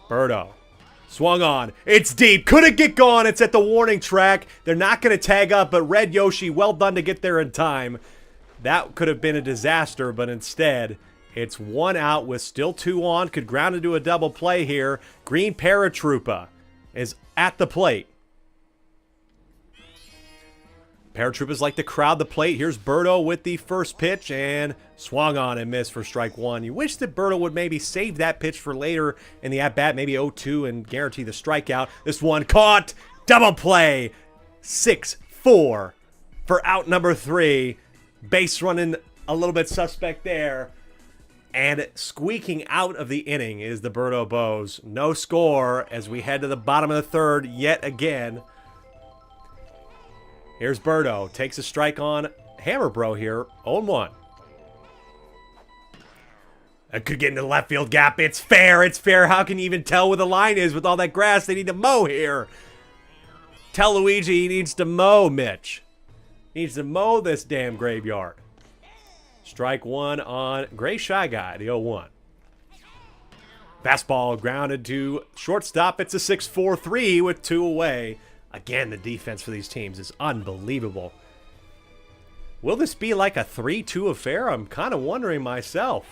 Birdo Swung on. It's deep. Couldn't get gone. It's at the warning track. They're not going to tag up, but Red Yoshi, well done to get there in time. That could have been a disaster, but instead, it's 1 out with still 2 on. Could ground into a double play here. Green Paratroopa is at the plate. Paratroopers like to crowd the plate. Here's Birdo with the first pitch and swung on and missed for strike 1. You wish that Birdo would maybe save that pitch for later in the at-bat, maybe 0-2 and guarantee the strikeout. This one caught. Double play. 6-4 for out number 3. Base running a little bit suspect there. And squeaking out of the inning is the Birdo Bows. No score as we head to the bottom of the 3rd yet again. Here's Birdo. Takes a strike on Hammer Bro here. 0-1. That could get into the left field gap. It's fair. It's fair. How can you even tell where the line is with all that grass? They need to mow here. Tell Luigi he needs to mow, Mitch. He needs to mow this damn graveyard. Strike 1 on Gray Shy Guy, the 0-1. Fastball grounded to shortstop. It's a 6-4-3 with 2 away. Again, the defense for these teams is unbelievable. Will this be like a 3-2 affair? I'm kind of wondering myself.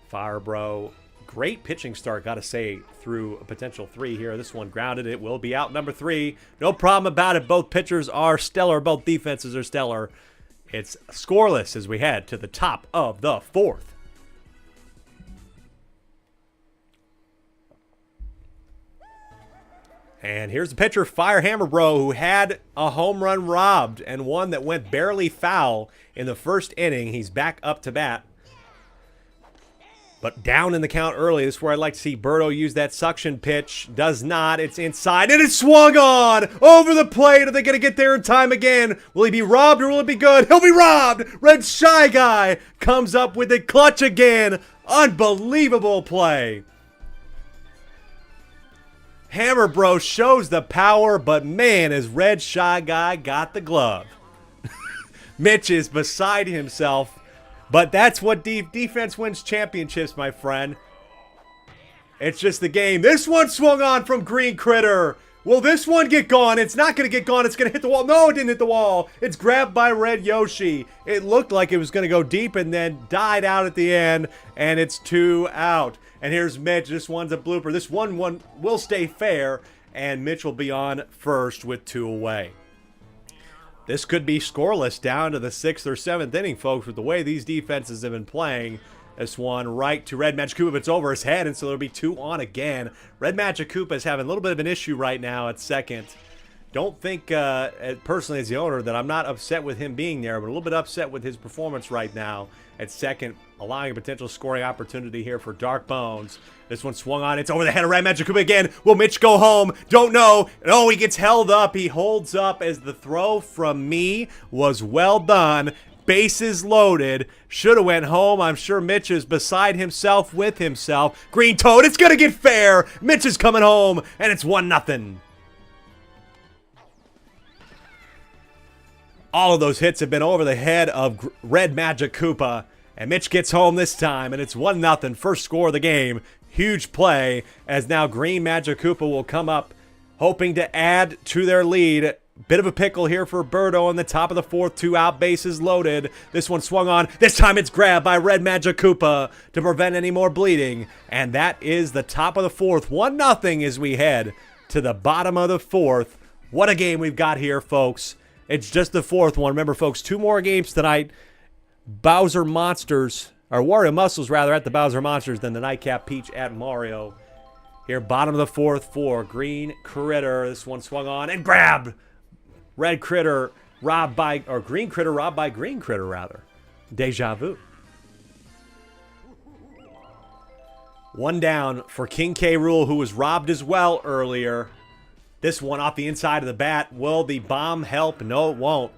Fire Bro, great pitching start, got to say, through a potential 3 here. This one grounded. It will be out number 3. No problem about it. Both pitchers are stellar. Both defenses are stellar. It's scoreless as we head to the top of the 4th. And here's the pitcher, Fire Hammer Bro, who had a home run robbed and one that went barely foul in the 1st inning. He's back up to bat. But down in the count early. This is where I'd like to see Birdo use that suction pitch. Does not. It's inside. And it's swung on over the plate. Are they going to get there in time again? Will he be robbed or will it be good? He'll be robbed. Red Shy Guy comes up with the clutch again. Unbelievable play. Hammer Bro shows the power, but man, has Red Shy Guy got the glove. Mitch is beside himself. But that's what defense wins championships, my friend. It's just the game. This one swung on from Green Critter. Will this one get gone? It's not going to get gone. It's going to hit the wall. No, it didn't hit the wall. It's grabbed by Red Yoshi. It looked like it was going to go deep and then died out at the end. And it's 2 out. And here's Mitch. This one's a blooper. This one will stay fair. And Mitch will be on first with 2 away. This could be scoreless down to the 6th or 7th inning, folks, with the way these defenses have been playing. This one right to Red Magic Koopa. It's over his head, and so there'll be 2 on again. Red Magic Koopa is having a little bit of an issue right now at second. Don't think, personally as the owner, that I'm not upset with him being there, but a little bit upset with his performance right now at second, allowing a potential scoring opportunity here for Dark Bones. This one swung on. It's over the head of Red Magic Koopa again. Will Mitch go home? Don't know. No, he gets held up. He holds up as the throw from me was well done. Bases loaded. Should have went home. I'm sure Mitch is beside himself with himself. Green Toad, it's going to get fair. Mitch is coming home, and it's 1-0. All of those hits have been over the head of Red Magic Koopa. And Mitch gets home this time, and it's 1-0. First score of the game. Huge play, as now Green Magic Koopa will come up, hoping to add to their lead. Bit of a pickle here for Birdo on the top of the 4th. 2 out, bases loaded. This one swung on. This time it's grabbed by Red Magic Koopa to prevent any more bleeding. And that is the top of the 4th. 1-0 as we head to the bottom of the 4th. What a game we've got here, folks. It's just the 4th one. Remember, folks, 2 more games tonight. Bowser Monsters, or Wario Muscles, rather, at the Bowser Monsters than the Nightcap Peach at Mario. Here, bottom of the 4th for Green Critter. This one swung on and grabbed. Red Critter robbed by, or Green Critter robbed by Green Critter, rather. Deja vu. 1 down for King K. Rool, who was robbed as well earlier. This one off the inside of the bat. Will the bomb help? No, it won't.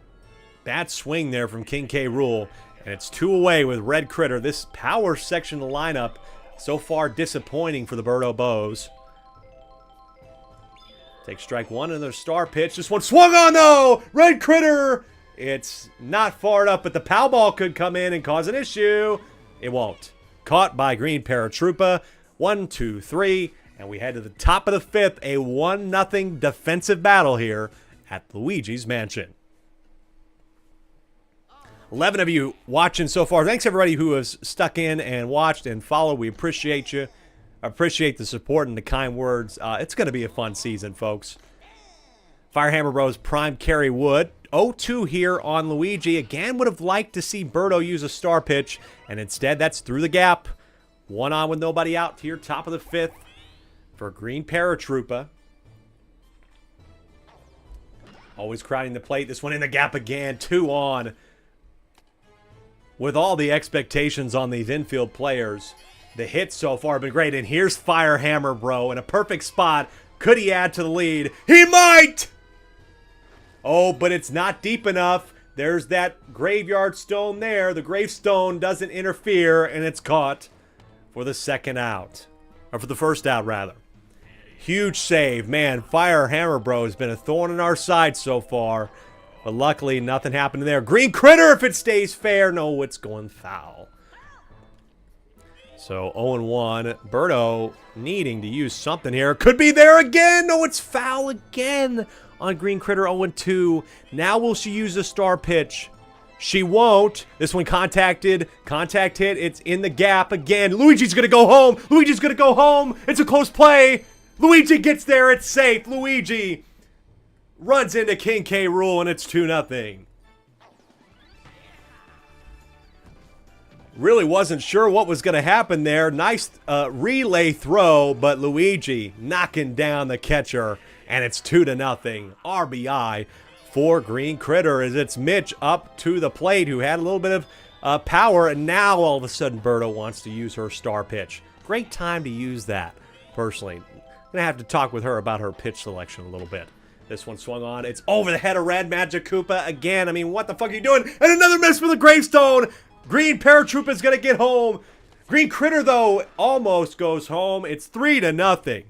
Bad swing there from King K. Rool. And it's 2 away with Red Critter. This power section of the lineup so far disappointing for the Birdo Bows. Take strike 1 and their star pitch. This one swung on though! Red Critter! It's not far enough, but the pow ball could come in and cause an issue. It won't. Caught by Green Paratroopa. 1, 2, 3. And we head to the top of the 5th, a 1-0 defensive battle here at Luigi's Mansion. 11 of you watching so far. Thanks everybody who has stuck in and watched and followed. We appreciate you. Appreciate the support and the kind words. It's going to be a fun season, folks. Firehammer Bros prime carry wood. 0-2 here on Luigi. Again, would have liked to see Birdo use a star pitch, and instead that's through the gap. 1 on with nobody out here, top of the 5th for Green Paratroopa. Always crowding the plate. This one in the gap again. 2 on. With all the expectations on these infield players, the hits so far have been great. And here's Firehammer Bro in a perfect spot. Could he add to the lead? He might! Oh, but it's not deep enough. There's that graveyard stone there. The gravestone doesn't interfere, and it's caught for the second out. Or for the first out, rather. Huge save. Man, Firehammer Bro has been a thorn in our side so far. But luckily, nothing happened there. Green Critter, if it stays fair. No, it's going foul. So, 0-1. Birdo needing to use something here. Could be there again. No, it's foul again on Green Critter. 0-2. Now will she use a star pitch? She won't. This one contacted. Contact hit. It's in the gap again. Luigi's going to go home. Luigi's going to go home. It's a close play. Luigi gets there. It's safe. Luigi runs into King K. Rool, and it's 2-0. Really wasn't sure what was going to happen there. Nice relay throw, but Luigi knocking down the catcher, and it's 2-0. RBI for Green Critter as it's Mitch up to the plate, who had a little bit of power, and now all of a sudden Birdo wants to use her star pitch. Great time to use that, personally. I'm going to have to talk with her about her pitch selection a little bit. This one swung on. It's over the head of Red Magic Koopa again. I mean, what the fuck are you doing? And another miss for the gravestone. Green Paratroopa is going to get home. Green Critter, though, almost goes home. It's 3-0.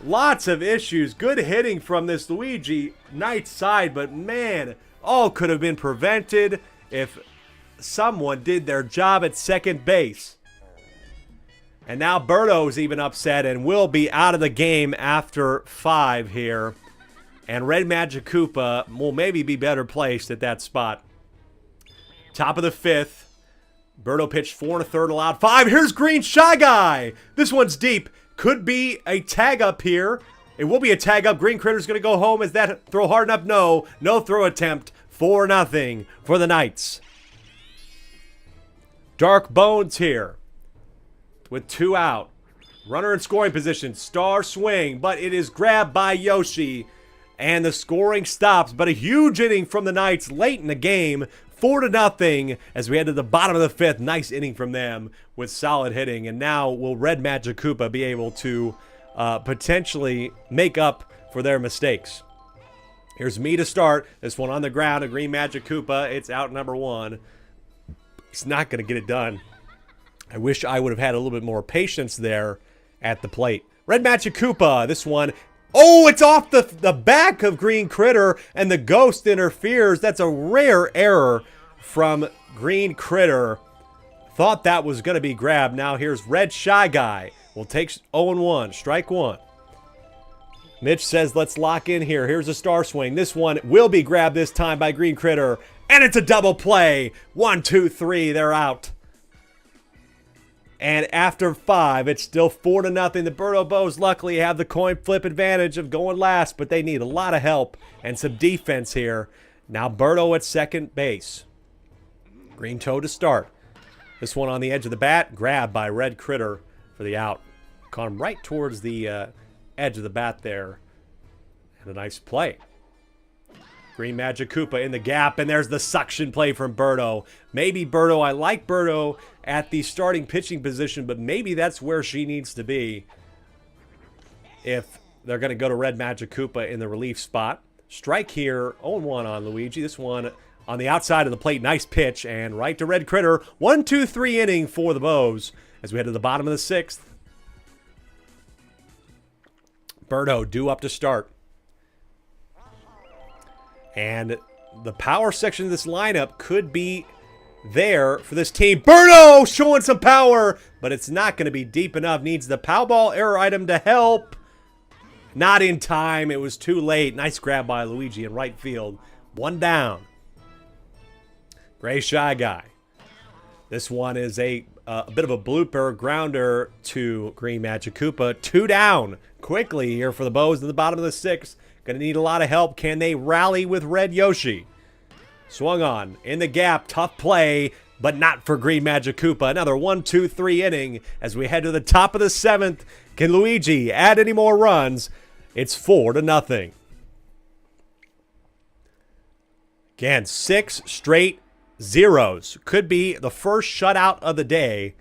Lots of issues. Good hitting from this Luigi Knight side, but man, all could have been prevented if someone did their job at second base. And now Birdo's even upset and will be out of the game after 5 here. And Red Magic Koopa will maybe be better placed at that spot. Top of the 5th. Birdo pitched 4 1/3, allowed 5. Here's Green Shy Guy. This one's deep. Could be a tag up here. It will be a tag up. Green Critter's going to go home. Is that throw hard enough? No. No throw attempt. 4-0 for the Knights. Dark Bones here with 2 out. Runner in scoring position. Star swing, but it is grabbed by Yoshi. And the scoring stops, but a huge inning from the Knights late in the game. 4-0 as we head to the bottom of the 5th. Nice inning from them with solid hitting. And now will Red Magic Koopa be able to potentially make up for their mistakes. Here's me to start. This one on the ground, a Green Magic Koopa. It's out number 1. He's not going to get it done. I wish I would have had a little bit more patience there at the plate. Red Magic Koopa, this one. Oh, it's off the back of Green Critter, and the ghost interferes. That's a rare error from Green Critter. Thought that was going to be grabbed. Now here's Red Shy Guy. Will take 0-1, strike 1. Mitch says, let's lock in here. Here's a star swing. This one will be grabbed this time by Green Critter, and it's a double play. 1, 2, 3, they're out. And after 5, it's still 4-0. The Birdo Bows luckily have the coin flip advantage of going last, but they need a lot of help and some defense here. Now Birdo at second base. Green Toe to start. This one on the edge of the bat, grabbed by Red Critter for the out. Caught him right towards the edge of the bat there. And a nice play. Green Magic Koopa in the gap, and there's the suction play from Birdo. Maybe Birdo, I like Birdo at the starting pitching position, but maybe that's where she needs to be if they're going to go to Red Magic Koopa in the relief spot. Strike here, 0-1 on Luigi. This one on the outside of the plate, nice pitch, and right to Red Critter. 1, 2, 3 inning for the Bows as we head to the bottom of the 6th. Birdo due up to start. And the power section of this lineup could be there for this team. Berto showing some power, but it's not going to be deep enough. Needs the Powerball error item to help. Not in time. It was too late. Nice grab by Luigi in right field. One down. Gray Shy Guy. This one is a bit of a blooper grounder to Green Magic Koopa. 2 down quickly here for the Bows in the bottom of the 6th. Going to need a lot of help. Can they rally with Red Yoshi? Swung on in the gap. Tough play, but not for Green Magic Koopa. Another 1-2-3 inning as we head to the top of the 7th. Can Luigi add any more runs? It's 4-0. Again, 6 straight zeros. Could be the first shutout of the day.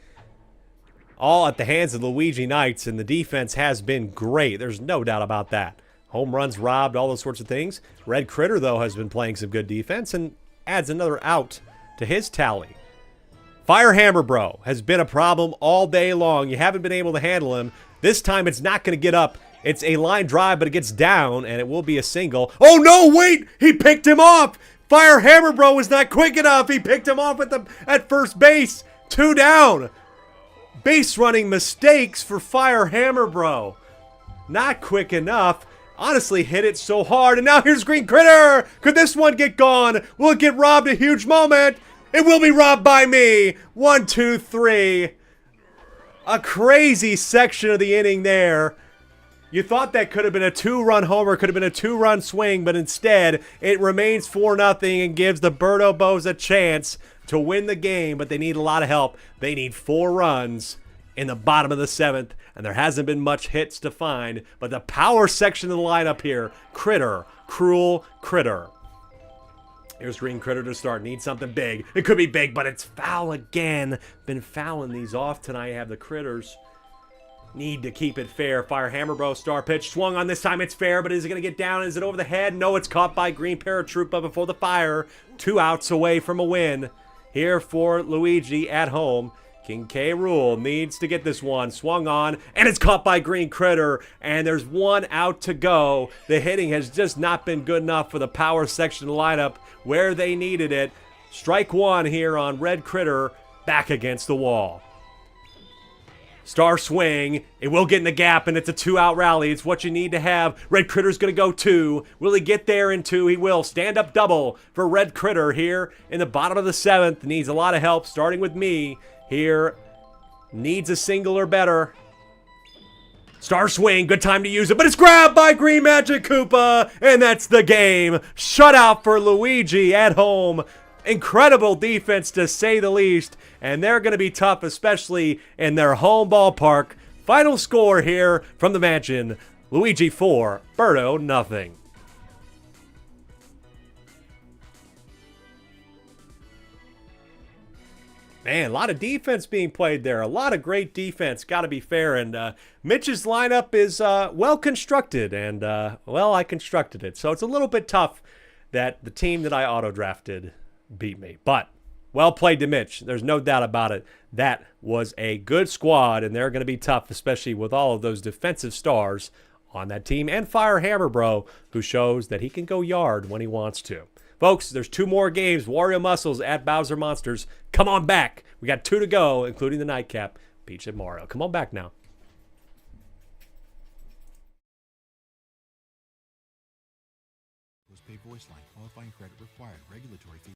All at the hands of the Luigi Knights, and the defense has been great. There's no doubt about that. Home runs robbed, all those sorts of things. Red Critter, though, has been playing some good defense and adds another out to his tally. Fire Hammer Bro has been a problem all day long. You haven't been able to handle him. This time it's not going to get up. It's a line drive, but it gets down, and it will be a single. Oh, no, wait! He picked him off! Fire Hammer Bro was not quick enough. He picked him off at first base. 2 down. Base running mistakes for Fire Hammer Bro. Not quick enough. Honestly, hit it so hard. And now here's Green Critter. Could this one get gone? Will it get robbed? A huge moment. It will be robbed by me. 1, 2, 3. A crazy section of the inning there. You thought that could have been a 2-run homer, could have been a 2-run swing, but instead it remains 4-0 and gives the Birdo Bows a chance to win the game, but they need a lot of help. They need 4 runs in the bottom of the 7th, and there hasn't been much hits to find, but the power section of the lineup here, Critter, Cruel Critter. Here's Green Critter to start. Need something big. It could be big, but it's foul again. Been fouling these off tonight. Have the Critters. Need to keep it fair. Fire Hammer Bro, star pitch. Swung on this time. It's fair, but is it going to get down? Is it over the head? No, it's caught by Green Paratroopa before the fire. 2 outs away from a win here for Luigi at home. King K. Rool needs to get this one. Swung on, and it's caught by Green Critter, and there's 1 out to go. The hitting has just not been good enough for the power section lineup where they needed it. Strike 1 here on Red Critter, back against the wall. Star swing. It will get in the gap, and it's a 2-out rally. It's what you need to have. Red Critter's going to go 2. Will he get there in 2? He will. Stand-up double for Red Critter here in the bottom of the 7th. Needs a lot of help, starting with me here. Needs a single or better. Star swing. Good time to use it, but it's grabbed by Green Magic Koopa, and that's the game. Shutout for Luigi at home. Incredible defense, to say the least, and they're going to be tough, especially in their home ballpark. Final score here from the mansion, Luigi 4, Birdo nothing. Man, a lot of defense being played there. A lot of great defense, got to be fair. And Mitch's lineup is well constructed, and, well, I constructed it. So it's a little bit tough that the team that I auto-drafted beat me. But well played to Mitch. There's no doubt about it. That was a good squad, and they're going to be tough, especially with all of those defensive stars on that team. And Fire Hammer Bro, who shows that he can go yard when he wants to. Folks, there's 2 more games. Wario Muscles at Bowser Monsters. Come on back. We got 2 to go, including the nightcap. Peach and Mario. Come on back now. Postpaid voice line. Qualifying credit required. Regulatory fee.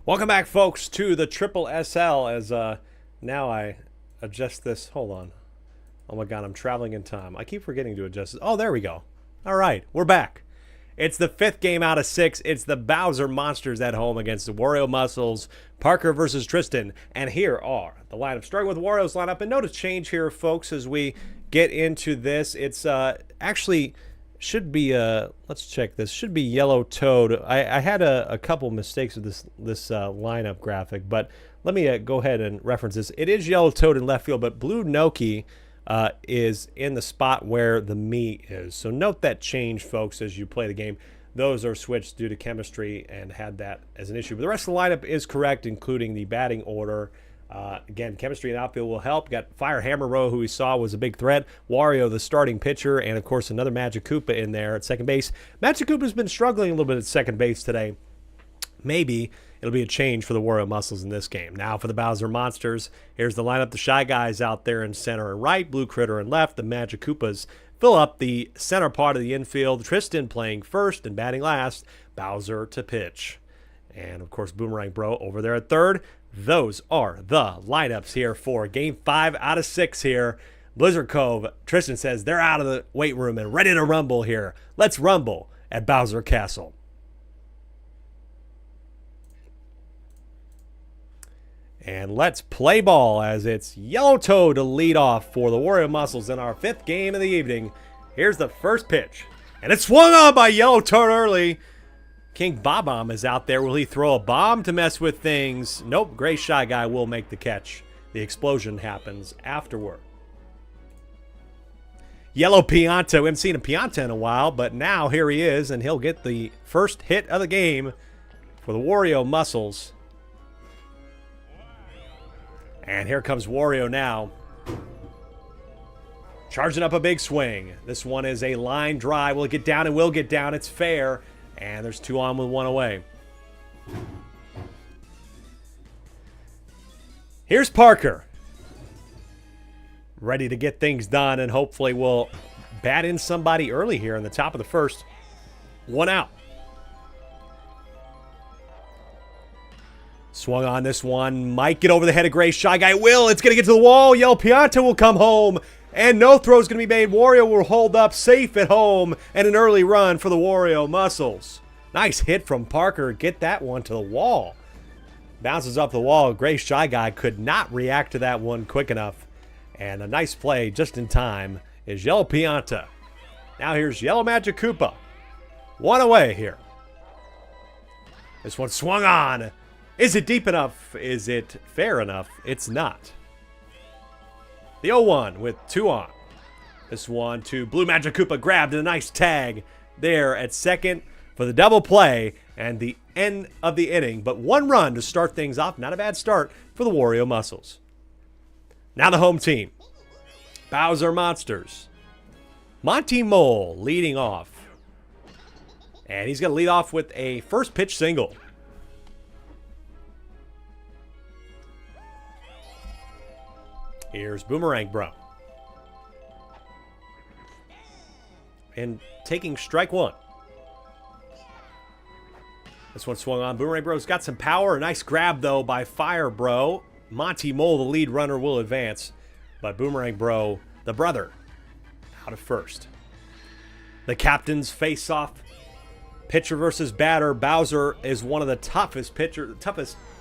Welcome back, folks, to the Triple SL. As now I adjust this. Hold on. Oh my God, I'm traveling in time. I keep forgetting to adjust this. Oh, there we go. All right, we're back. It's the 5th game out of 6. It's the Bowser Monsters at home against the Wario Muscles. Parker versus Tristan. And here are the lineup. Starting with Wario's lineup. And notice change here, folks, as we get into this. It's actually should be let's check this. Should be Yellow Toad. I had a couple mistakes with this lineup graphic, but let me go ahead and reference this. It is Yellow Toad in left field, but Blue Noki is in the spot where the me is. So note that change, folks, as you play the game. Those are switched due to chemistry and had that as an issue. But the rest of the lineup is correct, including the batting order. Again, chemistry in outfield will help. Got Fire Hammer Row, who we saw was a big threat. Wario, the starting pitcher, and of course another Magic Koopa in there at second base. Magic Koopa's been struggling a little bit at second base today. Maybe it'll be a change for the Wario Muscles in this game. Now for the Bowser Monsters, here's the lineup. The Shy Guys out there in center and right. Blue Critter in left. The Magic Koopas fill up the center part of the infield. Tristan playing first and batting last. Bowser to pitch. And of course Boomerang Bro over there at third. Those are the lineups here for Game 5 out of 6 here. Blizzard Cove, Tristan says they're out of the weight room and ready to rumble here. Let's rumble at Bowser Castle. And let's play ball as it's Yellow Toad to lead off for the Wario Muscles in our 5th game of the evening. Here's the first pitch. And it's swung on by Yellow Toad early. King Bob-omb is out there. Will he throw a bomb to mess with things? Nope. Gray Shy Guy will make the catch. The explosion happens afterward. Yellow Pianta. We haven't seen a Pianta in a while, but now here he is, and he'll get the first hit of the game for the Wario Muscles. And here comes Wario now. Charging up a big swing. This one is a line drive. Will it get down? It will get down. It's fair. And there's 2 on with 1 away. Here's Parker. Ready to get things done, and hopefully we'll bat in somebody early here in the top of the first. 1 out. Swung on this one. Might get over the head of Gray Shy Guy. Will. It's going to get to the wall. Yellow Pianta will come home. And no throw is going to be made. Wario will hold up safe at home. And an early run for the Wario Muscles. Nice hit from Parker. Get that one to the wall. Bounces up the wall. Gray Shy Guy could not react to that one quick enough. And a nice play just in time is Yellow Pianta. Now here's Yellow Magic Koopa. 1 away here. This one swung on. Is it deep enough? Is it fair enough? It's not. The 0-1 with 2 on. This one to Blue Magic Koopa, grabbed and a nice tag there at second for the double play and the end of the inning. But 1 run to start things off. Not a bad start for the Wario Muscles. Now the home team. Bowser Monsters. Monty Mole leading off. And he's going to lead off with a first pitch single. Here's Boomerang Bro. And taking strike 1. This one swung on. Boomerang Bro's got some power. A nice grab, though, by Fire Bro. Monty Mole, the lead runner, will advance. But Boomerang Bro, the brother, out of first. The captains face off. Pitcher versus batter. Bowser is one of the toughest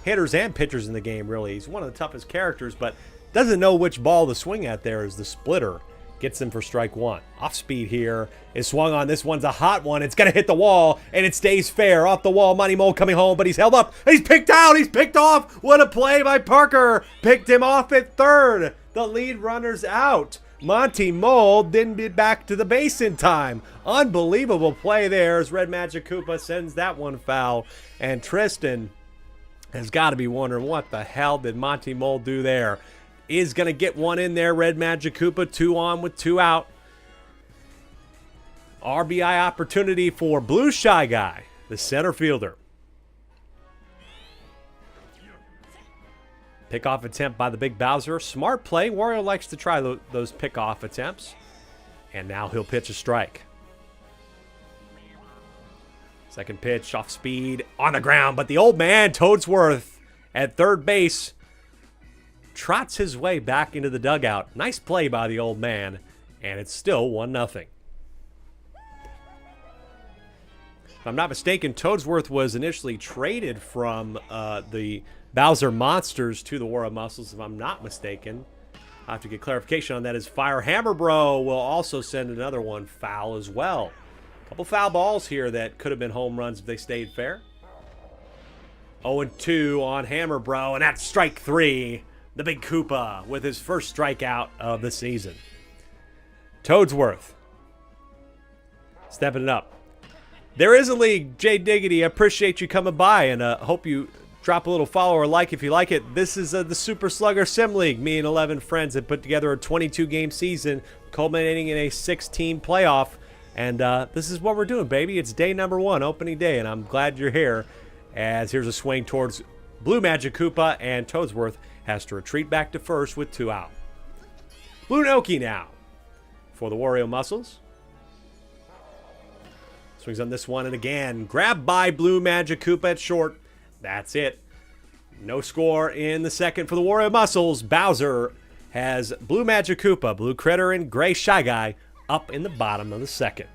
hitters and pitchers in the game, really. He's one of the toughest characters, but doesn't know which ball to swing at there as the splitter gets him for strike 1. Off speed here is swung on. This one's a hot one. It's going to hit the wall, and it stays fair. Off the wall, Monty Mole coming home, but he's held up. He's picked out. He's picked off. What a play by Parker. Picked him off at third. The lead runner's out. Monty Mole didn't get back to the base in time. Unbelievable play there as Red Magic Koopa sends that one foul. And Tristan has got to be wondering, what the hell did Monty Mole do there? Is going to get one in there. Red Magic Koopa, 2 on with 2 out. RBI opportunity for Blue Shy Guy, the center fielder. Pickoff attempt by the big Bowser. Smart play. Wario likes to try those pickoff attempts. And now he'll pitch a strike. Second pitch off speed on the ground. But the old man, Toadsworth, at third base, trots his way back into the dugout. Nice play by the old man. And it's still 1-0. If I'm not mistaken, Toadsworth was initially traded from the Bowser Monsters to the Wario Muscles, if I'm not mistaken. I'll have to get clarification on that, as Fire Hammer Bro will also send another one foul as well. A couple foul balls here that could have been home runs if they stayed fair. 0-2 on Hammer Bro, and that's strike 3. The big Koopa with his first strikeout of the season. Toadsworth stepping it up. There is a league, Jay Diggity. I appreciate you coming by, and hope you drop a little follow or like if you like it. This is the Super Slugger Sim League. Me and 11 friends have put together a 22-game season, culminating in a 6-team playoff. And this is what we're doing, baby. It's day number 1, opening day, and I'm glad you're here. As here's a swing towards Blue Magic Koopa, and Toadsworth has to retreat back to first with 2 out. Blue Noki now for the Wario Muscles. Swings on this one, and again, grabbed by Blue Magic Koopa at short. That's it. No score in the second for the Wario Muscles. Bowser has Blue Magic Koopa, Blue Critter, and Gray Shy Guy up in the bottom of the second.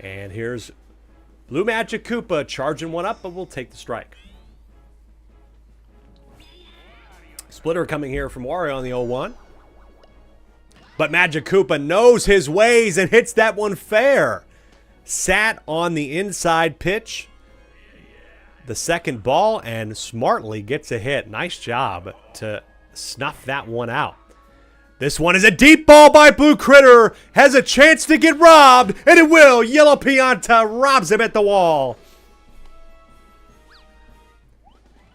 And here's Blue Magic Koopa charging one up, but we'll take the strike. Splitter coming here from Wario on the 0-1. But Magic Koopa knows his ways and hits that one fair. Sat on the inside pitch. The second ball, and smartly gets a hit. Nice job to snuff that one out. This one is a deep ball by Blue Critter. Has a chance to get robbed, and it will. Yellow Pianta robs him at the wall.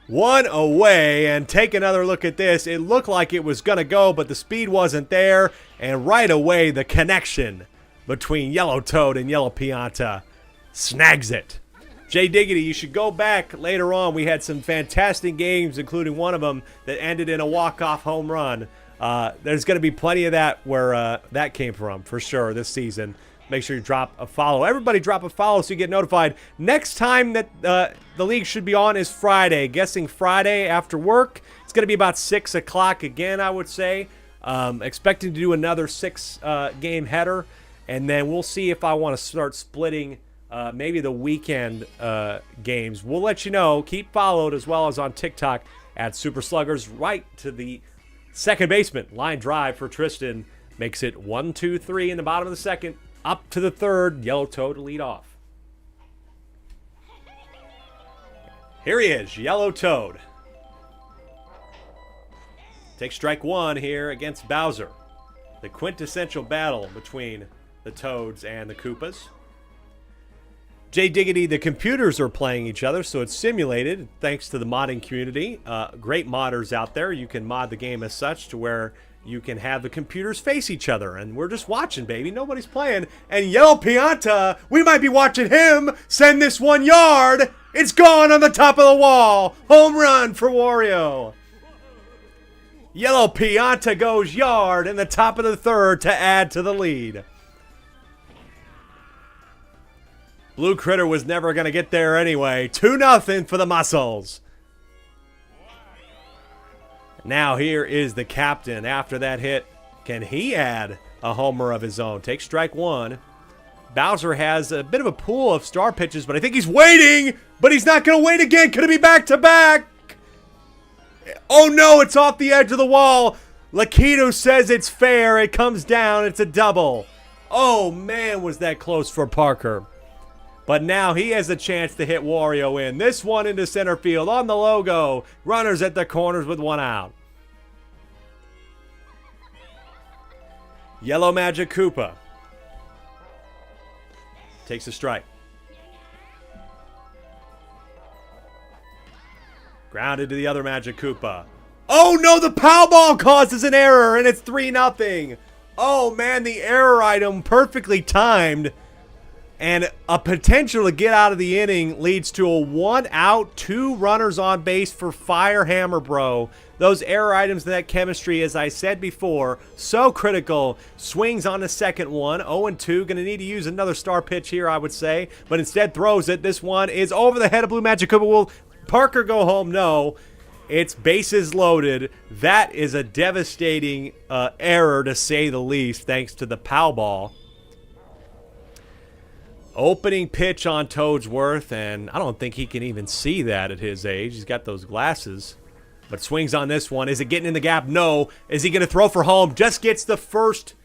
One away, and take another look at this. It looked like it was going to go, but the speed wasn't there. And right away, the connection between Yellow Toad and Yellow Pianta snags it. Jay Diggity, you should go back later on. We had some fantastic games, including one of them that ended in a walk-off home run. There's going to be plenty of that where that came from, for sure, this season. Make sure you drop a follow. Everybody drop a follow so you get notified. Next time that the league should be on is Friday. Guessing Friday after work. It's going to be about 6 o'clock again, I would say. Expecting to do another 6-game header. And then we'll see if I want to start splitting maybe the weekend games. We'll let you know. Keep followed as well as on TikTok at Super Sluggers. Right to the second baseman. Line drive for Tristan. Makes it 1-2-3 in the bottom of the second. Up to the third, Yellow Toad to lead off. Here he is, Yellow Toad. Takes strike one here against Bowser. The quintessential battle between the Toads and the Koopas. Jay Diggity, the computers are playing each other, so it's simulated thanks to the modding community. Great modders out there. You can mod the game as such to where you can have the computers face each other, and we're just watching, baby. Nobody's playing. And Yellow Pianta, we might be watching him send this 1 yard. It's gone on the top of the wall. Home run for Wario. Yellow Pianta goes yard in the top of the third to add to the lead. Blue Critter was never going to get there anyway. 2-0 for the Muscles. Now here is the captain. After that hit, can he add a homer of his own? Take strike one. Bowser has a bit of a pool of star pitches, but I think he's waiting. But he's not going to wait again. Could it be back-to-back? Oh, no, it's off the edge of the wall. Lakitu says it's fair. It comes down. It's a double. Oh, man, was that close for Parker. But now he has a chance to hit Wario in. This one into center field on the logo. Runners at the corners with one out. Yellow Magic Koopa takes a strike. Grounded to the other Magic Koopa. Oh no, the pow ball causes an error and it's 3-0. Oh man, the error item perfectly timed. And a potential to get out of the inning leads to a 1 out, 2 runners on base for Firehammer Bro. Those error items, that chemistry, as I said before, so critical. Swings on the second one, 0-2. Going to need to use another star pitch here, I would say. But instead throws it. This one is over the head of Blue Magic Koopa. Will Parker go home? No. It's bases loaded. That is a devastating error, to say the least, thanks to the pow ball. Opening pitch on Toadsworth, and I don't think he can even see that at his age. He's got those glasses. But swings on this one. Is it getting in the gap? No. Is he going to throw for home? Just gets the first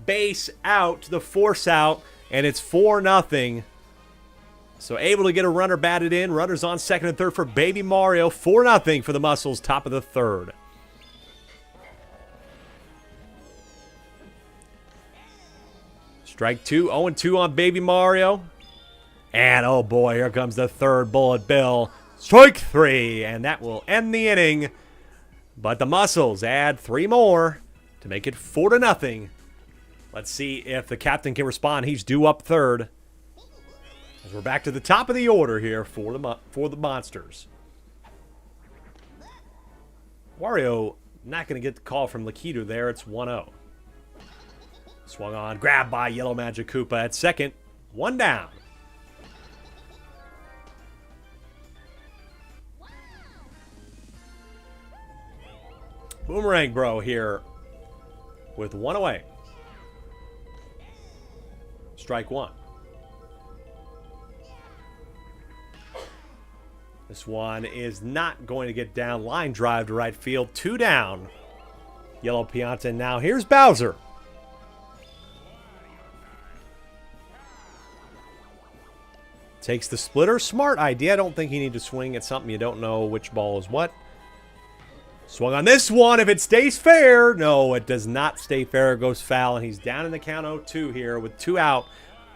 base out, the force out, and it's 4-0. So able to get a runner batted in. Runners on second and third for Baby Mario. 4-0 for the Muscles, top of the third. Strike two, 0-2 on Baby Mario. And, oh boy, here comes the third bullet bill. Strike three, and that will end the inning. But the Muscles add 3 more to make it 4-0. Let's see if the captain can respond. He's due up third. As we're back to the top of the order here for the Monsters. Wario not going to get the call from Lakitu there. It's 1-0. Swung on, grabbed by Yellow Magic Koopa at second. 1 down. Boomerang Bro here with 1 away. Strike one. This one is not going to get down. Line drive to right field. 2 down. Yellow Pianta. Now here's Bowser. Takes the splitter. Smart idea. I don't think you need to swing at something you don't know which ball is what. Swung on this one. If it stays fair. No, it does not stay fair. It goes foul, and he's down in the count 0-2 here with 2 out.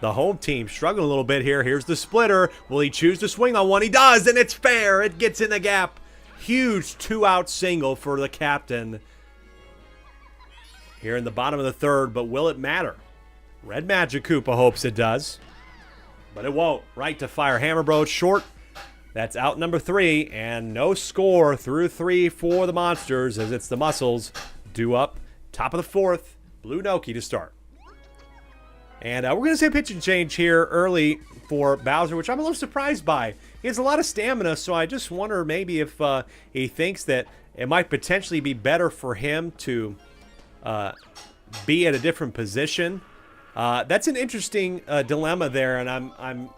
The home team struggling a little bit here. Here's the splitter. Will he choose to swing on one? He does, and it's fair. It gets in the gap. Huge 2-out single for the captain here in the bottom of the third, but will it matter? Red Magic Koopa hopes it does, but it won't. Right to fire Hammer Bro. It's short. That's out number 3, and no score through 3 for the Monsters as it's the Muscles due up. Top of the fourth, Blue Noki to start. And we're going to say a pitching change here early for Bowser, which I'm a little surprised by. He has a lot of stamina, so I just wonder maybe if he thinks that it might potentially be better for him to be at a different position. That's an interesting dilemma there, and I'm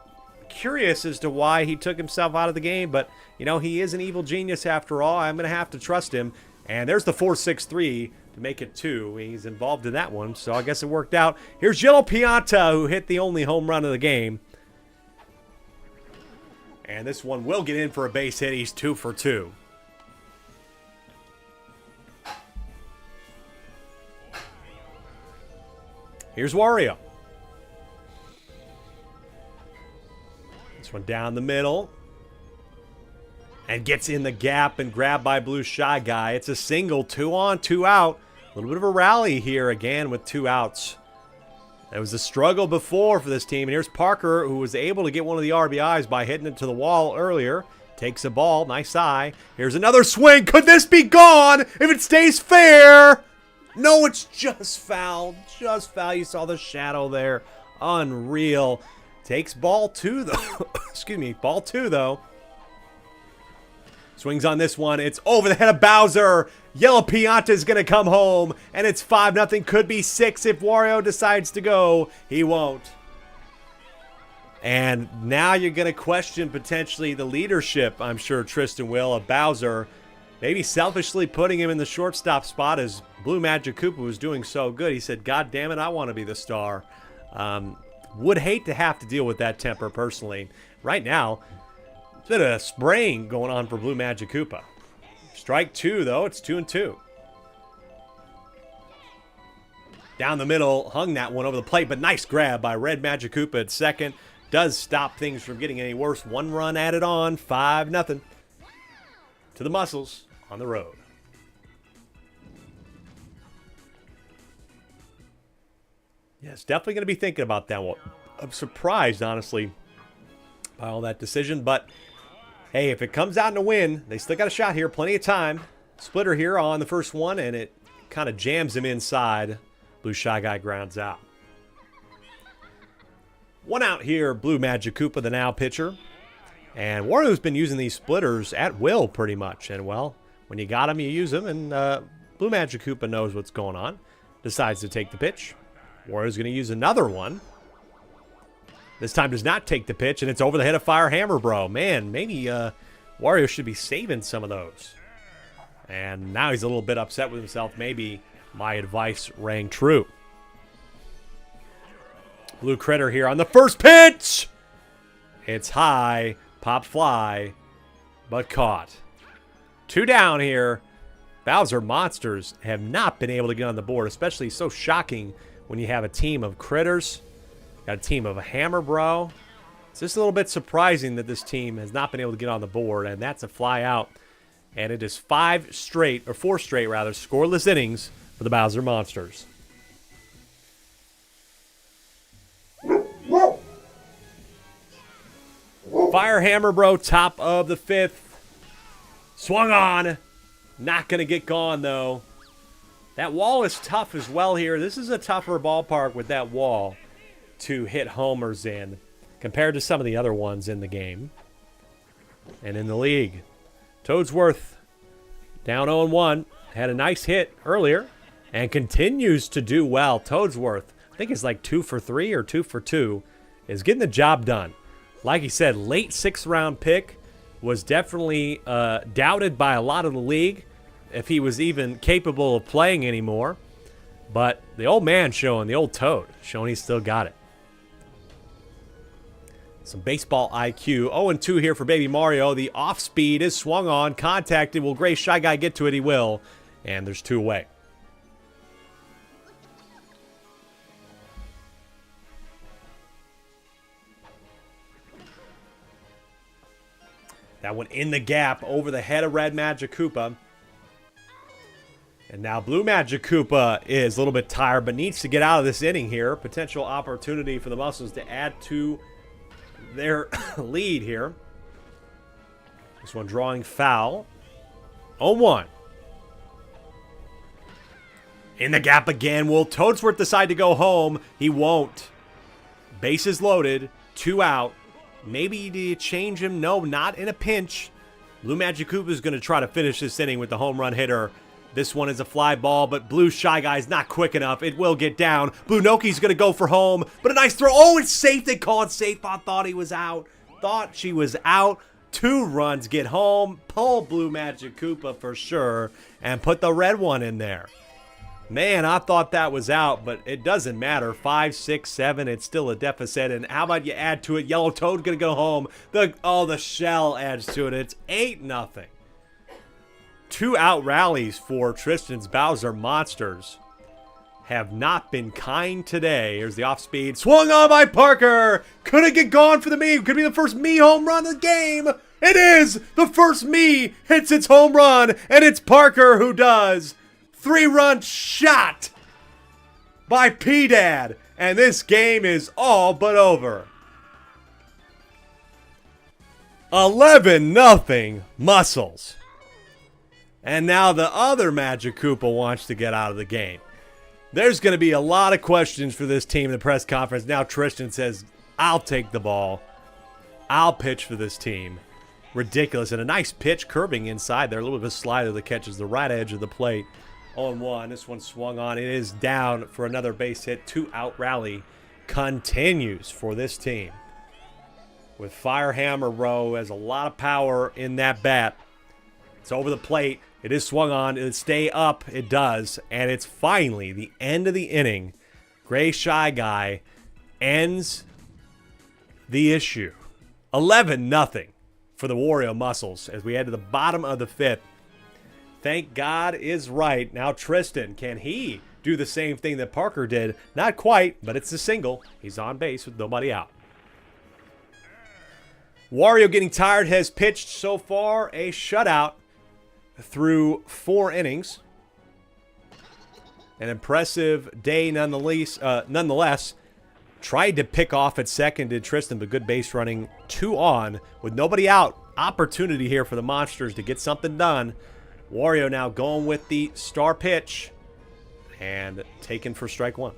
curious as to why he took himself out of the game, but you know, he is an evil genius after all. I'm going to have to trust him. And there's the 4-6-3 to make it 2. He's involved in that one, so I guess it worked out. Here's Yellow Pianta, who hit the only home run of the game. And this one will get in for a base hit. He's 2 for 2. Here's Wario. This one down the middle. And gets in the gap and grabbed by Blue Shy Guy. It's a single, 2 on, 2 out. A little bit of a rally here again with 2 outs. That was a struggle before for this team. And here's Parker, who was able to get one of the RBIs by hitting it to the wall earlier. Takes a ball. Nice eye. Here's another swing. Could this be gone if it stays fair? No, it's just foul. Just foul. You saw the shadow there. Unreal. Takes ball 2, though. Excuse me. Ball 2, though. Swings on this one. It's over the head of Bowser. Yellow Pianta is going to come home. And it's 5-0. Could be 6 if Wario decides to go. He won't. And now you're going to question potentially the leadership, I'm sure Tristan will, of Bowser. Maybe selfishly putting him in the shortstop spot as Blue Magic Koopa was doing so good. He said, God damn it, I want to be the star. Would hate to have to deal with that temper personally. Right now, it's been a spraying going on for Blue Magic Koopa. Strike 2, though. It's 2-2. Down the middle, hung that one over the plate, but nice grab by Red Magic Koopa at second. Does stop things from getting any worse. 1 run added on, 5-0. To the Muscles on the road. Yes, definitely going to be thinking about that one. I'm surprised, honestly, by all that decision, but hey, if it comes out in a win, they still got a shot here. Plenty of time. Splitter here on the first one, and it kind of jams him inside. Blue Shy Guy grounds out. 1 out here, Blue Magic Koopa, the now pitcher. And Wario's been using these splitters at will pretty much. And, well, when you got them, you use them. And Blue Magic Koopa knows what's going on. Decides to take the pitch. Wario's going to use another one. This time does not take the pitch, and it's over the head of Fire Hammer Bro. Man, maybe Wario should be saving some of those. And now he's a little bit upset with himself. Maybe my advice rang true. Blue Critter here on the first pitch. It's high, pop fly, but caught. 2 down here. Bowser Monsters have not been able to get on the board, especially so shocking when you have a team of critters. Got a team of a Hammer Bro. It's just a little bit surprising that this team has not been able to get on the board, and that's a fly out. And it is 4 straight, scoreless innings for the Bowser Monsters. Fire Hammer Bro, top of the 5th. Swung on. Not going to get gone, though. That wall is tough as well here. This is a tougher ballpark with that wall to hit homers in compared to some of the other ones in the game and in the league. Toadsworth down 0-1. Had a nice hit earlier and continues to do well. Toadsworth, I think it's like 2 for 3 or 2 for 2, is getting the job done. Like he said, late 6th round pick, was definitely doubted by a lot of the league if he was even capable of playing anymore. But the old man showing, the old Toad, showing he still got it. Some baseball IQ. 0-2 here for Baby Mario. The off speed is swung on, contacted. Will Gray Shy Guy get to it? He will. And there's 2 away. That one in the gap over the head of Red Magic Koopa. And now Blue Magic Koopa is a little bit tired, but needs to get out of this inning here. Potential opportunity for the Muscles to add to their lead here. This one drawing foul. 0-1. In the gap again. Will Toadsworth decide to go home? He won't. Bases loaded. 2 out. Maybe do you change him? No, not in a pinch. Blue Magic Koopa is going to try to finish this inning with the home run hitter. This one is a fly ball, but Blue Shy Guy's not quick enough. It will get down. Blue Noki's going to go for home, but a nice throw. Oh, it's safe. They call it safe. I thought he was out. Thought she was out. 2 runs get home. Pull Blue Magic Koopa for sure, and put the red one in there. Man, I thought that was out, but it doesn't matter. 5, 6, 7, it's still a deficit. And how about you add to it? Yellow Toad going to go home. The shell adds to it. It's 8-0. 2 out rallies for Tristan's Bowser Monsters have not been kind today. Here's the off speed. Swung on by Parker. Couldn't get gone for the me. Could be the first me home run of the game. It is. The first me hits its home run, and it's Parker who does. 3-run shot by P-Dad. And this game is all but over. 11-0 Muscles. And now the other Magic Koopa wants to get out of the game. There's going to be a lot of questions for this team in the press conference. Now Tristan says, I'll take the ball. I'll pitch for this team. Ridiculous. And a nice pitch curving inside there. A little bit of a slider that catches the right edge of the plate. 0-1. This one swung on. It is down for another base hit. 2-out rally continues for this team. With Firehammer Rowe has a lot of power in that bat. It's over the plate. It is swung on. It'll stay up. It does. And it's finally the end of the inning. Gray Shy Guy ends the issue. 11-0 for the Wario Muscles as we head to the bottom of the 5th. Thank God is right. Now Tristan, can he do the same thing that Parker did? Not quite, but it's a single. He's on base with nobody out. Wario getting tired has pitched so far a shutout through 4 innings. An impressive day nonetheless. Tried to pick off at second, did Tristan, but good base running. 2 on with nobody out. Opportunity here for the Monsters to get something done. Wario now going with the star pitch and taken for strike 1.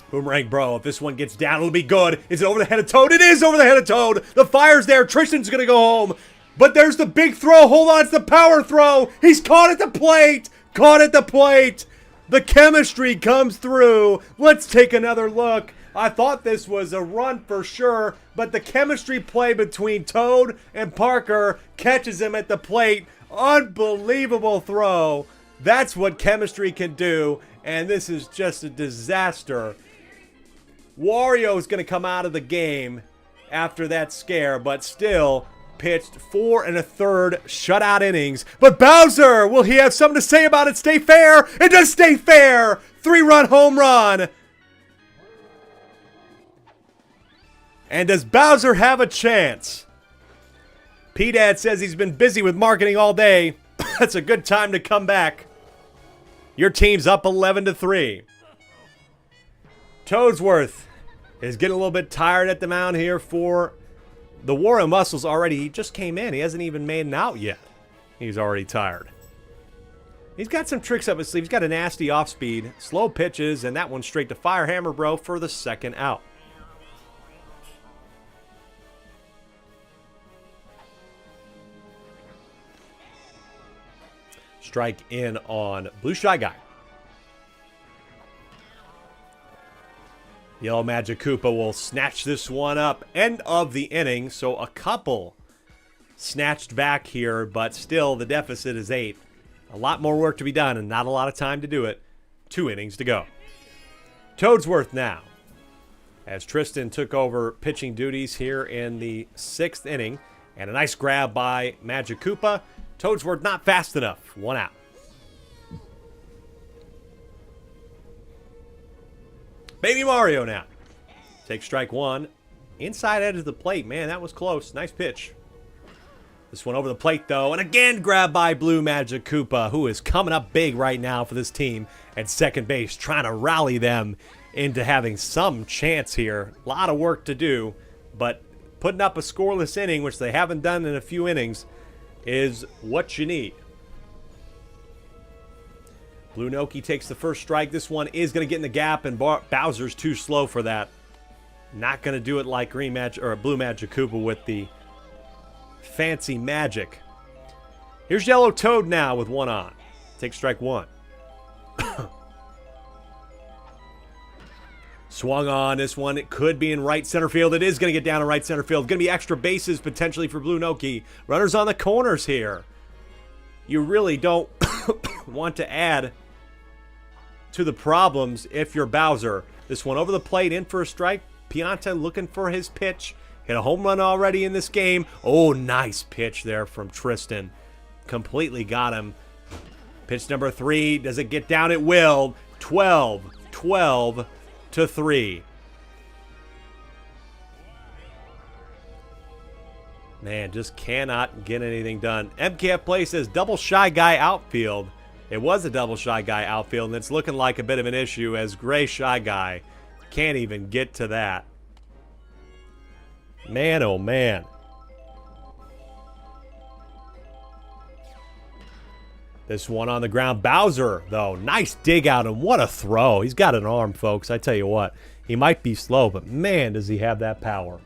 Boomerang Bro, if this one gets down, it'll be good. Is it over the head of Toad? It is over the head of Toad. The fire's there. Tristan's going to go home. But there's the big throw. Hold on, it's the power throw. He's caught at the plate. Caught at the plate. The chemistry comes through. Let's take another look. I thought this was a run for sure, but the chemistry play between Toad and Parker catches him at the plate. Unbelievable throw. That's what chemistry can do, and this is just a disaster. Wario is going to come out of the game after that scare, but still pitched 4 1/3 shutout innings. But Bowser, will he have something to say about it? Stay fair. It does stay fair. 3-run home run. And does Bowser have a chance? P-Dad says he's been busy with marketing all day. That's a good time to come back. Your team's up 11-3. Toadsworth is getting a little bit tired at the mound here for the Wario Muscles already. He just came in. He hasn't even made an out yet. He's already tired. He's got some tricks up his sleeve. He's got a nasty off-speed, slow pitches, and that one straight to Firehammer Bro for the 2nd out. Strike in on Blue Shy Guy. Yellow Magic Koopa will snatch this one up. End of the inning, so a couple snatched back here, but still the deficit is 8. A lot more work to be done and not a lot of time to do it. 2 innings to go. Toadsworth now, as Tristan took over pitching duties here in the 6th inning. And a nice grab by Magic Koopa. Toadsworth not fast enough. 1 out. Baby Mario now. Take strike 1 Inside edge of the plate. Man, that was close. Nice pitch. This one over the plate, though. And again, grabbed by Blue Magic Koopa, who is coming up big right now for this team at second base, trying to rally them into having some chance here. A lot of work to do, but putting up a scoreless inning, which they haven't done in a few innings, is what you need. Blue Noki takes the first strike. This one is going to get in the gap, and Bowser's too slow for that. Not going to do it like Green Magic or Blue Magic Koopa with the fancy magic. Here's Yellow Toad now with one on. Take strike one. Swung on this one. It could be in right center field. It is going to get down in right center field. Going to be extra bases potentially for Blue Noki. Runners on the corners here. You really don't want to add to the problems if you're Bowser. This one over the plate, in for a strike. Pianta looking for his pitch. Hit a home run already in this game. Oh, nice pitch there from Tristan. Completely got him. Pitch number 3. Does it get down? It will. 12-3. Man, just cannot get anything done. MKF Play says double Shy Guy outfield. It was a double Shy Guy outfield, and it's looking like a bit of an issue as Gray Shy Guy can't even get to that. Man, oh man. This one on the ground. Bowser, though. Nice dig out, and what a throw. He's got an arm, folks. I tell you what. He might be slow, but man, does he have that power.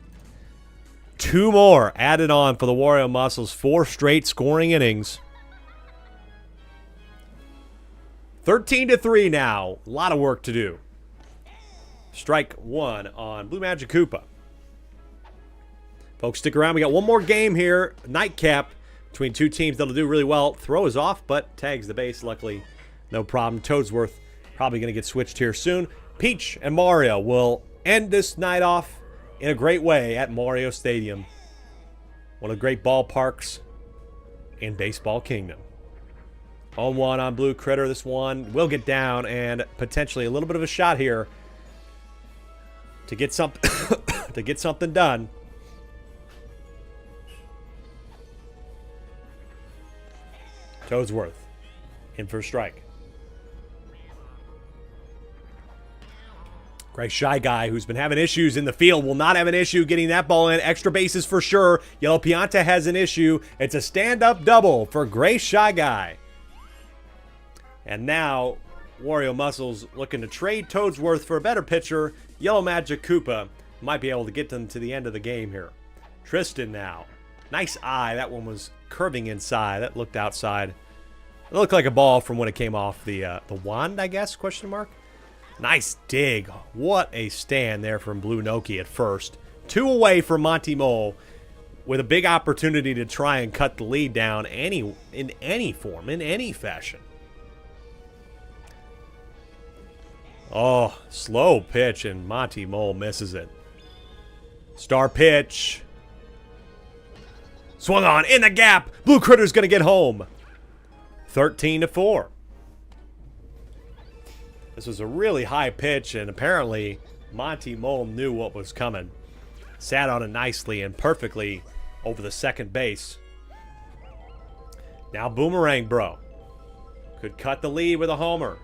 2 more added on for the Wario Muscles. 4 straight scoring innings. 13-3 now. A lot of work to do. Strike 1 on Blue Magic Koopa. Folks, stick around. We got one more game here. Nightcap between two teams that'll do really well. Throw is off, but tags the base. Luckily, no problem. Toadsworth probably going to get switched here soon. Peach and Mario will end this night off in a great way at Mario Stadium. One of the great ballparks in Baseball Kingdom. 0-1 on Blue Critter. This one will get down, and potentially a little bit of a shot here to get something to get something done. Toadsworth in for a strike. Gray Shy Guy, who's been having issues in the field, will not have an issue getting that ball in. Extra bases for sure. Yellow Pianta has an issue. It's a stand-up double for Gray Shy Guy. And now, Wario Muscles looking to trade Toadsworth for a better pitcher. Yellow Magic Koopa might be able to get them to the end of the game here. Tristan now. Nice eye. That one was curving inside. That looked outside. It looked like a ball from when it came off the wand, I guess, question mark. Nice dig. What a stand there from Blue Noki at first. 2 away from Monty Mole with a big opportunity to try and cut the lead down in any form, in any fashion. Oh, slow pitch, and Monty Mole misses it. Star pitch. Swung on, in the gap. Blue Critter's going to get home. 13-4. This was a really high pitch, and apparently Monty Mole knew what was coming. Sat on it nicely and perfectly over the second base. Now Boomerang Bro could cut the lead with a homer.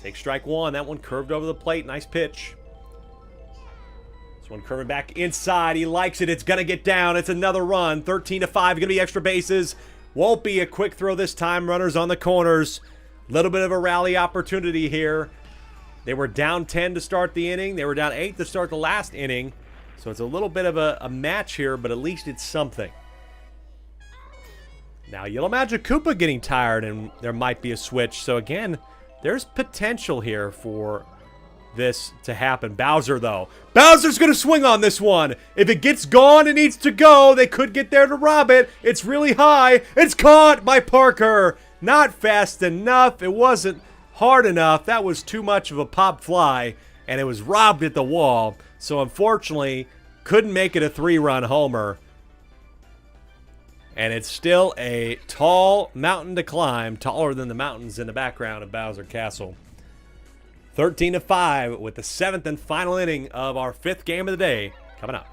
Take strike 1. That one curved over the plate. Nice pitch. This one curving back inside. He likes it. It's going to get down. It's another run. 13-5. Going to be extra bases. Won't be a quick throw this time. Runners on the corners. Little bit of a rally opportunity here. They were down 10 to start the inning. They were down 8 to start the last inning. So it's a little bit of a match here, but at least it's something. Now Yellow Magic Koopa getting tired, and there might be a switch. So again, there's potential here for this to happen. Bowser, though. Bowser's going to swing on this one. If it gets gone, it needs to go. They could get there to rob it. It's really high. It's caught by Parker. Not fast enough. It wasn't hard enough. That was too much of a pop fly, and it was robbed at the wall. So unfortunately, couldn't make it a 3-run homer. And it's still a tall mountain to climb, taller than the mountains in the background of Bowser Castle. 13-5 with the 7th and final inning of our 5th game of the day coming up.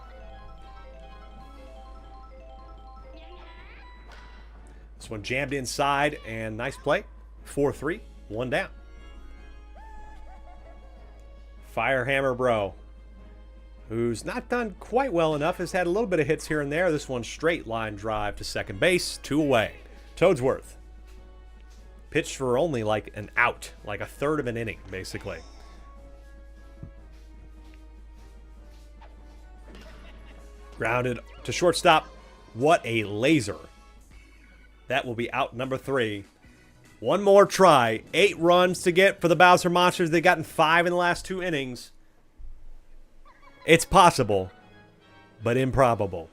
This one jammed inside, and nice play. 4-3, 1 down. Firehammer Bro, who's not done quite well enough, has had a little bit of hits here and there. This one straight line drive to second base, 2 away. Toadsworth pitched for only like an out, like a third of an inning, basically. Grounded to shortstop. What a laser. That will be out number 3. One more try. 8 runs to get for the Bowser Monsters. They've gotten 5 in the last 2 innings. It's possible, but improbable.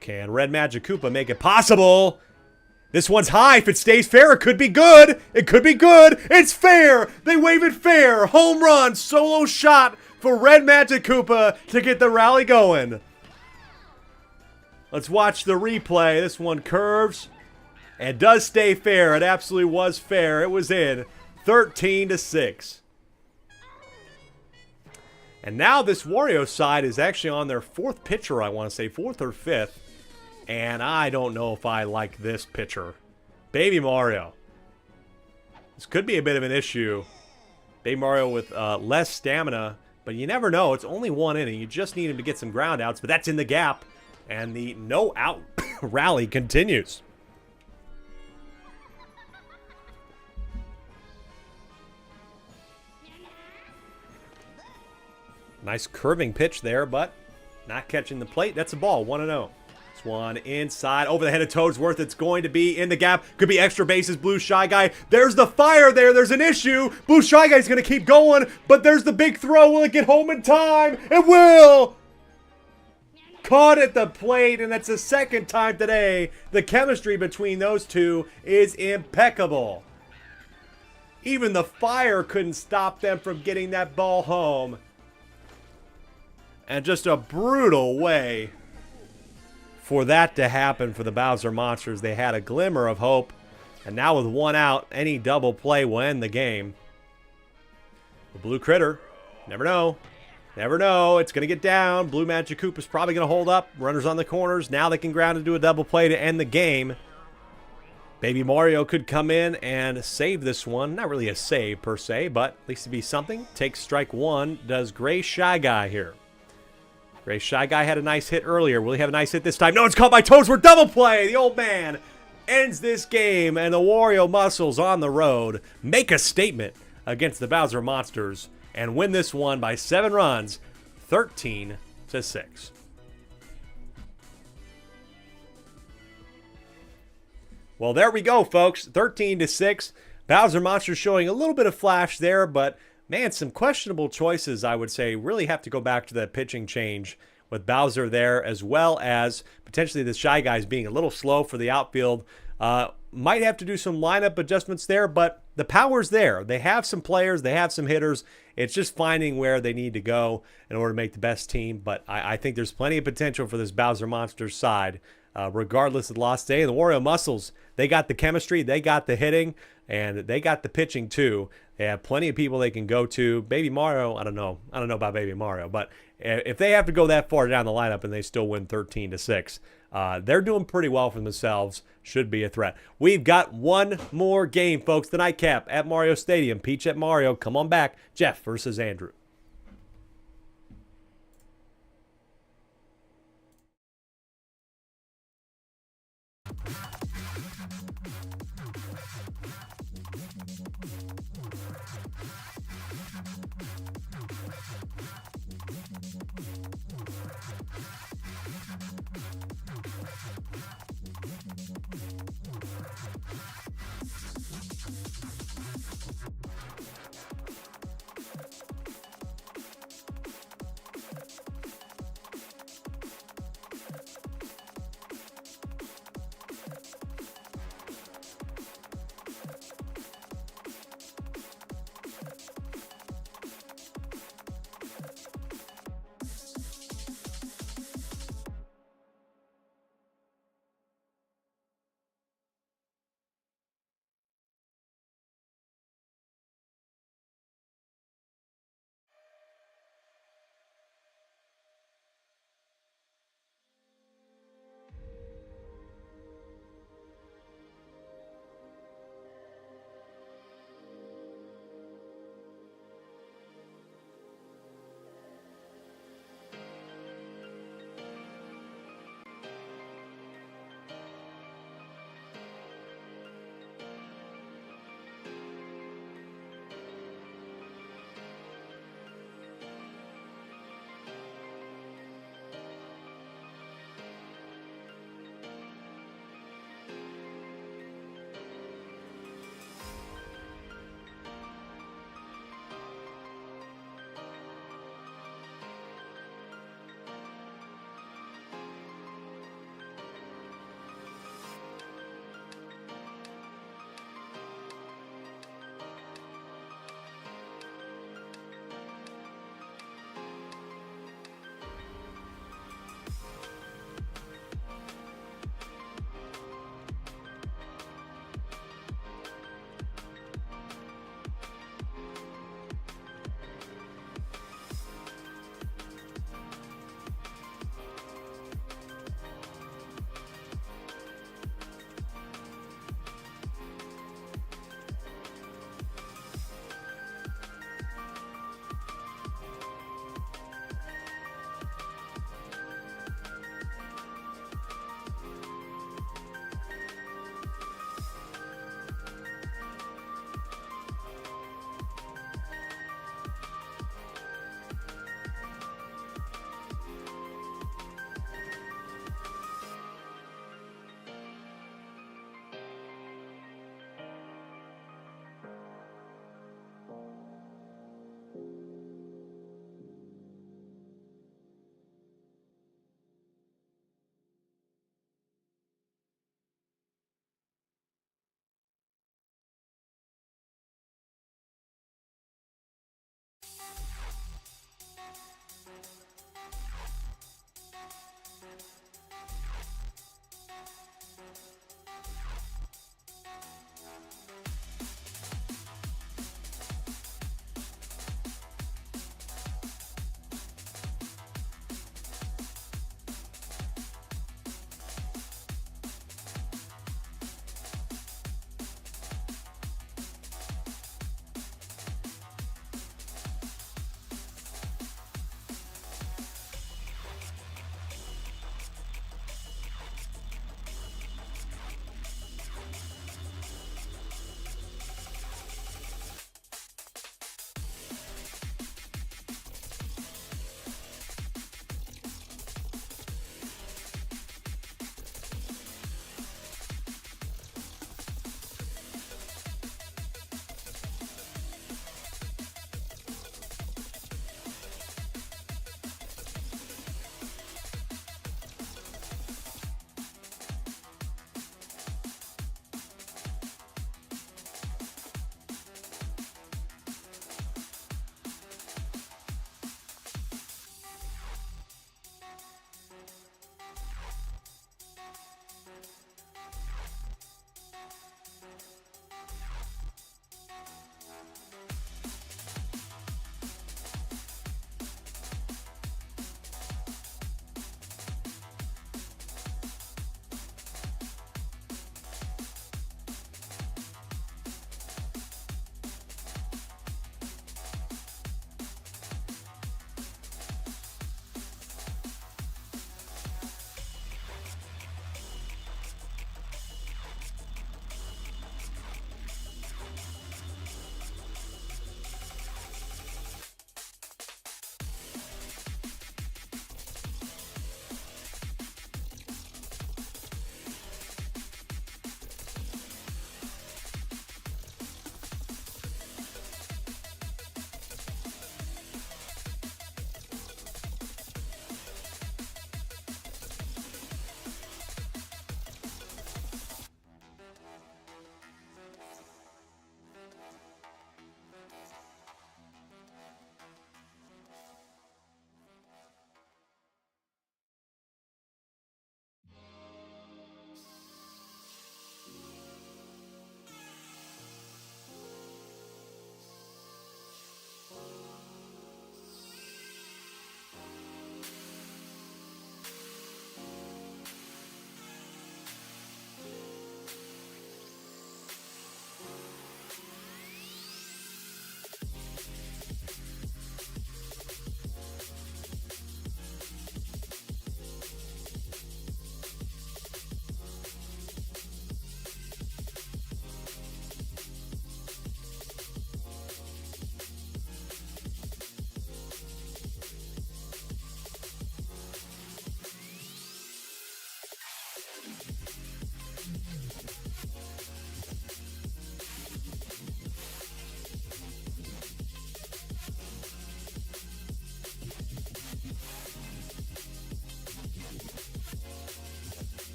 Can Red Magic Koopa make it possible? This one's high. If it stays fair, it could be good. It could be good. It's fair. They wave it fair. Home run. Solo shot for Red Magic Koopa to get the rally going. Let's watch the replay. This one curves and does stay fair. It absolutely was fair. It was in. 13-6. And now this Wario side is actually on their 4th pitcher, I want to say. 4th or 5th. And I don't know if I like this pitcher. Baby Mario. This could be a bit of an issue. Baby Mario with less stamina. But you never know. It's only 1 inning. You just need him to get some ground outs. But that's in the gap. And the no-out rally continues. Nice curving pitch there, but not catching the plate. That's a ball, 1-0. This one inside, over the head of Toadsworth. It's going to be in the gap. Could be extra bases, Blue Shy Guy. There's the fire there. There's an issue. Blue Shy Guy's going to keep going, but there's the big throw. Will it get home in time? It will! Caught at the plate, and that's the 2nd time today. The chemistry between those two is impeccable. Even the fire couldn't stop them from getting that ball home. And just a brutal way for that to happen for the Bowser Monsters. They had a glimmer of hope. And now with 1 out, any double play will end the game. The Blue Critter, never know. Never know. It's going to get down. Blue Magic Koopa's probably going to hold up. Runners on the corners. Now they can ground and do a double play to end the game. Baby Mario could come in and save this one. Not really a save per se, but at least it'd be something. Takes strike 1. Does Gray Shy Guy here. Gray Shy Guy had a nice hit earlier. Will he have a nice hit this time? No, it's caught by Toadsworth. Double play. The old man ends this game, and the Wario Muscles on the road make a statement against the Bowser Monsters and win this one by 7 runs, 13-6. Well, there we go, folks. 13-6. Bowser Monsters showing a little bit of flash there, but man, some questionable choices, I would say. Really have to go back to that pitching change with Bowser there, as well as potentially the Shy Guys being a little slow for the outfield. Might have to do some lineup adjustments there, but the power's there. They have some players. They have some hitters. It's just finding where they need to go in order to make the best team. But I think there's plenty of potential for this Bowser Monsters side, regardless of the lost day. The Wario Muscles, they got the chemistry. They got the hitting. And they got the pitching, too. They have plenty of people they can go to. Baby Mario, I don't know. I don't know about Baby Mario. But if they have to go that far down the lineup and they still win 13-6, they're doing pretty well for themselves. Should be a threat. We've got one more game, folks. The nightcap at Mario Stadium. Peach at Mario. Come on back. Jeff versus Andrew.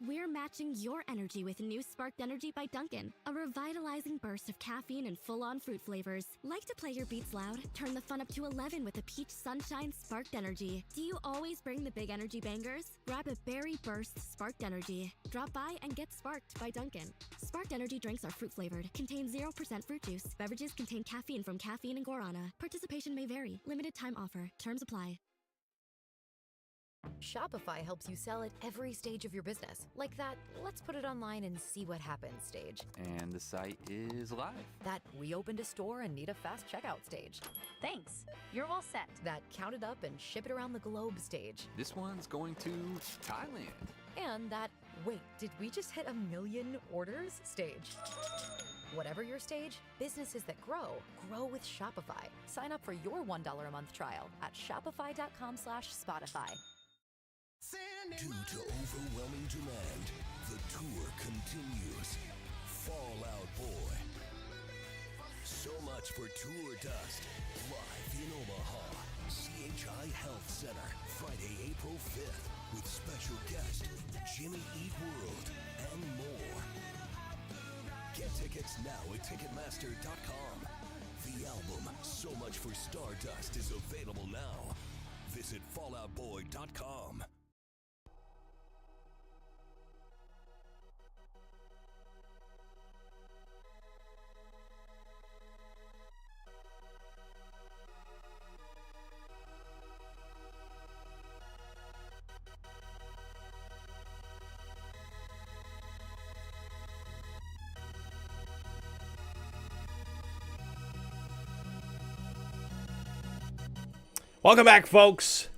We're matching your energy with new Sparked Energy by Dunkin', a revitalizing burst of caffeine and full-on fruit flavors. Like to play your beats loud? Turn the fun up to 11 with a Peach Sunshine Sparked Energy. Do you always bring the big energy bangers? Grab a Berry Burst Sparked Energy. Drop by and get sparked by Dunkin'. Sparked Energy drinks are fruit-flavored, contain 0% fruit juice. Beverages contain caffeine from caffeine and guarana. Participation may vary. Limited time offer. Terms apply. Shopify helps you sell at every stage of your business. Like that, let's put it online and see what happens stage. And the site is live. That we opened a store and need a fast checkout stage. Thanks. You're all set. That count it up and ship it around the globe stage. This one's going to Thailand. And that, wait, did we just hit 1 million orders stage? Whatever your stage, businesses that grow with Shopify. Sign up for your $1 a month trial at shopify.com/Spotify. Due to overwhelming demand, the tour continues. Fall Out Boy. So much for Tour Dust. Live in Omaha. CHI Health Center. Friday, April 5th. With special guest, Jimmy Eat World, and more. Get tickets now at Ticketmaster.com. The album, So Much for Stardust, is available now. Visit FalloutBoy.com. Welcome back, folks.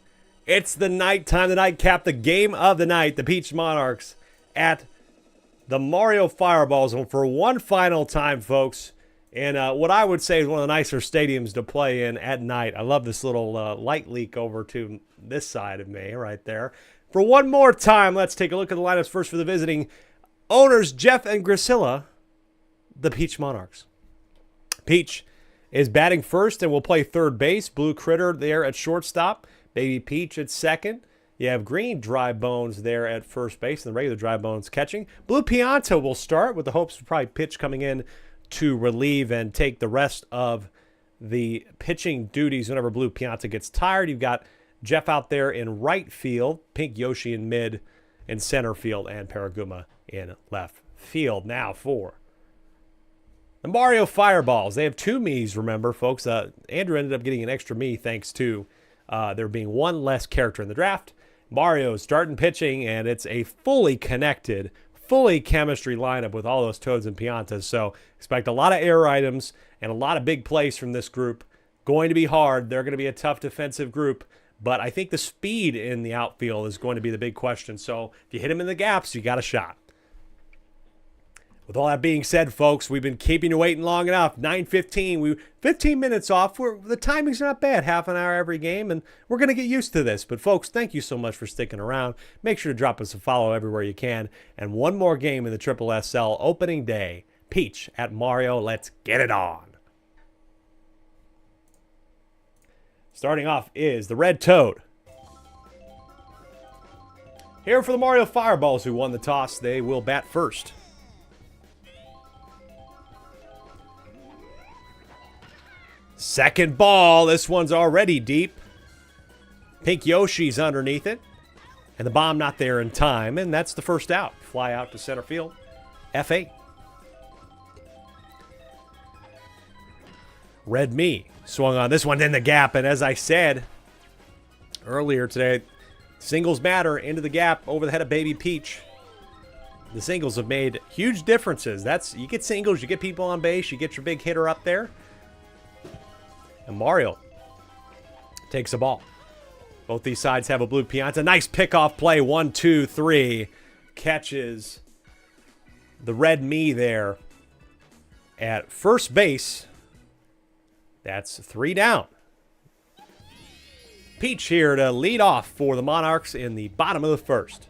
It's the nighttime, the nightcap, the game of the night. The Peach Monarchs at the Mario Fireballs for one final time, folks. And what I would say is one of the nicer stadiums to play in at night. I love this little light leak over to this side of me right there. For one more time, let's take a look at the lineups first for the visiting owners, Jeff and Grisilla, the Peach Monarchs. Peach is batting first and will play third base. Blue Critter there at shortstop. Baby Peach at second. You have Green Dry Bones there at first base and the regular Dry Bones catching. Blue Pianta will start with the hopes of probably pitch coming in to relieve and take the rest of the pitching duties whenever Blue Pianta gets tired. You've got Jeff out there in right field, Pink Yoshi in mid and center field, and Paraguma in left field. Now for the Mario Fireballs. They have two me's, remember, folks. Andrew ended up getting an extra me thanks to there being one less character in the draft. Mario's starting pitching, and it's a fully connected, fully chemistry lineup with all those Toads and Piantas. So expect a lot of air items and a lot of big plays from this group. Going to be hard. They're going to be a tough defensive group. But I think the speed in the outfield is going to be the big question. So if you hit them in the gaps, you got a shot. With all that being said, folks, we've been keeping you waiting long enough. 9:15, 15 minutes off. The timing's not bad, half an hour every game, and we're going to get used to this. But, folks, thank you so much for sticking around. Make sure to drop us a follow everywhere you can. And one more game in the SSSL opening day. Peach at Mario. Let's get it on. Starting off is the Red Toad. Here for the Mario Fireballs, who won the toss. They will bat first. Second ball. This one's already deep. Pink Yoshi's underneath it. And the bomb not there in time. And that's the first out. Fly out to center field. F8. Red Me swung on this one in the gap. And as I said earlier today, singles matter into the gap over the head of Baby Peach. The singles have made huge differences. You get singles, you get people on base, you get your big hitter up there. And Mario takes a ball. Both these sides have a Blue Pianta. Nice pickoff play. 1, 2, 3. Catches the Red Me there at first base. That's 3 down. Peach here to lead off for the Monarchs in the bottom of the first.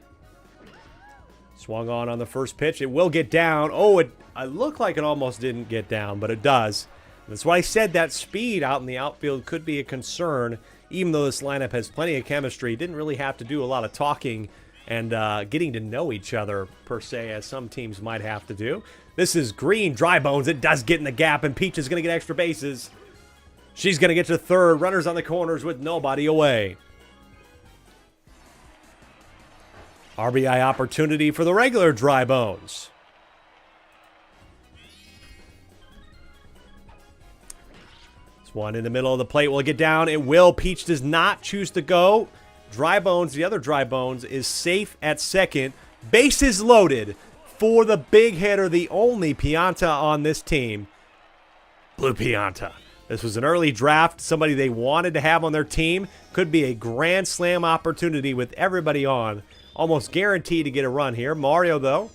Swung on the first pitch. It will get down. Oh, it looked like it almost didn't get down, but it does. That's why I said that speed out in the outfield could be a concern, even though this lineup has plenty of chemistry. Didn't really have to do a lot of talking and getting to know each other, per se, as some teams might have to do. This is green, Dry Bones. It does get in the gap, and Peach is going to get extra bases. She's going to get to third. Runners on the corners with nobody away. RBI opportunity for the regular Dry Bones. This one in the middle of the plate. Will it get down? It will. Peach does not choose to go. Dry Bones, the other Dry Bones, is safe at second. Bases loaded for the big hitter, the only Pianta on this team, Blue Pianta. This was an early draft, somebody they wanted to have on their team. Could be a grand slam opportunity with everybody on. Almost guaranteed to get a run here. Mario, though,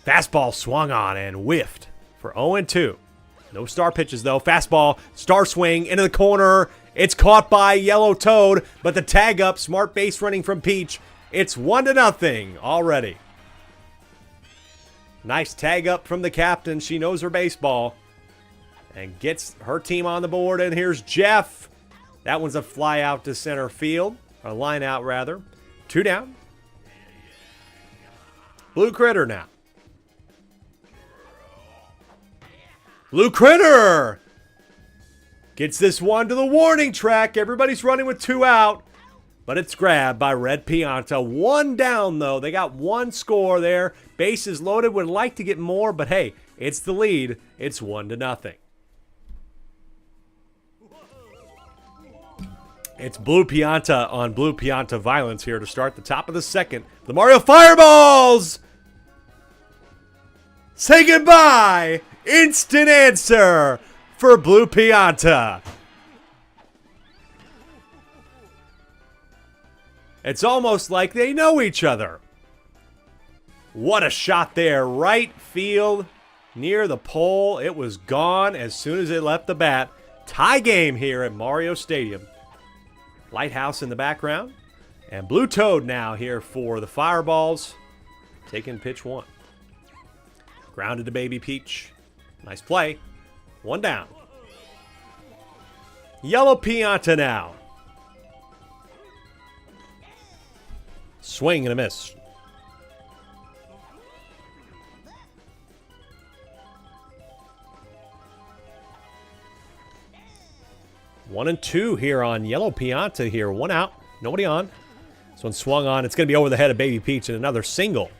fastball swung on and whiffed for 0-2. No star pitches, though. Fastball, star swing into the corner. It's caught by Yellow Toad, but the tag up, smart base running from Peach. It's 1-0 already. Nice tag up from the captain. She knows her baseball and gets her team on the board. And here's Jeff. That one's a fly out to center field, or line out rather. 2 down. Blue Critter now. Blue Critter gets this one to the warning track. Everybody's running with 2 out, but it's grabbed by Red Pianta. 1 down, though. They got 1 score there. Bases loaded. Would like to get more, but hey, it's the lead. It's 1-0. It's Blue Pianta on Blue Pianta violence here to start the top of the second. The Mario Fireballs! Say goodbye! Instant answer for Blue Pianta. It's almost like they know each other. What a shot there. Right field near the pole. It was gone as soon as it left the bat. Tie game here at Mario Stadium. Lighthouse in the background. And Blue Toad now here for the Fireballs. Taking pitch 1. Grounded to Baby Peach. Nice play. 1 down. Yellow Pianta now. Swing and a miss. One and 2 here on Yellow Pianta here. 1 out. Nobody on. This one swung on. It's going to be over the head of Baby Peach and another single.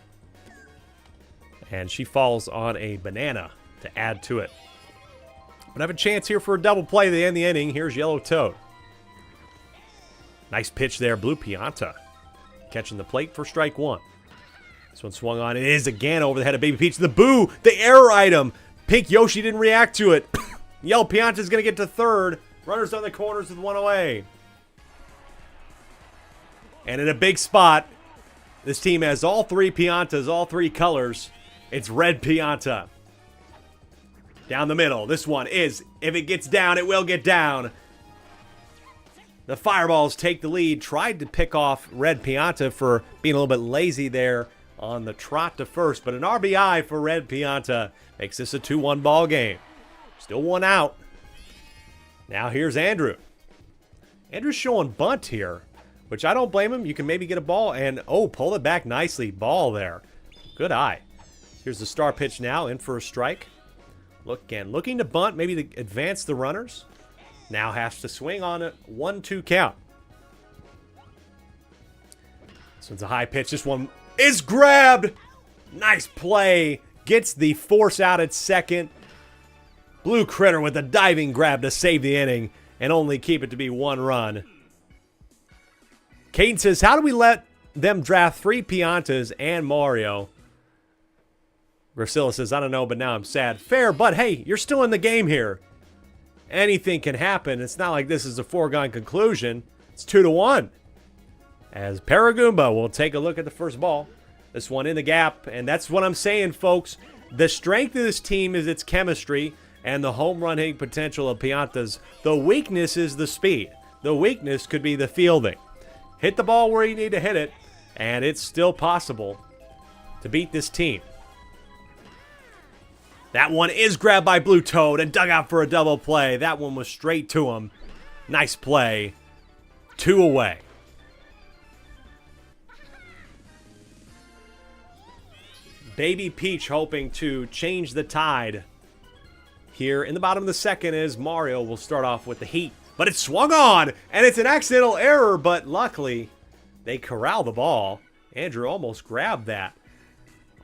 And she falls on a banana to add to it. But have a chance here for a double play to end the inning. Here's Yellow Toad. Nice pitch there, Blue Pianta. Catching the plate for strike 1. This one swung on. It is again over the head of Baby Peach. The boo, the error item. Pink Yoshi didn't react to it. Yellow Pianta's going to get to third. Runners on the corners with 1 away. And in a big spot, this team has all 3 Piantas, all 3 colors. It's Red Pianta. Down the middle. This one is, if it gets down, it will get down. The Fireballs take the lead. Tried to pick off Red Pianta for being a little bit lazy there on the trot to first. But an RBI for Red Pianta makes this a 2-1 ball game. Still 1 out. Now here's Andrew. Andrew's showing bunt here, which I don't blame him. You can maybe get a ball and, oh, pull it back nicely. Ball there. Good eye. Here's the star pitch now, in for a strike. Looking to bunt, maybe to advance the runners. Now has to swing on a 1-2 count. This one's a high pitch. This one is grabbed. Nice play. Gets the force out at second. Blue Critter with a diving grab to save the inning and only keep it to be 1 run. Caden says, how do we let them draft 3 Piantas and Mario? Gracilla says, I don't know, but now I'm sad. Fair, but hey, you're still in the game here. Anything can happen. It's not like this is a foregone conclusion. It's 2-1. As Paragoomba will take a look at the first ball. This one in the gap, and that's what I'm saying, folks. The strength of this team is its chemistry and the home run hitting potential of Piantas. The weakness is the speed. The weakness could be the fielding. Hit the ball where you need to hit it, and it's still possible to beat this team. That one is grabbed by Blue Toad and dug out for a double play. That one was straight to him. Nice play. 2 away. Baby Peach hoping to change the tide. Here in the bottom of the second is Mario will start off with the heat. But it's swung on, and it's an accidental error, but luckily they corral the ball. Andrew almost grabbed that.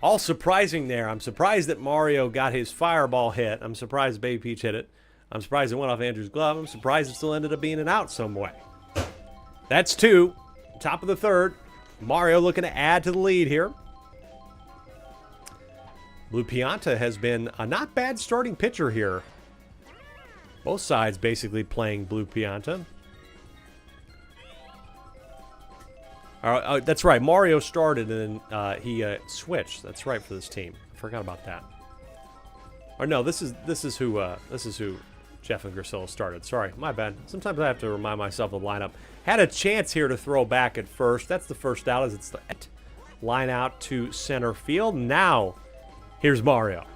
All surprising there. I'm surprised that Mario got his fireball hit. I'm surprised Baby Peach hit it. I'm surprised it went off Andrew's glove. I'm surprised it still ended up being an out some way. That's 2. Top of the third. Mario looking to add to the lead here. Blue Pianta has been a not bad starting pitcher here. Both sides basically playing Blue Pianta. That's right. Mario started and then he switched. That's right for this team. I forgot about that. Or no, this is who Jeff and Grisilla started. Sorry, my bad. Sometimes I have to remind myself of the lineup. Had a chance here to throw back at first. That's the first out as it's the line out to center field. Now, here's Mario.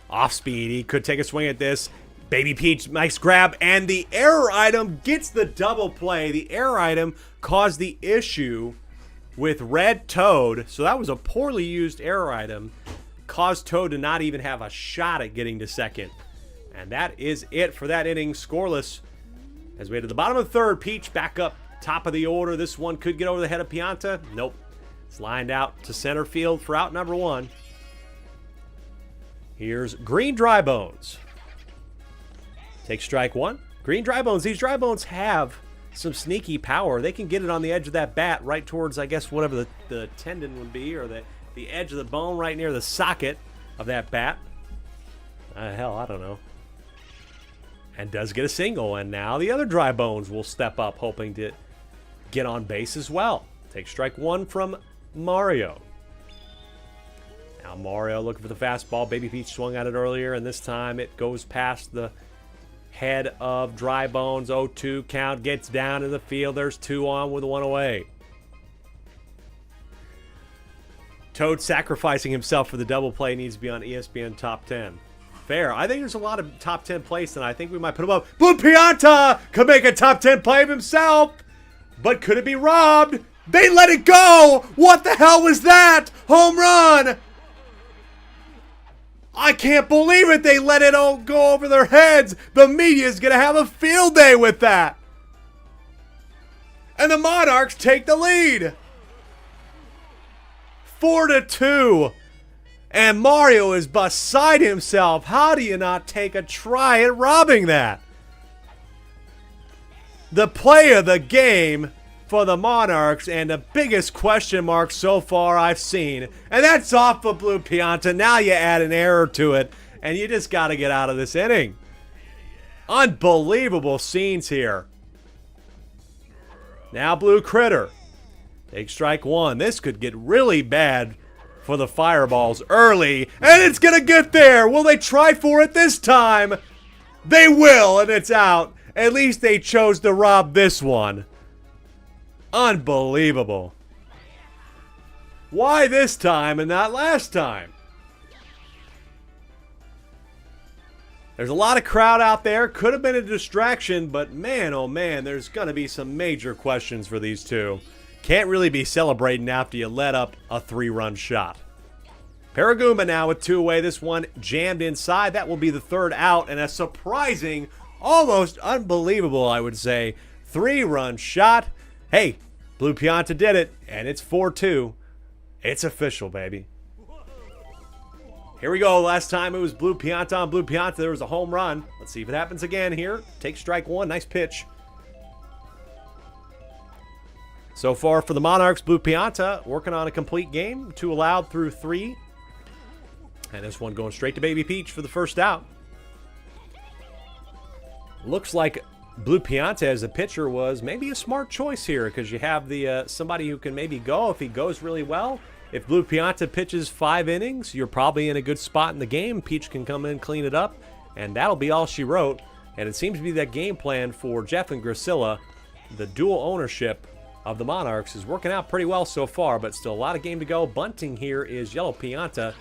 Off speed. He could take a swing at this. Baby Peach, nice grab. And the error item gets the double play. The error item caused the issue with Red Toad. So that was a poorly used error item. Caused Toad to not even have a shot at getting to second. And that is it for that inning. Scoreless. As we head to the bottom of the third, Peach back up top of the order. This one could get over the head of Pianta. Nope. It's lined out to center field for out number 1. Here's Green Dry Bones. Take strike 1. Green Dry Bones. These Dry Bones have some sneaky power. They can get it on the edge of that bat right towards, I guess, whatever the tendon would be, or the edge of the bone right near the socket of that bat. Hell, I don't know. And does get a single. And now the other Dry Bones will step up, hoping to get on base as well. Take strike 1 from Mario. Now Mario looking for the fastball. Baby Peach swung at it earlier, and this time it goes past the head of Dry Bones. 0-2 count, gets down in the field. There's 2 on with 1 away. Toad sacrificing himself for the double play, needs to be on ESPN Top 10. Fair. I think there's a lot of top 10 plays tonight. I think we might put him up. Blue Pianta could make a top 10 play of himself, but could it be robbed? They let it go! What the hell was that? Home run! I can't believe it. They let it all go over their heads. The media's going to have a field day with that. And the Monarchs take the lead. 4-2. And Mario is beside himself. How do you not take a try at robbing that? The play of the game for the Monarchs, and the biggest question mark so far I've seen. And that's off of Blue Pianta. Now you add an error to it, and you just got to get out of this inning. Unbelievable scenes here. Now Blue Critter. Take strike 1. This could get really bad for the Fireballs early, and it's going to get there. Will they try for it this time? They will, and it's out. At least they chose to rob this one. Unbelievable. Why this time and not last time? There's a lot of crowd out there. Could have been a distraction, but man, oh man, there's going to be some major questions for these two. Can't really be celebrating after you let up a 3-run shot. Paraguma now with 2 away. This one jammed inside. That will be the 3rd out, and a surprising, almost unbelievable, I would say, 3-run shot. Hey, Blue Pianta did it, and it's 4-2. It's official, baby. Here we go. Last time it was Blue Pianta on Blue Pianta. There was a home run. Let's see if it happens again here. Take strike 1. Nice pitch. So far for the Monarchs, Blue Pianta working on a complete game. 2 allowed through 3. And this one going straight to Baby Peach for the first out. Looks like Blue Pianta as a pitcher was maybe a smart choice here, because you have the somebody who can maybe go if he goes really well. If Blue Pianta pitches 5 innings, you're probably in a good spot in the game. Peach can come in, clean it up, and that'll be all she wrote. And it seems to be that game plan for Jeff and Grisilla. The dual ownership of the Monarchs is working out pretty well so far, but still a lot of game to go. Bunting here is Yellow Pianta.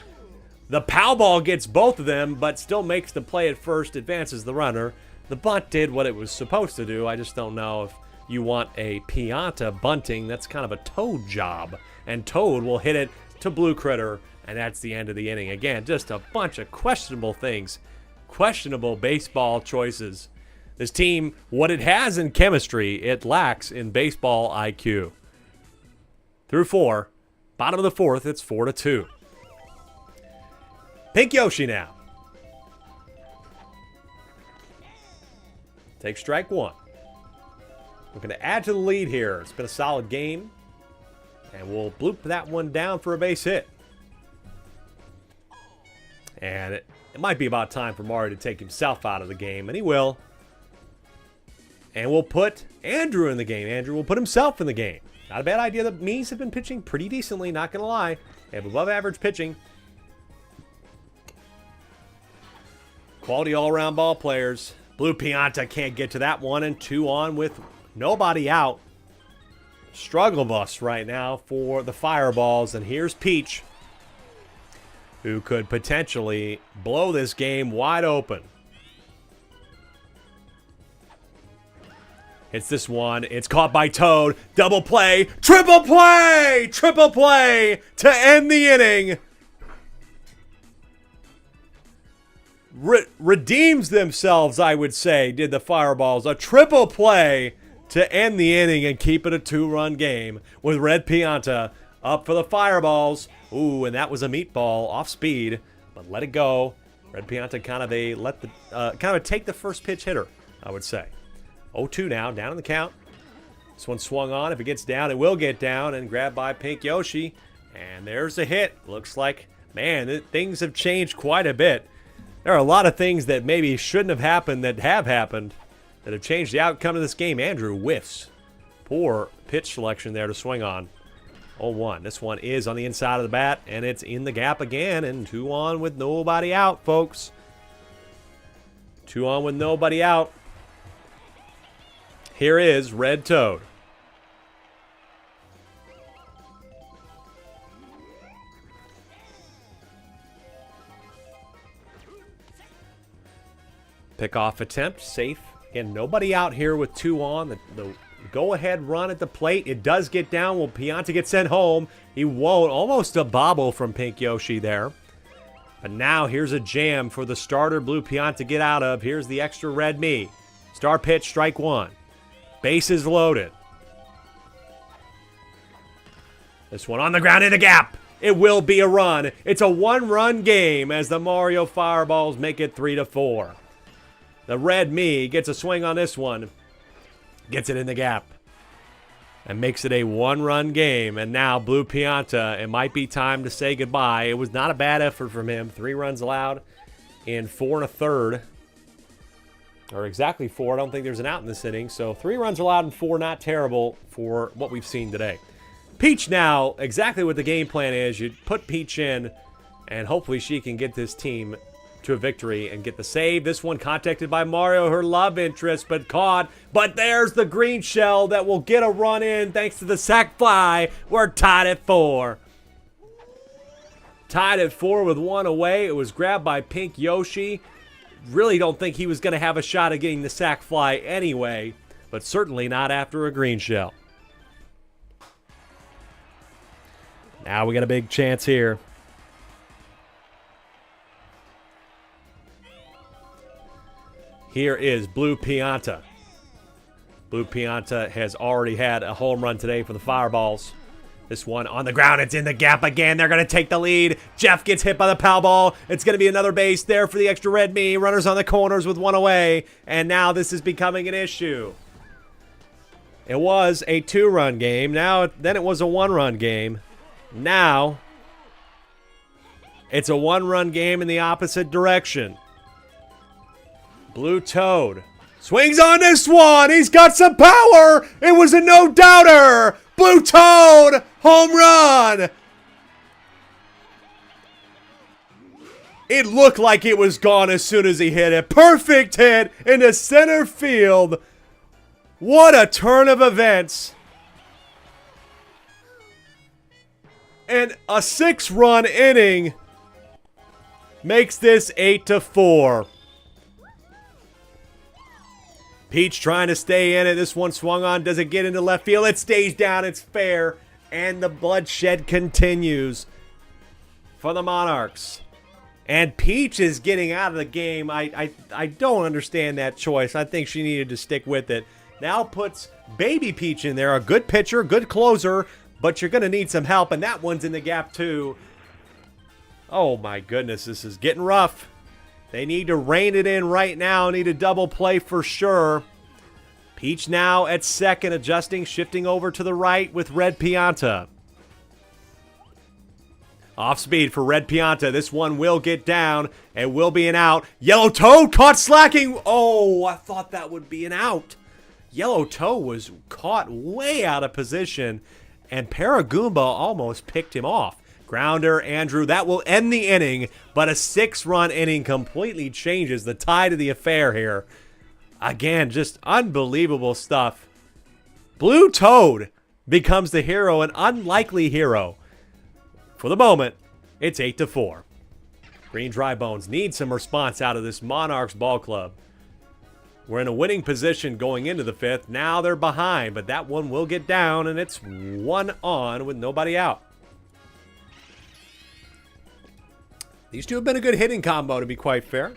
The pow ball gets both of them, but still makes the play at first, advances the runner. The bunt did what it was supposed to do. I just don't know if you want a Pianta bunting. That's kind of a Toad job. And Toad will hit it to Blue Critter, and that's the end of the inning. Again, just a bunch of questionable things, questionable baseball choices. This team, what it has in chemistry, it lacks in baseball IQ. Through 4, bottom of the 4th, it's 4-2. Pink Yoshi now. Take strike 1. Looking to add to the lead here. It's been a solid game. And we'll bloop that one down for a base hit. And it might be about time for Mario to take himself out of the game, and he will. And we'll put Andrew in the game. Andrew will put himself in the game. Not a bad idea. The Mies have been pitching pretty decently, not going to lie. They have above average pitching. Quality all-around ball players. Blue Pianta can't get to that one, and 2 on with nobody out. Struggle bus right now for the Fireballs, and here's Peach, who could potentially blow this game wide open. Hits this one. It's caught by Toad. Double play. Triple play! Triple play to end the inning. Redeems themselves, I would say, did the Fireballs. A triple play to end the inning and keep it a 2-run game with Red Pianta up for the Fireballs. Ooh, and that was a meatball off speed, but let it go. Red Pianta kind of take the first pitch hitter, I would say. 0-2 now, down in the count. This one swung on. If it gets down, it will get down and grabbed by Pink Yoshi. And there's a hit. Looks like, man, things have changed quite a bit. There are a lot of things that maybe shouldn't have happened that have happened that have changed the outcome of this game. Andrew whiffs. Poor pitch selection there to swing on. 0-1. This one is on the inside of the bat, and it's in the gap again, and 2 on with nobody out, folks. 2 on with nobody out. Here is Red Toad. Pickoff attempt, safe. Again, nobody out here with 2 on. The go-ahead run at the plate. It does get down. Will Pianta get sent home? He won't. Almost a bobble from Pink Yoshi there. But now here's a jam for the starter Blue Pianta to get out of. Here's the extra red me. Star pitch, strike 1. Bases loaded. This one on the ground in the gap. It will be a run. It's a 1-run game as the Mario Fireballs make it 3-4. The red me gets a swing on this one. Gets it in the gap. And makes it a 1-run game. And now Blue Pianta, it might be time to say goodbye. It was not a bad effort from him. 3 runs allowed in 4 1/3. Or exactly 4. I don't think there's an out in this inning. So 3 runs allowed in 4, not terrible for what we've seen today. Peach now, exactly what the game plan is. You put Peach in, and hopefully she can get this team to a victory and get the save. This one contacted by Mario, her love interest, but caught. But there's the green shell that will get a run in thanks to the sac fly. We're tied at 4. Tied at 4 with 1 away. It was grabbed by Pink Yoshi. Really don't think he was going to have a shot at getting the sac fly anyway, but certainly not after a green shell. Now we got a big chance here. Here is Blue Pianta. Blue Pianta has already had a home run today for the Fireballs. This one on the ground. It's in the gap again. They're going to take the lead. Jeff gets hit by the foul ball. It's going to be another base there for the extra red me. Runners on the corners with 1 away. And now this is becoming an issue. It was a 2-run game. Then it was a 1-run game. Now it's a 1-run game in the opposite direction. Blue Toad swings on this one. He's got some power. It was a no-doubter. Blue Toad, home run. It looked like it was gone as soon as he hit it. Perfect hit into center field. What a turn of events. And a 6-run inning makes this 8-4. Peach trying to stay in it. This one swung on. Does it get into left field? It stays down. It's fair. And the bloodshed continues. for the Monarchs. And Peach is getting out of the game. I don't understand that choice. I think she needed to stick with it. Now puts Baby Peach in there. A good pitcher, good closer, but you're going to need some help, and that one's in the gap too. Oh my goodness, this is getting rough. They need to rein it in right now. Need a double play for sure. Peach now at second, adjusting, shifting over to the right with Red Pianta. Off speed for Red Pianta. This one will get down. It will be an out. Yellow Toad caught slacking. Oh, I thought that would be an out. Yellow Toad was caught way out of position, and Paragoomba almost picked him off. Grounder, Andrew, that will end the inning, but a 6-run inning completely changes the tide of the affair here. Again, just unbelievable stuff. Blue Toad becomes the hero, an unlikely hero. For the moment, it's 8-4. Green Dry Bones need some response out of this Monarchs ball club. We're in a winning position going into the 5th. Now they're behind, but that one will get down, and it's 1 on with nobody out. These two have been a good hitting combo, to be quite fair.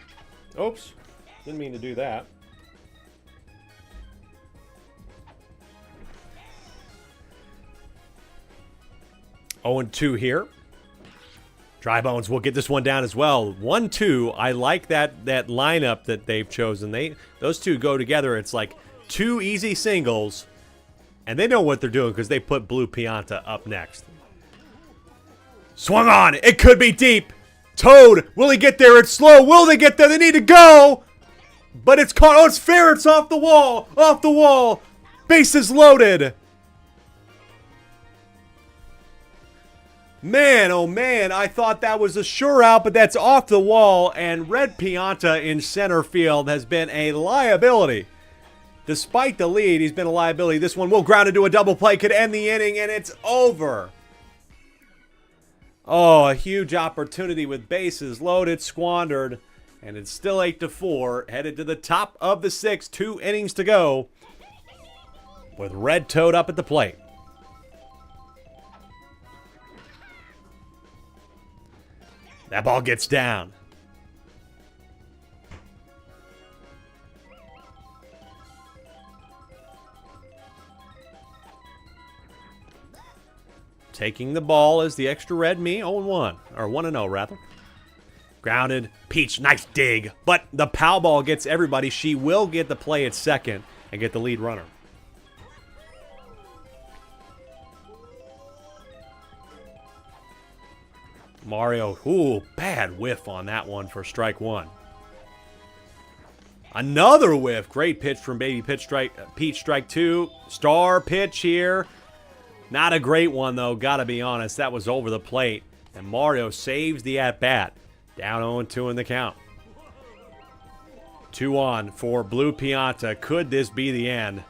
Oops, didn't mean to do that. Oh, and 2 here. Dry Bones will get this one down as well. 1-2. I like that lineup that they've chosen. Those two go together. It's like 2 easy singles, and they know what they're doing because they put Blue Pianta up next. Swung on. It could be deep. Toad, will he get there? It's slow. Will they get there? They need to go. But it's caught. Oh, it's fair. It's off the wall. Off the wall. Bases loaded. Man, oh man, I thought that was a sure out, but that's off the wall, and Red Pianta in center field has been a liability. Despite the lead, he's been a liability. This one will ground into a double play, could end the inning, and it's over. Oh, a huge opportunity with bases loaded, squandered, and it's still 8-4, headed to the top of the 6th, 2 innings to go, with Red Toad up at the plate. That ball gets down. Taking the ball is the extra red me, 0-1. Or 1-0, rather. Grounded. Peach, nice dig. But the pow ball gets everybody. She will get the play at second and get the lead runner. Mario, ooh, bad whiff on that one for strike 1. Another whiff. Great pitch from Baby Peach, strike 2. Star pitch here. Not a great one, though, gotta be honest. That was over the plate. And Mario saves the at-bat. Down 0-2 in the count. 2 on for Blue Pianta. Could this be the end?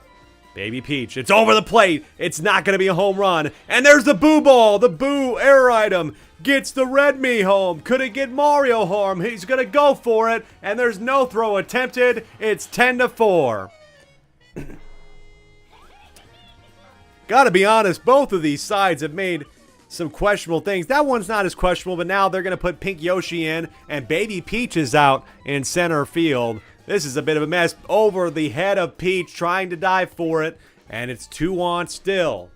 Baby Peach, it's over the plate. It's not going to be a home run. And there's the boo ball. The boo error item gets the red me home. Could it get Mario home? He's going to go for it. And there's no throw attempted. It's 10-4. Got to be honest, both of these sides have made some questionable things. That one's not as questionable, but now they're going to put Pink Yoshi in, and Baby Peach is out in center field. This is a bit of a mess. Over the head of Peach, trying to dive for it, and it's 2 on still.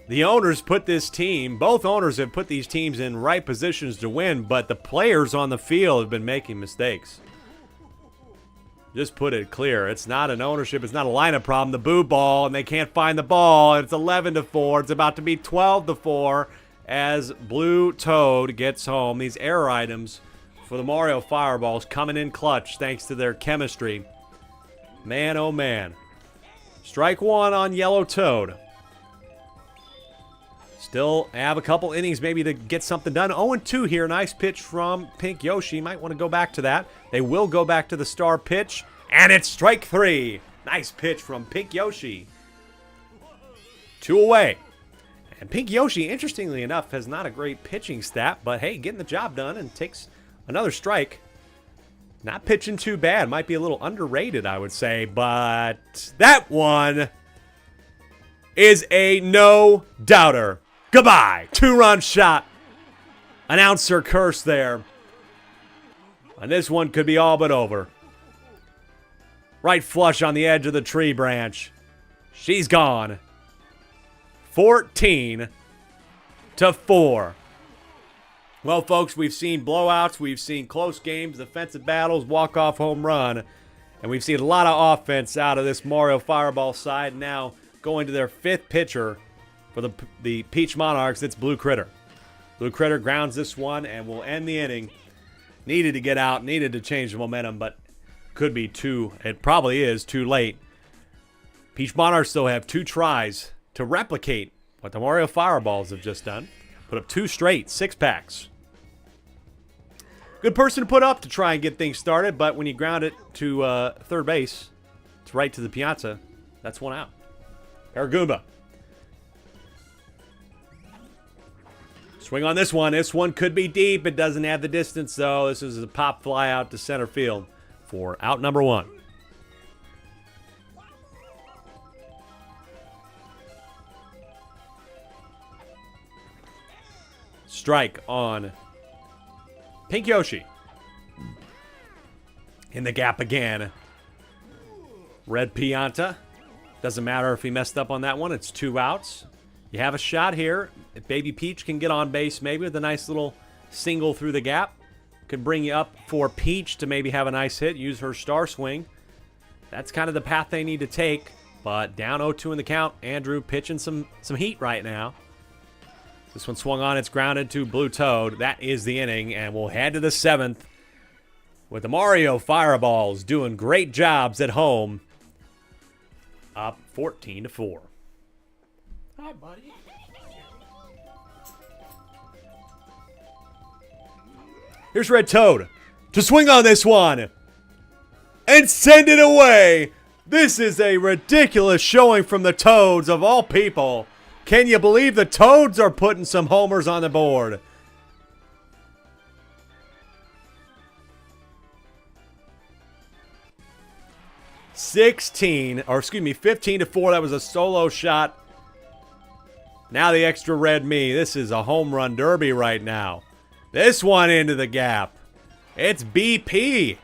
The owners put this team, both owners have put these teams in right positions to win, but the players on the field have been making mistakes. Just put it clear. It's not an ownership. It's not a lineup problem. The boo ball, and they can't find the ball. And it's 11-4. It's about to be 12-4 as Blue Toad gets home. These error items for the Mario Fireballs coming in clutch thanks to their chemistry. Man, oh man. Strike 1 on Yellow Toad. Still have a couple innings maybe to get something done. 0-2 here. Nice pitch from Pink Yoshi. Might want to go back to that. They will go back to the star pitch. And it's strike 3. Nice pitch from Pink Yoshi. 2 away. And Pink Yoshi, interestingly enough, has not a great pitching stat. But hey, getting the job done and takes another strike. Not pitching too bad. Might be a little underrated, I would say. But that one is a no-doubter. Goodbye. 2-run shot. Announcer curse there. And this one could be all but over. Right flush on the edge of the tree branch. She's gone. 14-4. Well, folks, we've seen blowouts. We've seen close games, defensive battles, walk-off home run. And we've seen a lot of offense out of this Mario Fireball side. Now going to their 5th pitcher for the Peach Monarchs. It's Blue Critter. Blue Critter grounds this one and will end the inning. Needed to get out, needed to change the momentum, but could be it probably is too late. Peach Monarchs still have 2 tries to replicate what the Mario Fireballs have just done. Put up 2 straight 6-packs. Good person to put up to try and get things started, but when you ground it to third base, it's right to the piazza. That's 1 out. Aragoomba. Swing on this one. This one could be deep. It doesn't have the distance, though. This is a pop fly out to center field for out number 1. Strike on Pink Yoshi. In the gap again. Red Pianta. Doesn't matter if he messed up on that one. It's 2 outs. You have a shot here. If Baby Peach can get on base maybe with a nice little single through the gap. Could bring you up for Peach to maybe have a nice hit. Use her star swing. That's kind of the path they need to take. But down 0-2 in the count. Andrew pitching some heat right now. This one swung on. It's grounded to Blue Toad. That is the inning. And we'll head to the 7th. With the Mario Fireballs doing great jobs at home. Up 14-4. Hi, buddy. Here's Red Toad to swing on this one and send it away. This is a ridiculous showing from the Toads of all people. Can you believe the Toads are putting some homers on the board? $15-4. That was a solo shot. Now the extra red me. This is a home run derby right now. This one into the gap. It's BP.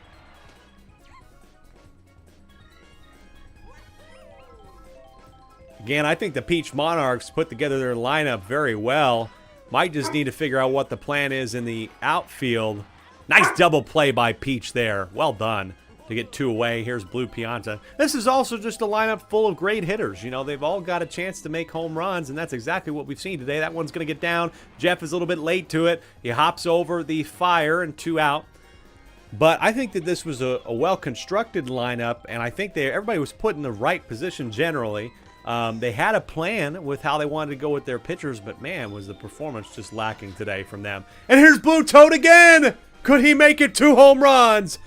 Again, I think the Peach Monarchs put together their lineup very well. Might just need to figure out what the plan is in the outfield. Nice double play by Peach there. Well done to get 2 away. Here's Blue Pianta. This is also just a lineup full of great hitters. You know, they've all got a chance to make home runs, and that's exactly what we've seen today. That one's going to get down. Jeff is a little bit late to it. He hops over the fire and 2 out. But I think that this was a well-constructed lineup, and I think everybody was put in the right position generally. They had a plan with how they wanted to go with their pitchers, but man, was the performance just lacking today from them. And here's Blue Toad again! Could he make it 2 home runs?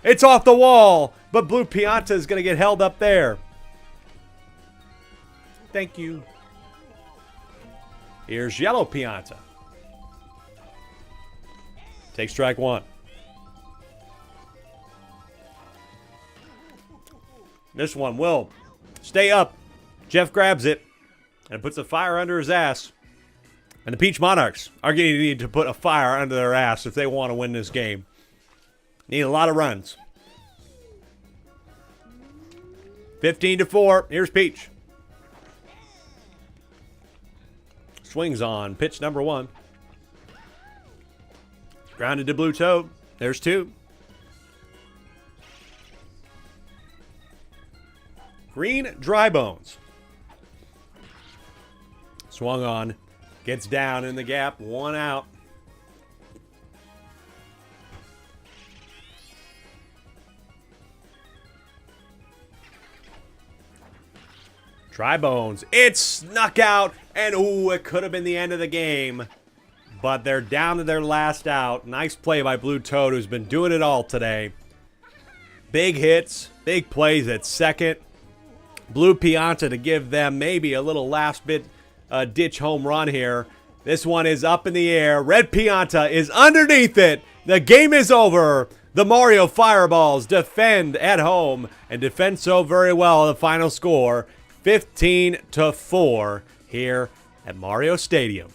It's off the wall, but Blue Pianta is going to get held up there. Thank you. Here's Yellow Pianta. Take strike 1. This one will stay up. Jeff grabs it and puts a fire under his ass. And the Peach Monarchs are going to need to put a fire under their ass if they want to win this game. Need a lot of runs. 15-4. Here's Peach. Swings on pitch number 1. Grounded to Blue Toad. There's 2. Green Dry Bones. Swung on. Gets down in the gap. 1 out. Dry Bones. It snuck out. And, ooh, it could have been the end of the game. But they're down to their last out. Nice play by Blue Toad, who's been doing it all today. Big hits. Big plays at second. Blue Pianta to give them maybe a little last bit ditch home run here. This one is up in the air. Red Pianta is underneath it. The game is over. The Mario Fireballs defend at home and defend so very well. The final score, 15-4 here at Mario Stadium.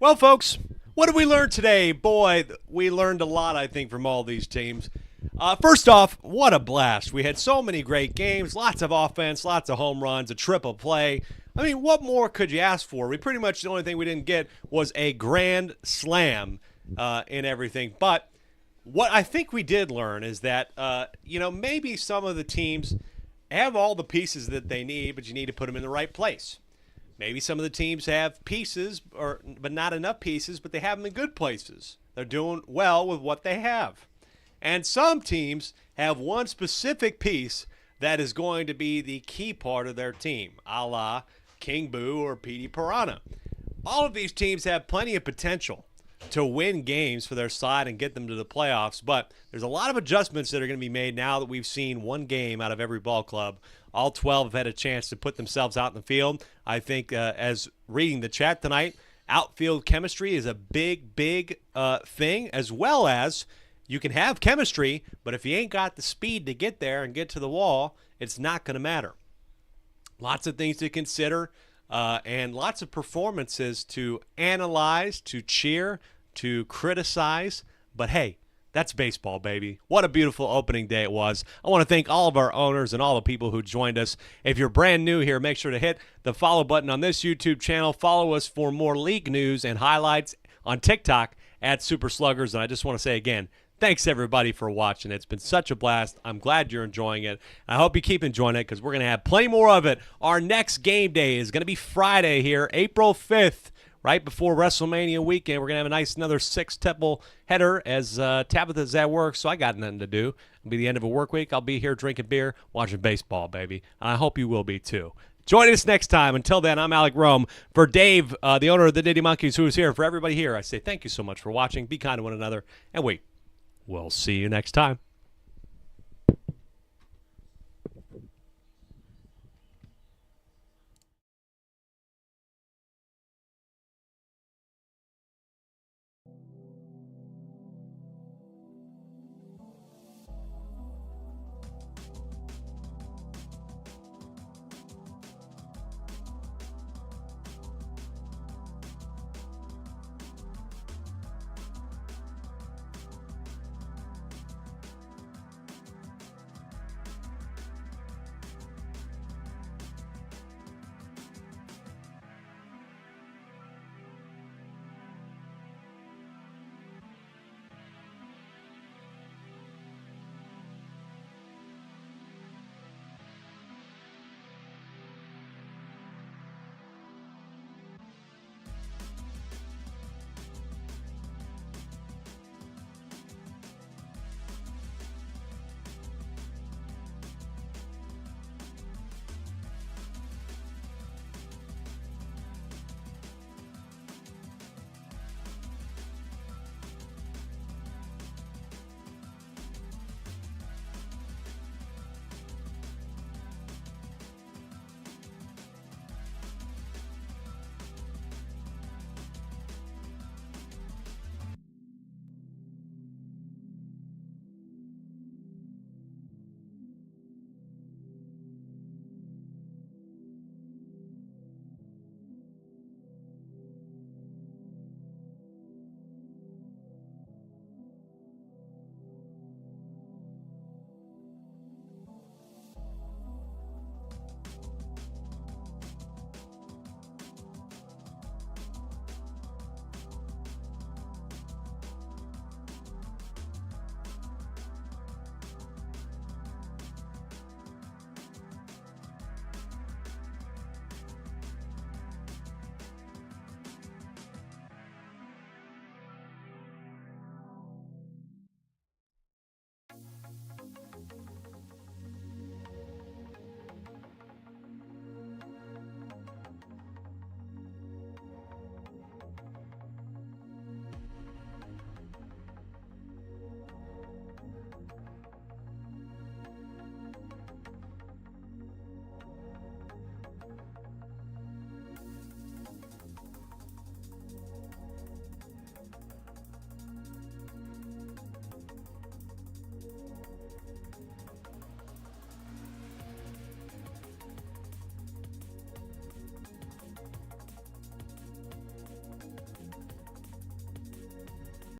Well, folks, what did we learn today? Boy, we learned a lot, I think, from all these teams. First off, what a blast. We had so many great games, lots of offense, lots of home runs, a triple play. I mean, what more could you ask for? We pretty much, the only thing we didn't get was a grand slam in everything. But what I think we did learn is that, maybe some of the teams have all the pieces that they need, but you need to put them in the right place. Maybe some of the teams have pieces, but not enough pieces, but they have them in good places. They're doing well with what they have. And some teams have one specific piece that is going to be the key part of their team, a la King Boo or Petey Piranha. All of these teams have plenty of potential to win games for their side and get them to the playoffs, but there's a lot of adjustments that are going to be made now that we've seen one game out of every ball club. All 12 have had a chance to put themselves out in the field. I think, as reading the chat tonight, outfield chemistry is a big thing, as well as you can have chemistry, but if you ain't got the speed to get there and get to the wall, it's not going to matter. Lots of things to consider, and lots of performances to analyze, to cheer, to criticize. But hey, that's baseball, baby. What a beautiful opening day it was. I want to thank all of our owners and all the people who joined us. If you're brand new here, make sure to hit the follow button on this YouTube channel. Follow us for more league news and highlights on TikTok at Super Sluggers. And I just want to say again, thanks, everybody, for watching. It's been such a blast. I'm glad you're enjoying it. I hope you keep enjoying it because we're going to have plenty more of it. Our next game day is going to be Friday here, April 5th, right before WrestleMania weekend. We're going to have another 6-temple header as Tabitha's at work, so I got nothing to do. It'll be the end of a work week. I'll be here drinking beer, watching baseball, baby. And I hope you will be, too. Join us next time. Until then, I'm Alec Rome. For Dave, the owner of the Diddy Monkeys, who is here, for everybody here, I say thank you so much for watching. Be kind to one another, and we'll see you next time.